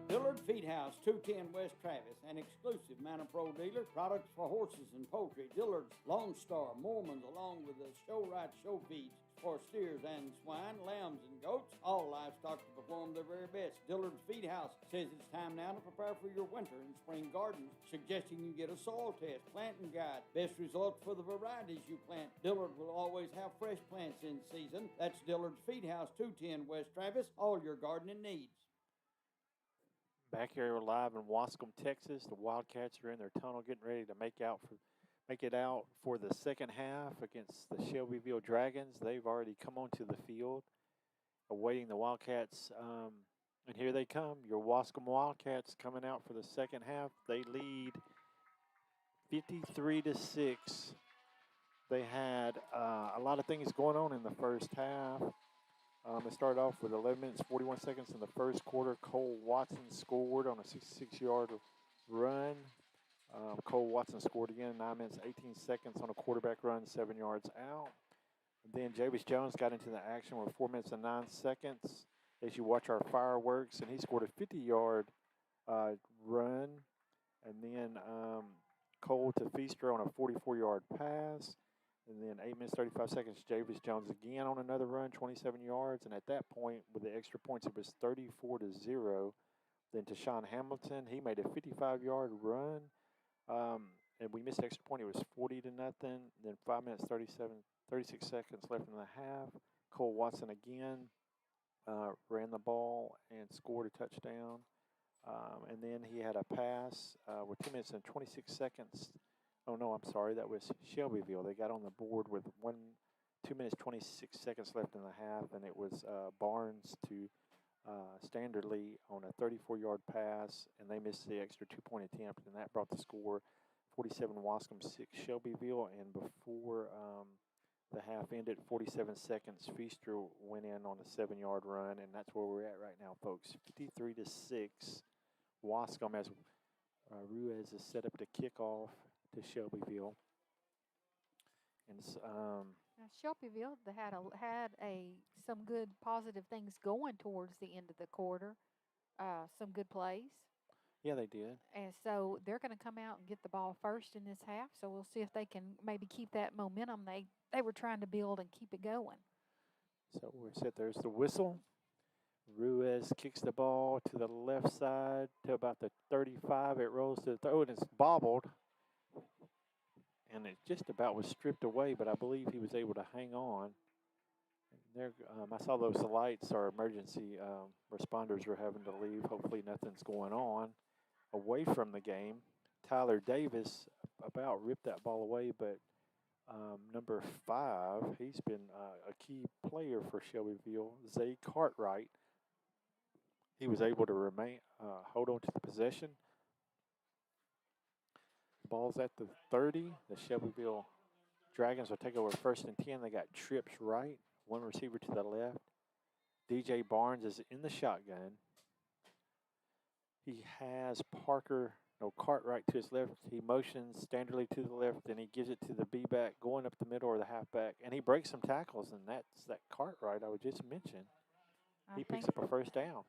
Dillard Feed House, 210 West Travis, an exclusive Mountain Pro dealer. Products for horses and poultry. Dillard's, Lone Star, Mormons, along with the show right show feeds for steers and swine, lambs and goats. All livestock to perform their very best. Dillard's Feed House says it's time now to prepare for your winter and spring gardens, suggesting you get a soil test, planting guide, best results for the varieties you plant. Dillard will always have fresh plants in season. That's Dillard's Feed House, 210 West Travis. All your gardening needs. Back here live in Waskom, Texas. The Wildcats are in their tunnel getting ready to make it out for the second half against the Shelbyville Dragons. They've already come onto the field awaiting the Wildcats. And here they come, your Waskom Wildcats coming out for the second half. They lead 53-6. They had a lot of things going on in the first half. It started off with 11 minutes, 41 seconds in the first quarter. Cole Watson scored on a 66-yard run. Cole Watson scored again, 9 minutes, 18 seconds on a quarterback run, 7 yards out. And then Javis Jones got into the action with 4 minutes and 9 seconds as you watch our fireworks, and he scored a 50-yard run. And then Cole to Feaster on a 44-yard pass. And then 8 minutes, 35 seconds, Javis Jones again on another run, 27 yards. And at that point, with the extra points, it was 34-0. Then to Sean Hamilton, he made a 55-yard run. And we missed the extra point. It was 40-0. Then 5 minutes, 36 seconds left in the half. Cole Watson again ran the ball and scored a touchdown. And then he had a pass with 2 minutes and 26 seconds. Oh, no, I'm sorry. That was Shelbyville. They got on the board with 2 minutes, 26 seconds left in the half, and it was Barnes to Standardly on a 34-yard pass, and they missed the extra two-point attempt, and that brought the score 47 Waskom, 6 Shelbyville. And before the half ended, 47 seconds, Feaster went in on a 7-yard run, and that's where we're at right now, folks. 53-6. Waskom as Ruiz is set up to kick off to Shelbyville. And now Shelbyville had some good positive things going towards the end of the quarter. Some good plays. Yeah, they did. And so they're going to come out and get the ball first in this half. So we'll see if they can maybe keep that momentum they were trying to build and keep it going. So we're set. There's the whistle. Ruiz kicks the ball to the left side to about the 35. It rolls to the throw, and it's bobbled. And it just about was stripped away, but I believe he was able to hang on. There, I saw those lights. Our emergency responders were having to leave. Hopefully nothing's going on away from the game. Tyler Davis about ripped that ball away, but number 5, he's been a key player for Shelbyville, Zay Cartwright. He was able to hold on to the possession. Ball's at the 30. The Shelbyville Dragons will take over 1st and 10. They got trips right, one receiver to the left. DJ Barnes is in the shotgun. He has Cartwright to his left. He motions Standardly to the left, and he gives it to the B-back going up the middle or the halfback. And he breaks some tackles, and that's that Cartwright I would just mention. He picks up a first down.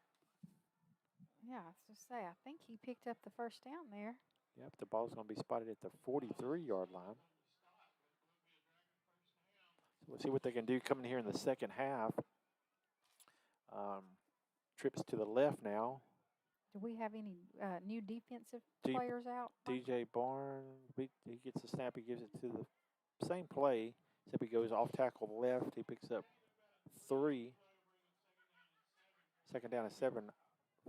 Yeah, I was going to say, I think he picked up the first down there. Yep, the ball's going to be spotted at the 43-yard line. So we'll see what they can do coming here in the second half. Trips to the left now. Do we have any new defensive players out? DJ Barnes, he gets the snap. He gives it to the same play, except he goes off tackle left. He picks up 3. Second down and 7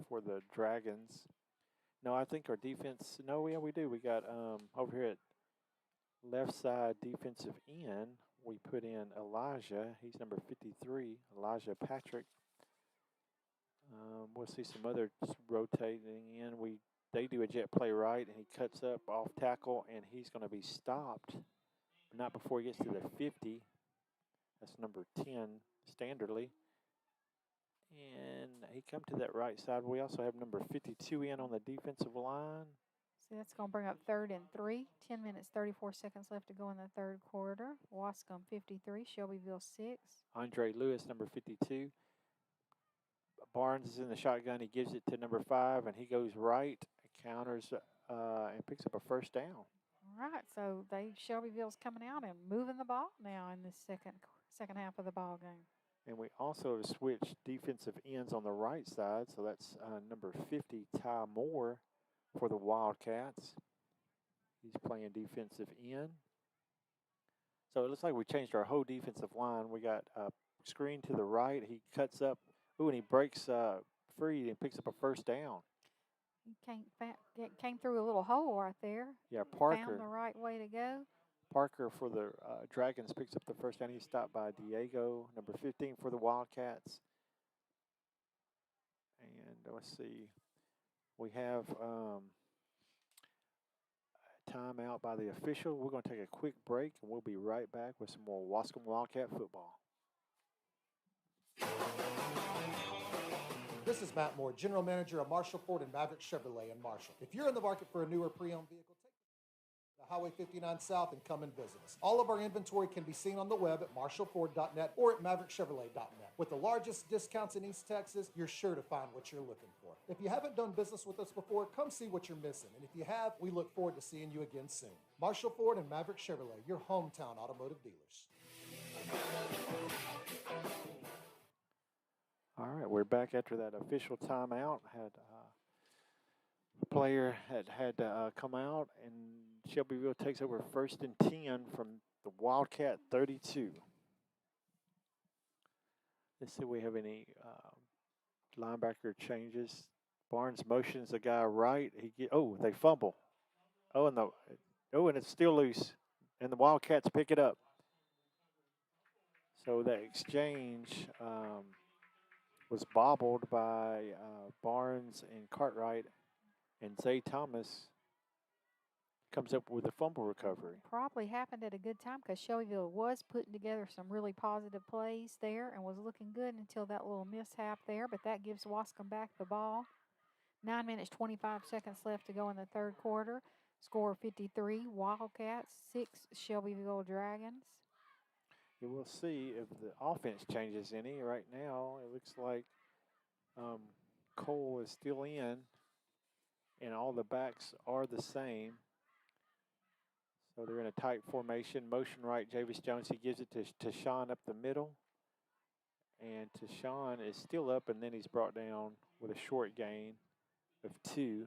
for the Dragons. No, I think our defense, yeah, we do. We got over here at left side defensive end, we put in Elijah. He's number 53, Elijah Patrick. We'll see some other rotating in. They do a jet play right, and he cuts up off tackle, and he's going to be stopped, but not before he gets to the 50. That's number 10, Standardly. And he come to that right side. We also have number 52 in on the defensive line. See, that's going to bring up 3rd and 3. 10 minutes, 34 seconds left to go in the third quarter. Waskom 53, Shelbyville 6. Andre Lewis, number 52. Barnes is in the shotgun. He gives it to number 5, and he goes right, counters, and picks up a first down. All right, so Shelbyville's coming out and moving the ball now in the second half of the ball game. And we also have switched defensive ends on the right side, so that's number 50, Ty Moore, for the Wildcats. He's playing defensive end. So it looks like we changed our whole defensive line. We got a screen to the right. He cuts up. Ooh, and he breaks free and picks up a first down. He came through a little hole right there. Yeah, Parker. Found the right way to go. Parker for the Dragons picks up the first down. He's stopped by Diego, number 15 for the Wildcats. And let's see. We have a timeout by the official. We're going to take a quick break, and we'll be right back with some more Waskom Wildcat football. This is Matt Moore, General Manager of Marshall Ford and Maverick Chevrolet in Marshall. If you're in the market for a newer pre-owned vehicle, take the Highway 59 South and come and visit us. All of our inventory can be seen on the web at marshallford.net or at maverickchevrolet.net. With the largest discounts in East Texas, you're sure to find what you're looking for. If you haven't done business with us before, come see what you're missing. And if you have, we look forward to seeing you again soon. Marshall Ford and Maverick Chevrolet, your hometown automotive dealers. All right, we're back after that official timeout. Had a player had come out, and Shelbyville takes over 1st and 10 from the Wildcat 32. Let's see if we have any linebacker changes. Barnes motions the guy right. They fumble. And it's still loose, and the Wildcats pick it up. So that exchange was bobbled by Barnes and Cartwright, and Zay Thomas comes up with a fumble recovery. Probably happened at a good time because Shelbyville was putting together some really positive plays there and was looking good until that little mishap there, but that gives Waskom back the ball. 9 minutes, 25 seconds left to go in the third quarter. Score 53, Wildcats, 6, Shelbyville Dragons. Yeah, we'll see if the offense changes any. Right now, it looks like Cole is still in, and all the backs are the same. So they're in a tight formation. Motion right, Javis Jones. He gives it to Tashawn up the middle. And Tashawn is still up, and then he's brought down with a short gain of 2.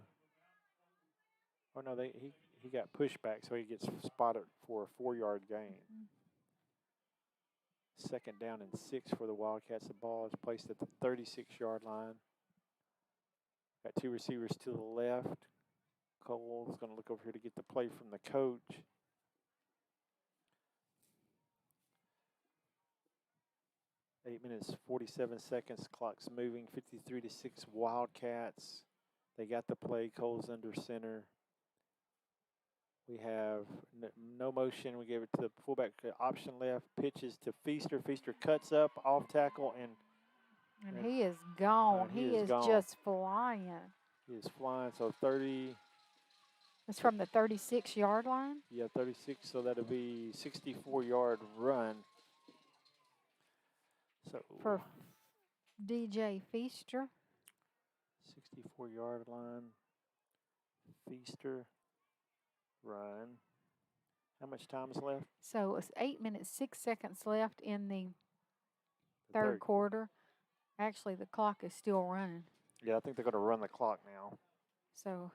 Oh, no, he got pushed back, so he gets spotted for a 4-yard gain. Second down and 6 for the Wildcats. The ball is placed at the 36-yard line. Got 2 receivers to the left. Cole is going to look over here to get the play from the coach. Eight minutes, 47 seconds. Clock's moving. 53-6 Wildcats. They got the play. Cole's under center. We have no motion. We gave it to the fullback option left. Pitches to Feaster. Feaster cuts up off tackle and he is gone. He is gone. Just flying. He is flying. So 30. It's from the 36-yard line? Yeah, 36. So that'll be 64-yard run. So for DJ Feaster. 64-yard line. Feaster. Run. How much time is left? So it's 8 minutes, 6 seconds left in the third quarter. Actually, the clock is still running. Yeah, I think they're going to run the clock now. So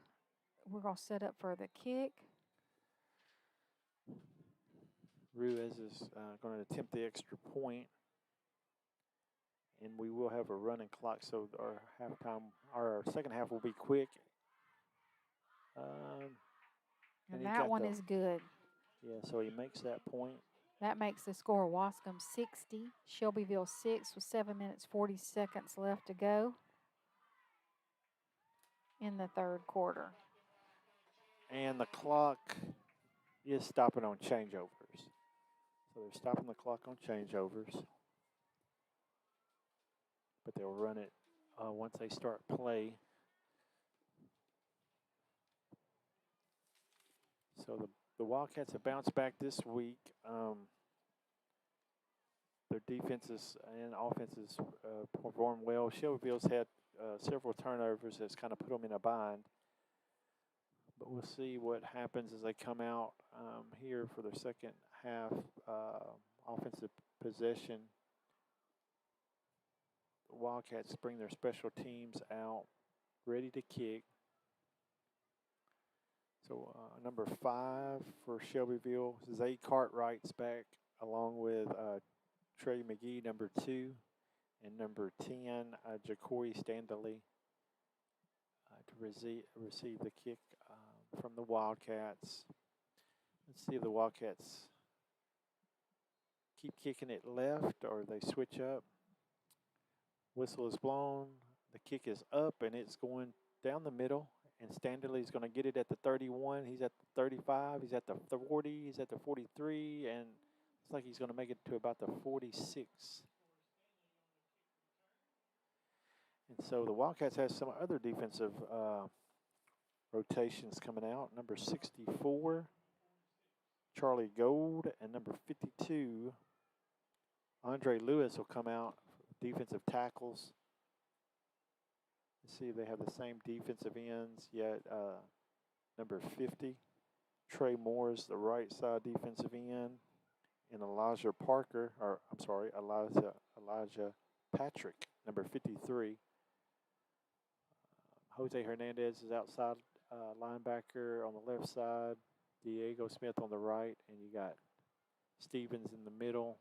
we're going to set up for the kick. Ruiz is going to attempt the extra point. And we will have a running clock, so our second half will be quick. And that one is good. Yeah, so he makes that point. That makes the score Waskom 60, Shelbyville 6 with 7 minutes, 40 seconds left to go. in the third quarter. And the clock is stopping on changeovers. So they're stopping the clock on changeovers. But they'll run it once they start play. So the Wildcats have bounced back this week. Their defenses and offenses performed well. Shelbyville's had several turnovers that's kind of put them in a bind. But we'll see what happens as they come out here for their second half offensive possession. The Wildcats bring their special teams out, ready to kick. So number 5 for Shelbyville, Zay Cartwright's back, along with Trey McGee, number 2, and number 10, Jacory Standley, to receive the kick from the Wildcats. Let's see if the Wildcats keep kicking it left or they switch up. Whistle is blown. The kick is up, and it's going down the middle. And Standley's going to get it at the 31. He's at the 35. He's at the 40. He's at the 43. And looks like he's going to make it to about the 46. And so the Wildcats have some other defensive rotations coming out. Number 64, Charlie Gold, and number 52, Andre Lewis will come out, defensive tackles. Let's see if they have the same defensive ends yet. Number 50, Trey Moore's the right side defensive end, and Elijah Patrick, number 53. Jose Hernandez is outside linebacker on the left side. Diego Smith on the right, and you got Stevens in the middle.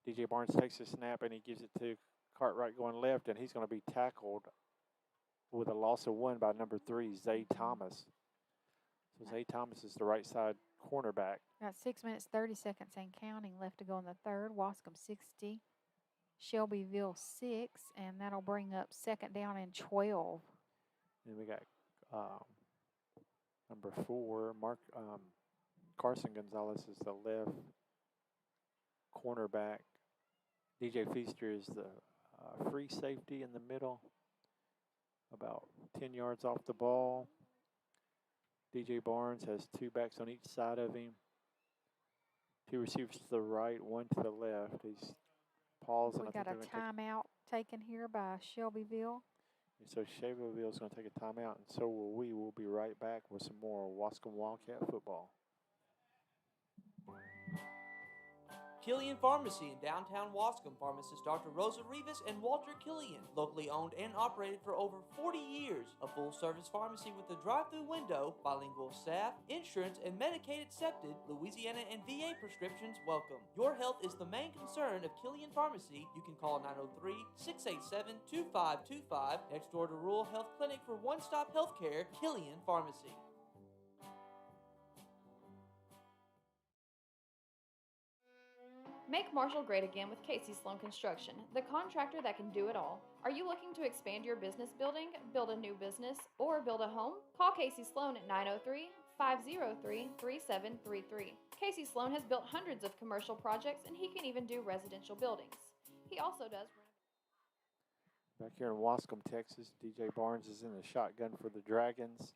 DJ Barnes takes a snap, and he gives it to Cartwright going left, and he's going to be tackled with a loss of 1 by number 3, Zay Thomas. So Zay Thomas is the right side cornerback. Got 6 minutes, 30 seconds and counting left to go in the third. Waskom 60, Shelbyville 6, and that'll bring up second down and 12. And we got number 4, Carson Gonzalez is the left cornerback. DJ Feaster is the free safety in the middle, about 10 yards off the ball. DJ Barnes has 2 backs on each side of him. 2 receivers to the right, 1 to the left. He's pausing. We got a timeout taken here by Shelbyville. And so Shelbyville is going to take a timeout, and so will we. We'll be right back with some more Waskom Wildcat football. Killian Pharmacy in downtown Waskom. Pharmacist Dr. Rosa Rivas and Walter Killian. Locally owned and operated for over 40 years. A full-service pharmacy with a drive-through window, bilingual staff, insurance, and Medicaid accepted. Louisiana and VA prescriptions welcome. Your health is the main concern of Killian Pharmacy. You can call 903-687-2525. Next door to Rural Health Clinic for one-stop health care. Killian Pharmacy. Make Marshall great again with Casey Sloan Construction, the contractor that can do it all. Are you looking to expand your business building, build a new business, or build a home? Call Casey Sloan at 903-503-3733. Casey Sloan has built hundreds of commercial projects, and he can even do residential buildings. He also does. Back here in Waskom, Texas, DJ Barnes is in the shotgun for the Dragons.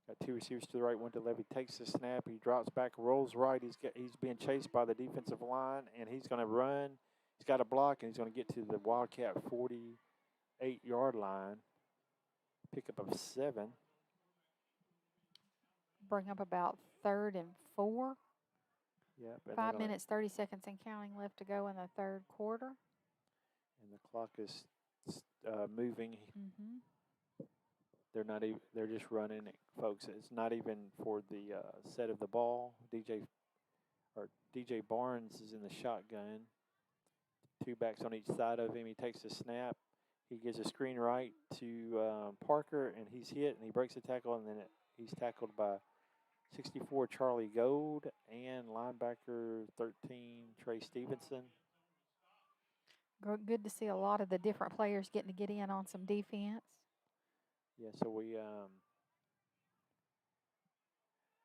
Got 2 receivers to the right, 1 to the left. He takes the snap. He drops back, rolls right. He's being chased by the defensive line, and he's going to run. He's got a block, and he's going to get to the Wildcat 48-yard line. Pickup of 7. Bring up about 3rd and 4. Yep. 5 minutes, 30 seconds and counting left to go in the third quarter. And the clock is moving. Mm-hmm. They're not even. They're just running it, folks. It's not even for the set of the ball. DJ Barnes is in the shotgun. 2 backs on each side of him. He takes the snap. He gives a screen right to Parker, and he's hit, and he breaks the tackle, and then he's tackled by 64 Charlie Gold and linebacker 13 Trey Stevenson. Good to see a lot of the different players getting to get in on some defense. Yeah, so we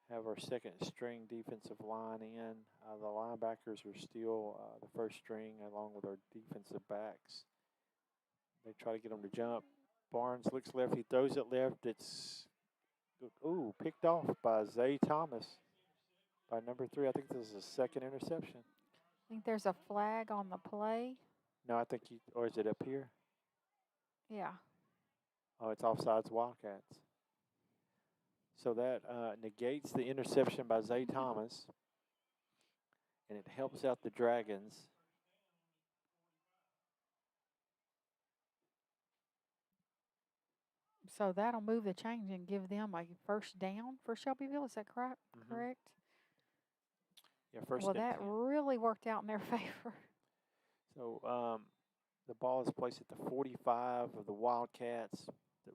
have our second string defensive line in. The linebackers are still the first string along with our defensive backs. They try to get them to jump. Barnes looks left. He throws it left. It's, picked off by Zay Thomas by number 3. I think this is his second interception. I think there's a flag on the play. No, I think or is it up here? Yeah. Oh, it's offsides Wildcats. So that negates the interception by Zay Thomas, and it helps out the Dragons. So that'll move the change and give them a first down for Shelbyville. Is that correct? Mm-hmm. Correct? Yeah, first Well, and that 10. really worked out in their favor. So the ball is placed at the 45 of the Wildcats. The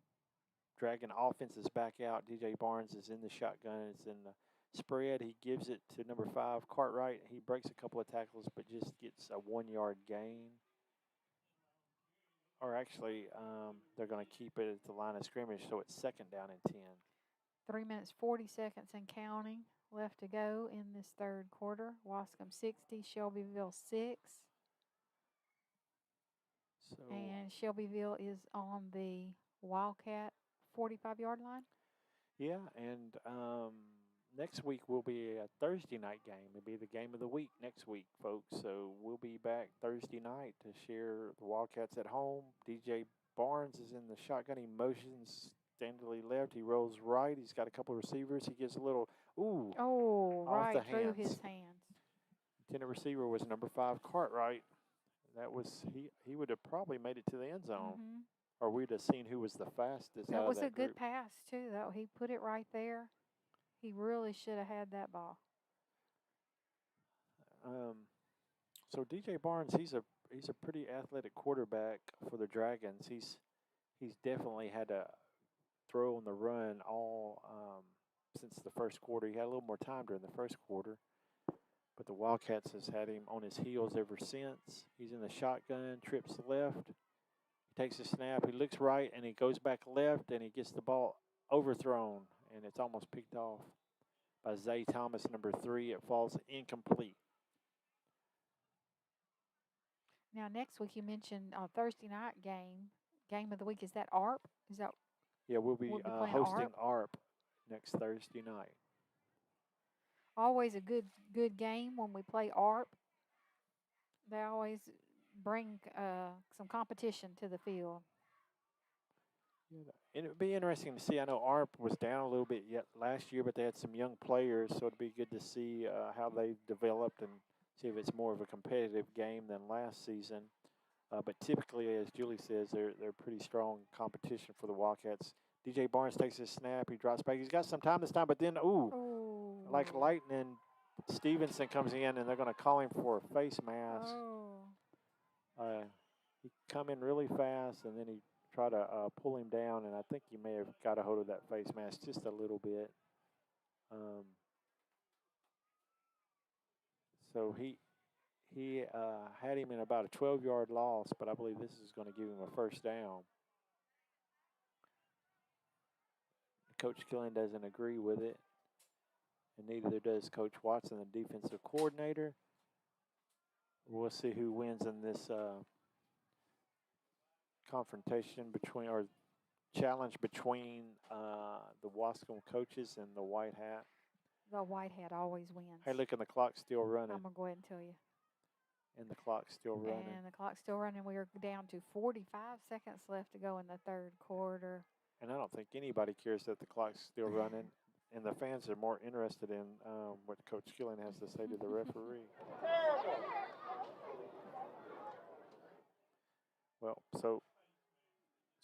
Dragon offense is back out. DJ Barnes is in the shotgun. It's in the spread. He gives it to number 5, Cartwright. He breaks a couple of tackles, but just gets a 1-yard gain. Or actually, they're going to keep it at the line of scrimmage, so it's second down and 10. 3 minutes, 40 seconds and counting left to go in this third quarter. Waskom 60, Shelbyville 6. So, and Shelbyville is on the Wildcat 45-yard line. Yeah, and next week will be a Thursday night game. It'll be the game of the week next week, folks. So we'll be back Thursday night to share the Wildcats at home. DJ Barnes is in the shotgun. He motions Standley left. He rolls right. He's got a couple of receivers. He gives a little, off right the through hands. his hands. Intended receiver was number 5, Cartwright. That was, he would have probably made it to the end zone. Mm-hmm. Or we'd have seen who was the fastest That out was of that a good group. pass, too, though. He put it right there. He really should have had that ball. So DJ Barnes, he's a pretty athletic quarterback for the Dragons. He's definitely had to throw on the run all since the first quarter. He had a little more time during the first quarter, but the Wildcats has had him on his heels ever since. He's in the shotgun, trips left, he takes a snap, he looks right, and he goes back left, and he gets the ball overthrown, and it's almost picked off by Zay Thomas, number 3. It falls incomplete. Now, next week you mentioned Thursday night game of the week. Is that ARP? Is that? Yeah, we'll be playing hosting ARP? ARP next Thursday night. Always a good game when we play ARP. They always bring some competition to the field. Yeah, and it would be interesting to see. I know ARP was down a little bit yet last year, but they had some young players, so it'd be good to see how they've developed and see if it's more of a competitive game than last season. But typically, as Julie says, they're pretty strong competition for the Wildcats. DJ Barnes takes his snap. He drops back. He's got some time this time, but then, like lightning, Stevenson comes in, and they're going to call him for a face mask. He come in really fast, and then he tried to pull him down, and I think he may have got a hold of that face mask just a little bit. So he had him in about a 12-yard loss, but I believe this is going to give him a first down. Coach Killian doesn't agree with it, and neither does Coach Watson, the defensive coordinator. We'll see who wins in this confrontation between, or challenge between the Waskom coaches and the White Hat. The White Hat always wins. Hey, look, and the clock's still running. I'm going to go ahead and tell you. And the clock's still running. And the clock's still running. We are down to 45 seconds left to go in the third quarter. And I don't think anybody cares that the clock's still running. And the fans are more interested in what Coach Killian has to say to the referee. Well, so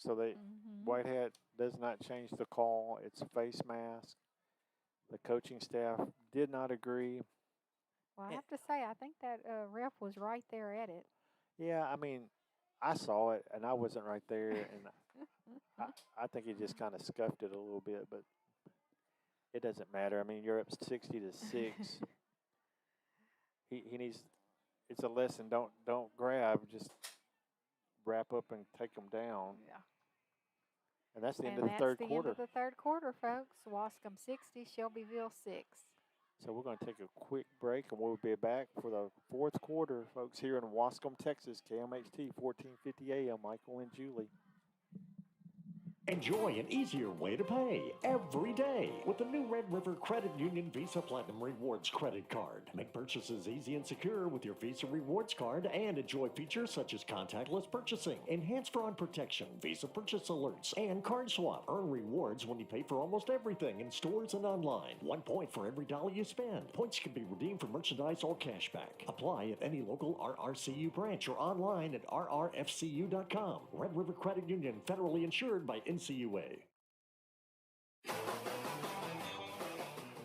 they White Hat does not change the call. It's face mask. The coaching staff did not agree. Well, I have to say, I think that ref was right there at it. Yeah, I mean, I saw it, and I wasn't right there, and I think he just kind of scuffed it a little bit, but it doesn't matter. I mean, you're up 60-6. He needs. It's a lesson. Don't grab. Just wrap up and take them down. Yeah. And that's the end And of the third that's the quarter. end of the third quarter, folks. Waskom 60, Shelbyville 6. So we're going to take a quick break, and we'll be back for the fourth quarter, folks, here in Waskom, Texas, KMHT, 1450 AM. Michael and Julie. Enjoy an easier way to pay every day with the new Red River Credit Union Visa Platinum Rewards credit card. Make purchases easy and secure with your Visa Rewards card and enjoy features such as contactless purchasing, enhanced fraud protection, Visa purchase alerts, and card swap. Earn rewards when you pay for almost everything in stores and online. 1 point for every dollar you spend. Points can be redeemed for merchandise or cashback. Apply at any local RRCU branch or online at rrfcu.com. Red River Credit Union, federally insured by NCUA.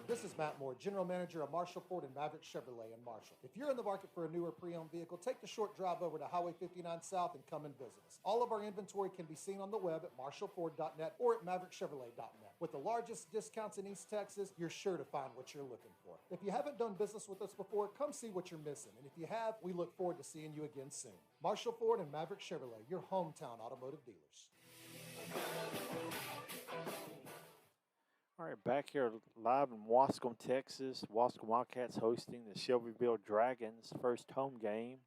This is Matt Moore, General Manager of Marshall Ford and Maverick Chevrolet in Marshall. If you're in the market for a newer pre-owned vehicle, take the short drive over to Highway 59 South and come and visit us. All of our inventory can be seen on the web at marshallford.net or at maverickchevrolet.net. With the largest discounts in East Texas, you're sure to find what you're looking for. If you haven't done business with us before, come see what you're missing. And if you have, we look forward to seeing you again soon. Marshall Ford and Maverick Chevrolet, your hometown automotive dealers. All right, back here live in Waskom, Texas. Waskom Wildcats hosting the Shelbyville Dragons' first home game.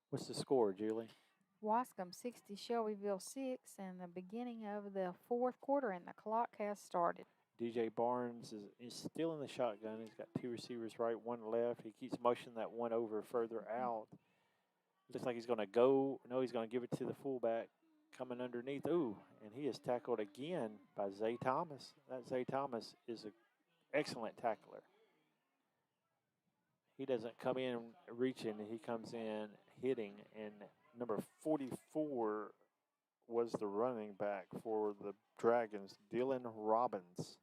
What's the score, Julie? Waskom 60, Shelbyville 6, and the beginning of the fourth quarter, and the clock has started. DJ Barnes is still in the shotgun. He's got two receivers right, one left. He keeps motioning that one over further out. Looks like he's going to go. No, he's going to give it to the fullback coming underneath. Ooh, and he is tackled again by Zay Thomas. That Zay Thomas is an excellent tackler. He doesn't come in reaching. He comes in hitting. And number 44 was the running back for the Dragons, Dylan Robbins.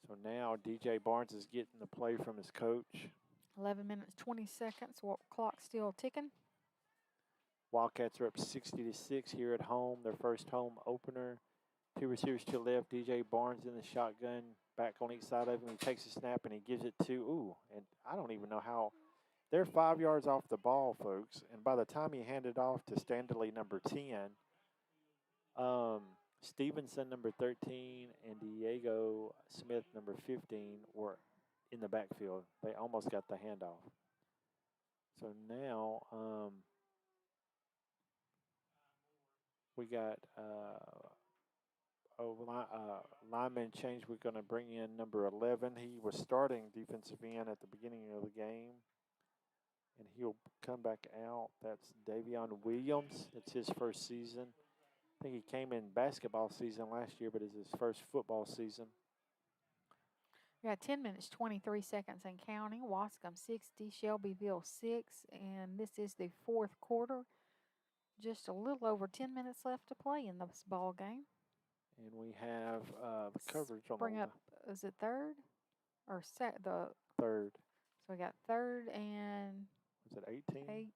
So now DJ Barnes is getting the play from his coach. 11 minutes, 20 seconds. Clock still ticking. Wildcats are up 60-6 here at home, their first home opener. Two receivers to the left, DJ Barnes in the shotgun, back on each side of him. He takes a snap and he gives it to, and I don't even know how. They're 5 yards off the ball, folks, and by the time he handed off to Standley, number 10, Stevenson, number 13, and Diego Smith, number 15, were in the backfield. They almost got the handoff. So now we got lineman change. We're going to bring in number 11. He was starting defensive end at the beginning of the game, and he'll come back out. That's Davion Williams. It's his first season. I think he came in basketball season last year, but it's his first football season. We got 10 minutes, 23 seconds and counting. Waskom 60, Shelbyville 6, and this is the fourth quarter. Just a little over 10 minutes left to play in this ball game. And we have the coverage on Bring the up, is it third or the third? So we got third and is it 18? 18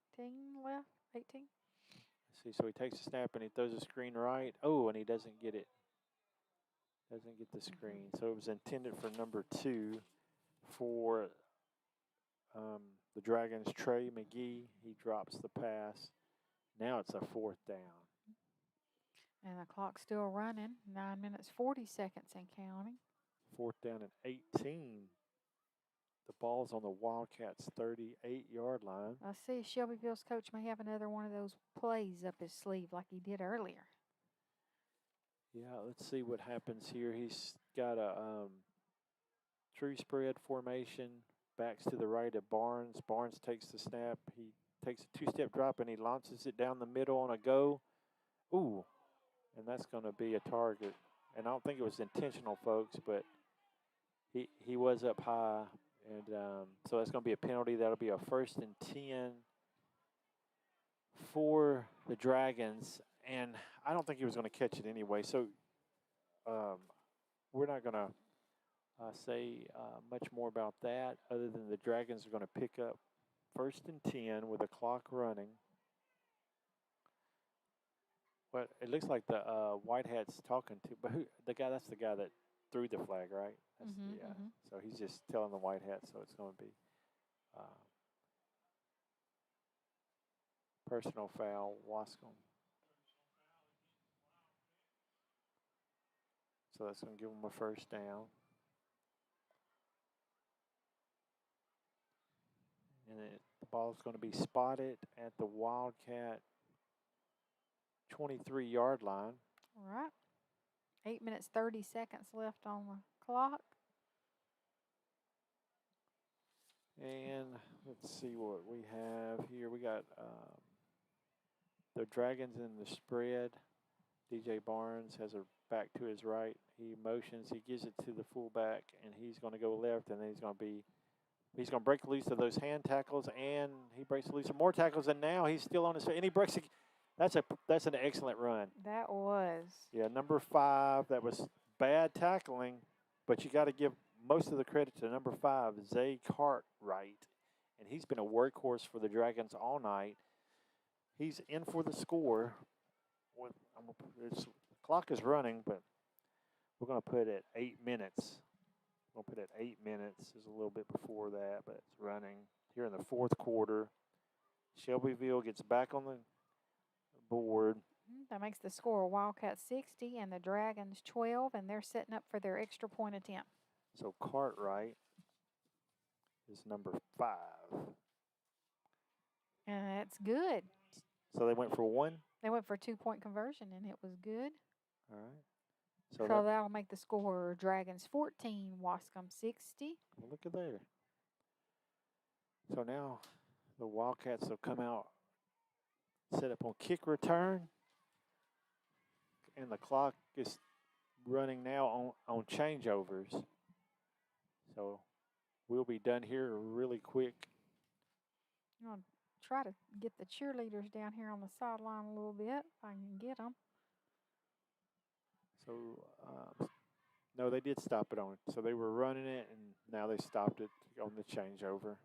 left. 18. Let's see. So he takes a snap and he throws a screen right. Oh, and he doesn't get it. Doesn't get the screen. So it was intended for number 2 for the Dragons, Trey McGee. He drops the pass. Now it's a fourth down. And the clock's still running. 9 minutes, 40 seconds and counting. Fourth down and 18. The ball's on the Wildcats' 38-yard line. I see Shelbyville's coach may have another one of those plays up his sleeve like he did earlier. Yeah, let's see what happens here. He's got a tree spread formation. Backs to the right of Barnes. Barnes takes the snap. He takes a two-step drop and he launches it down the middle on a go. Ooh, and that's going to be a target. And I don't think it was intentional, folks, but he was up high. And so that's going to be a penalty. That'll be a 1st and 10 for the Dragons. And I don't think he was going to catch it anyway. So we're not going to say much more about that other than the Dragons are going to pick up 1st and 10 with the clock running. But it looks like the Whitehat's talking to, but that's the guy that threw the flag, right? That's So he's just telling the Whitehat, so it's going to be Personal foul, Waskom. So that's going to give them a first down. And the ball is going to be spotted at the Wildcat 23-yard line. All right. 8 minutes, 30 seconds left on the clock. And let's see what we have here. We got the Dragons in the spread. DJ Barnes has a back to his right. He motions. He gives it to the fullback, and he's going to go left, and then he's going to break loose of those hand tackles, and he breaks loose of more tackles, and now he's still on his feet, and he breaks it. That's an excellent run. That was. Yeah, number 5. That was bad tackling, but you got to give most of the credit to number 5, Zay Cartwright, and he's been a workhorse for the Dragons all night. He's in for the score. The clock is running, but we're going to put it 8 minutes. We'll put it 8 minutes. There's a little bit before that, but it's running here in the fourth quarter. Shelbyville gets back on the board. That makes the score Wildcat 60 and the Dragons 12, and they're setting up for their extra point attempt. So Cartwright is number 5. And that's good. So they went for 1? They went for a 2-point conversion, and it was good. All right. So that'll make the score Dragons 14, Waskom 60. Well, look at there. So now the Wildcats will come out, set up on kick return, and the clock is running now on changeovers. So we'll be done here really quick. I'm going to try to get the cheerleaders down here on the sideline a little bit, if I can get them. So, no, they did stop it on it. So they were running it, and now they stopped it on the changeover.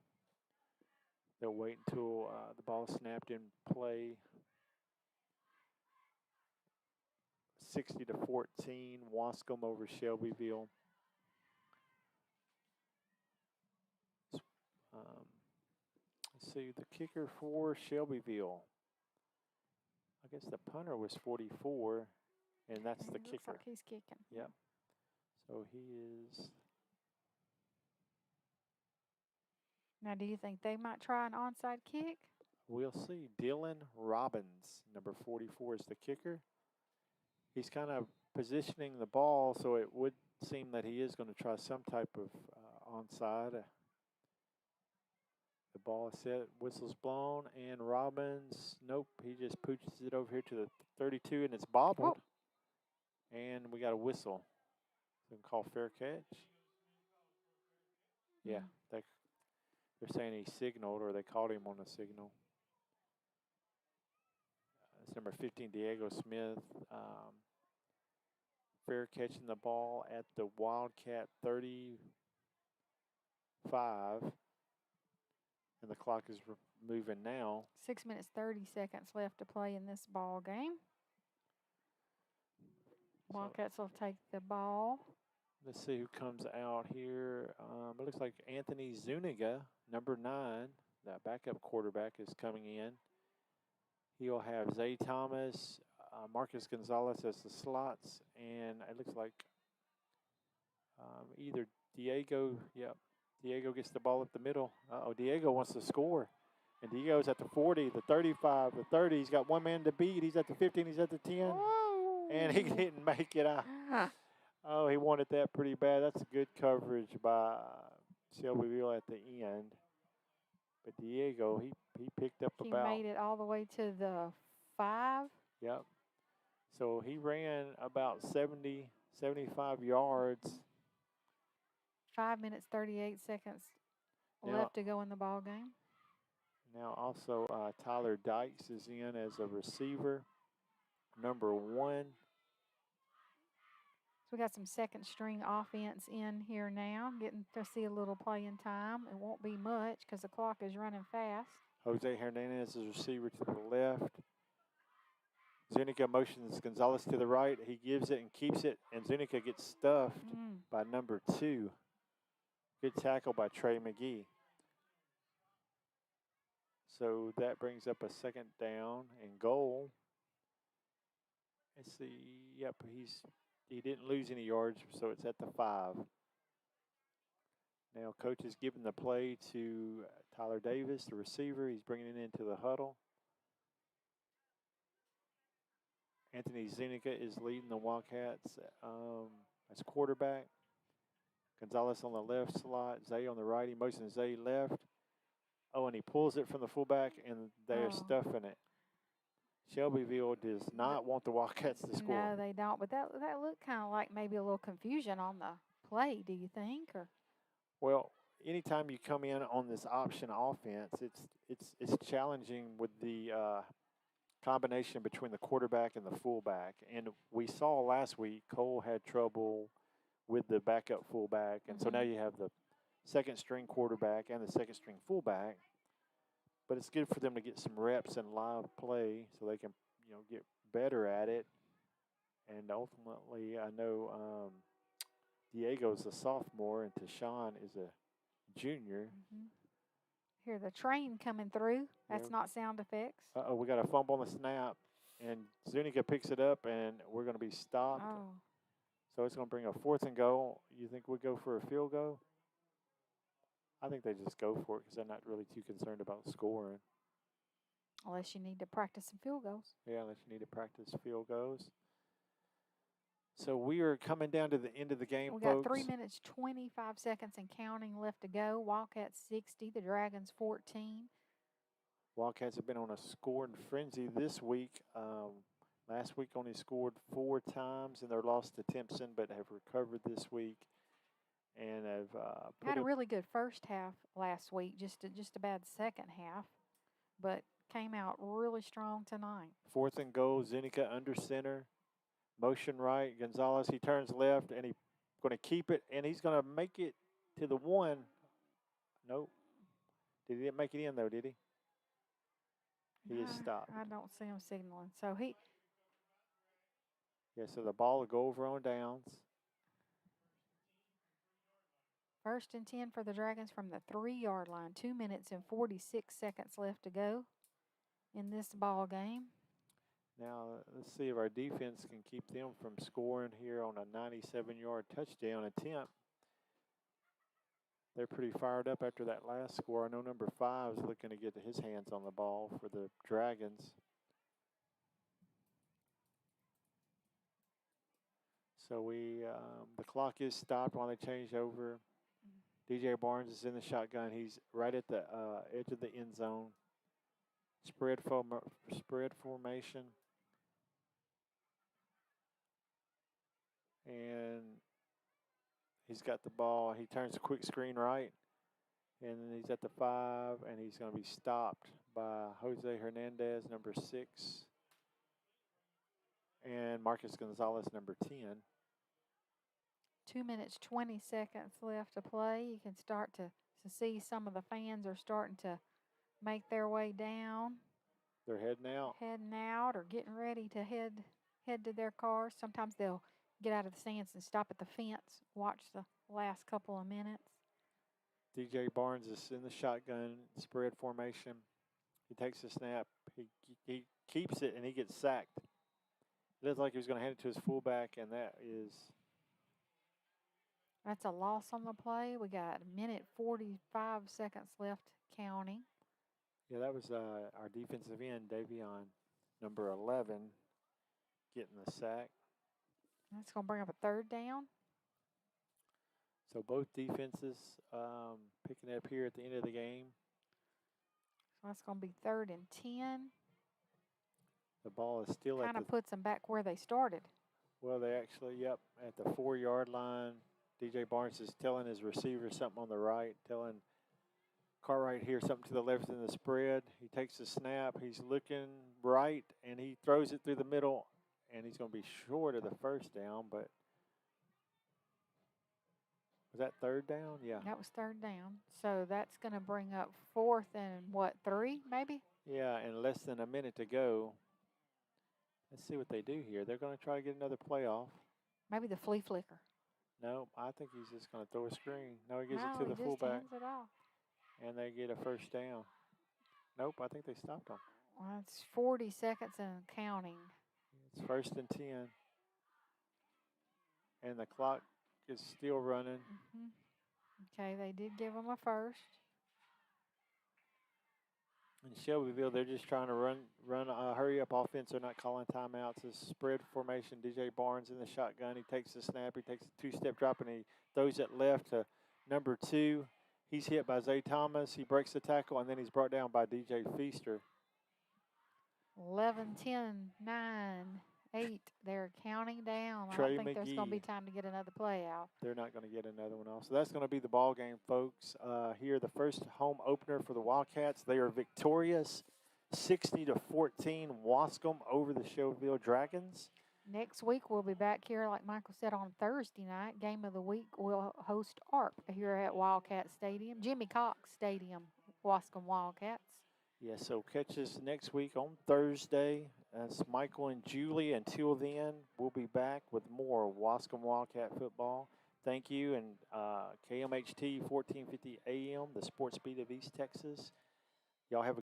They'll wait until the ball is snapped in play. 60-14, Waskom over Shelbyville. Let's see, the kicker for Shelbyville. I guess the punter was 44. And that's the kicker. Looks like he's kicking. Yep. So he is. Now, do you think they might try an onside kick? We'll see. Dylan Robbins, number 44, is the kicker. He's kind of positioning the ball, so it would seem that he is going to try some type of onside. The ball is set, whistle's blown, and Robbins, nope, he just pooches it over here to the 32, and it's bobbled. Oh. And we got a whistle. So we can call fair catch. Yeah, they're saying he signaled, or they called him on the signal. It's number 15, Diego Smith. Fair catching the ball at the Wildcat 35. And the clock is moving now. 6 minutes, 30 seconds left to play in this ball game. Wildcats will take the ball. Let's see who comes out here. It looks like Anthony Zuniga, number 9, the backup quarterback, is coming in. He'll have Zay Thomas, Marcus Gonzalez as the slots, and it looks like either Diego gets the ball up the middle. Diego wants to score. And Diego's at the 40, the 35, the 30. He's got one man to beat. He's at the 15, he's at the 10. Whoa. And he didn't make it out. Oh, he wanted that pretty bad. That's good coverage by Shelbyville at the end. But Diego, he picked up about. He made it all the way to the 5. Yep. So he ran about 70, 75 yards. 5 minutes, 38 seconds left to go in the ball game. Now also Tyler Dykes is in as a receiver, number 1. So we got some second string offense in here now, getting to see a little playing time. It won't be much because the clock is running fast. Jose Hernandez is receiver to the left. Zuniga motions Gonzalez to the right. He gives it and keeps it, and Zuniga gets stuffed by number 2. Good tackle by Trey McGee. So that brings up a second down and goal. Let's see. Yep, he didn't lose any yards, so it's at the 5. Now coach is giving the play to Tyler Davis, the receiver. He's bringing it into the huddle. Anthony Zuniga is leading the Wildcats as quarterback. Gonzalez on the left slot, Zay on the right. He motions Zay left. Oh, and he pulls it from the fullback, and they're stuffing it. Shelbyville does not want the Wildcats to score. No, they don't. But that looked kind of like maybe a little confusion on the play, do you think? Or well, anytime you come in on this option offense, it's challenging with the combination between the quarterback and the fullback. And we saw last week Cole had trouble with the backup fullback, and so now you have the second string quarterback and the second string fullback. But it's good for them to get some reps and live play so they can, get better at it. And ultimately, I know Diego's a sophomore and Tashawn is a junior. Hear the train coming through. That's not sound effects. Uh-oh, we got a fumble on the snap, and Zuniga picks it up, and we're going to be stopped. Oh. So it's going to bring a 4th and goal. You think we go for a field goal? I think they just go for it because they're not really too concerned about scoring. Unless you need to practice some field goals. Yeah, unless you need to practice field goals. So we are coming down to the end of the game, folks. folks. We got 3 minutes, 25 seconds and counting left to go. Wildcats 60, the Dragons 14. Wildcats have been on a scoring frenzy this week. Last week only scored 4 times in their loss to Timpson, but have recovered this week. And have had a really good first half last week, just a bad second half, but came out really strong tonight. 4th and goal, Zuniga under center, motion right, Gonzalez, he turns left, and he's going to keep it, and he's going to make it to the 1. Nope. Did he make it in, though, did he? He is stopped. I don't see him signaling. So so the ball will go over on downs. 1st and 10 for the Dragons from the 3-yard line. 2 minutes and 46 seconds left to go in this ball game. Now, let's see if our defense can keep them from scoring here on a 97-yard touchdown attempt. They're pretty fired up after that last score. I know number 5 is looking to get his hands on the ball for the Dragons. So the clock is stopped while they change over. DJ Barnes is in the shotgun. He's right at the edge of the end zone. Spread formation. And he's got the ball. He turns a quick screen right. And then he's at the 5, and he's going to be stopped by Jose Hernandez, number 6. And Marcus Gonzalez, number 10. 2 minutes, 20 seconds left to play. You can start to see some of the fans are starting to make their way down. They're heading out. Heading out or getting ready to head to their cars. Sometimes they'll get out of the stands and stop at the fence, watch the last couple of minutes. DJ Barnes is in the shotgun spread formation. He takes the snap. He keeps it, and he gets sacked. It looks like he was going to hand it to his fullback, and that's a loss on the play. We got a minute, 45 seconds left counting. Yeah, that was our defensive end, Davion, number 11, getting the sack. That's going to bring up a 3rd down. So both defenses picking up here at the end of the game. So that's going to be 3rd and 10. The ball is still kind of puts them back where they started. Well, they actually, at the 4-yard line. DJ Barnes is telling his receiver something on the right, telling Cartwright here something to the left in the spread. He takes the snap. He's looking right, and he throws it through the middle, and he's going to be short of the 1st down, but was that 3rd down? Yeah. That was 3rd down. So that's going to bring up 4th and 3 maybe? Yeah, and less than a minute to go. Let's see what they do here. They're going to try to get another play off. Maybe the flea flicker. No, I think he's just going to throw a screen. No, he gives it to the fullback. Hands it off. And they get a 1st down. Nope, I think they stopped them. Well, it's 40 seconds and counting. It's 1st and 10. And the clock is still running. Okay, they did give them a first. In Shelbyville, they're just trying to run a hurry-up offense. They're not calling timeouts. It's spread formation. DJ Barnes in the shotgun. He takes the snap. He takes a 2-step drop, and he throws it left to number 2. He's hit by Zay Thomas. He breaks the tackle, and then he's brought down by DJ Feaster. 11, 10, 9, 8. They're counting down. I Trey don't think there's going to McGee. be time to get another play out. They're not going to get another one off. So that's going to be the ball game, folks. Here, the first home opener for the Wildcats. They are victorious, 60-14, Waskom over the Shelbyville Dragons. Next week, we'll be back here, like Michael said, on Thursday night. Game of the week, we'll host ARP here at Wildcat Stadium, Jimmy Cox Stadium, Waskom Wildcats. Yeah, so catch us next week on Thursday. That's Michael and Julie. Until then, we'll be back with more Waskom Wildcat football. Thank you, and KMHT 1450 AM, the sports beat of East Texas. Y'all have a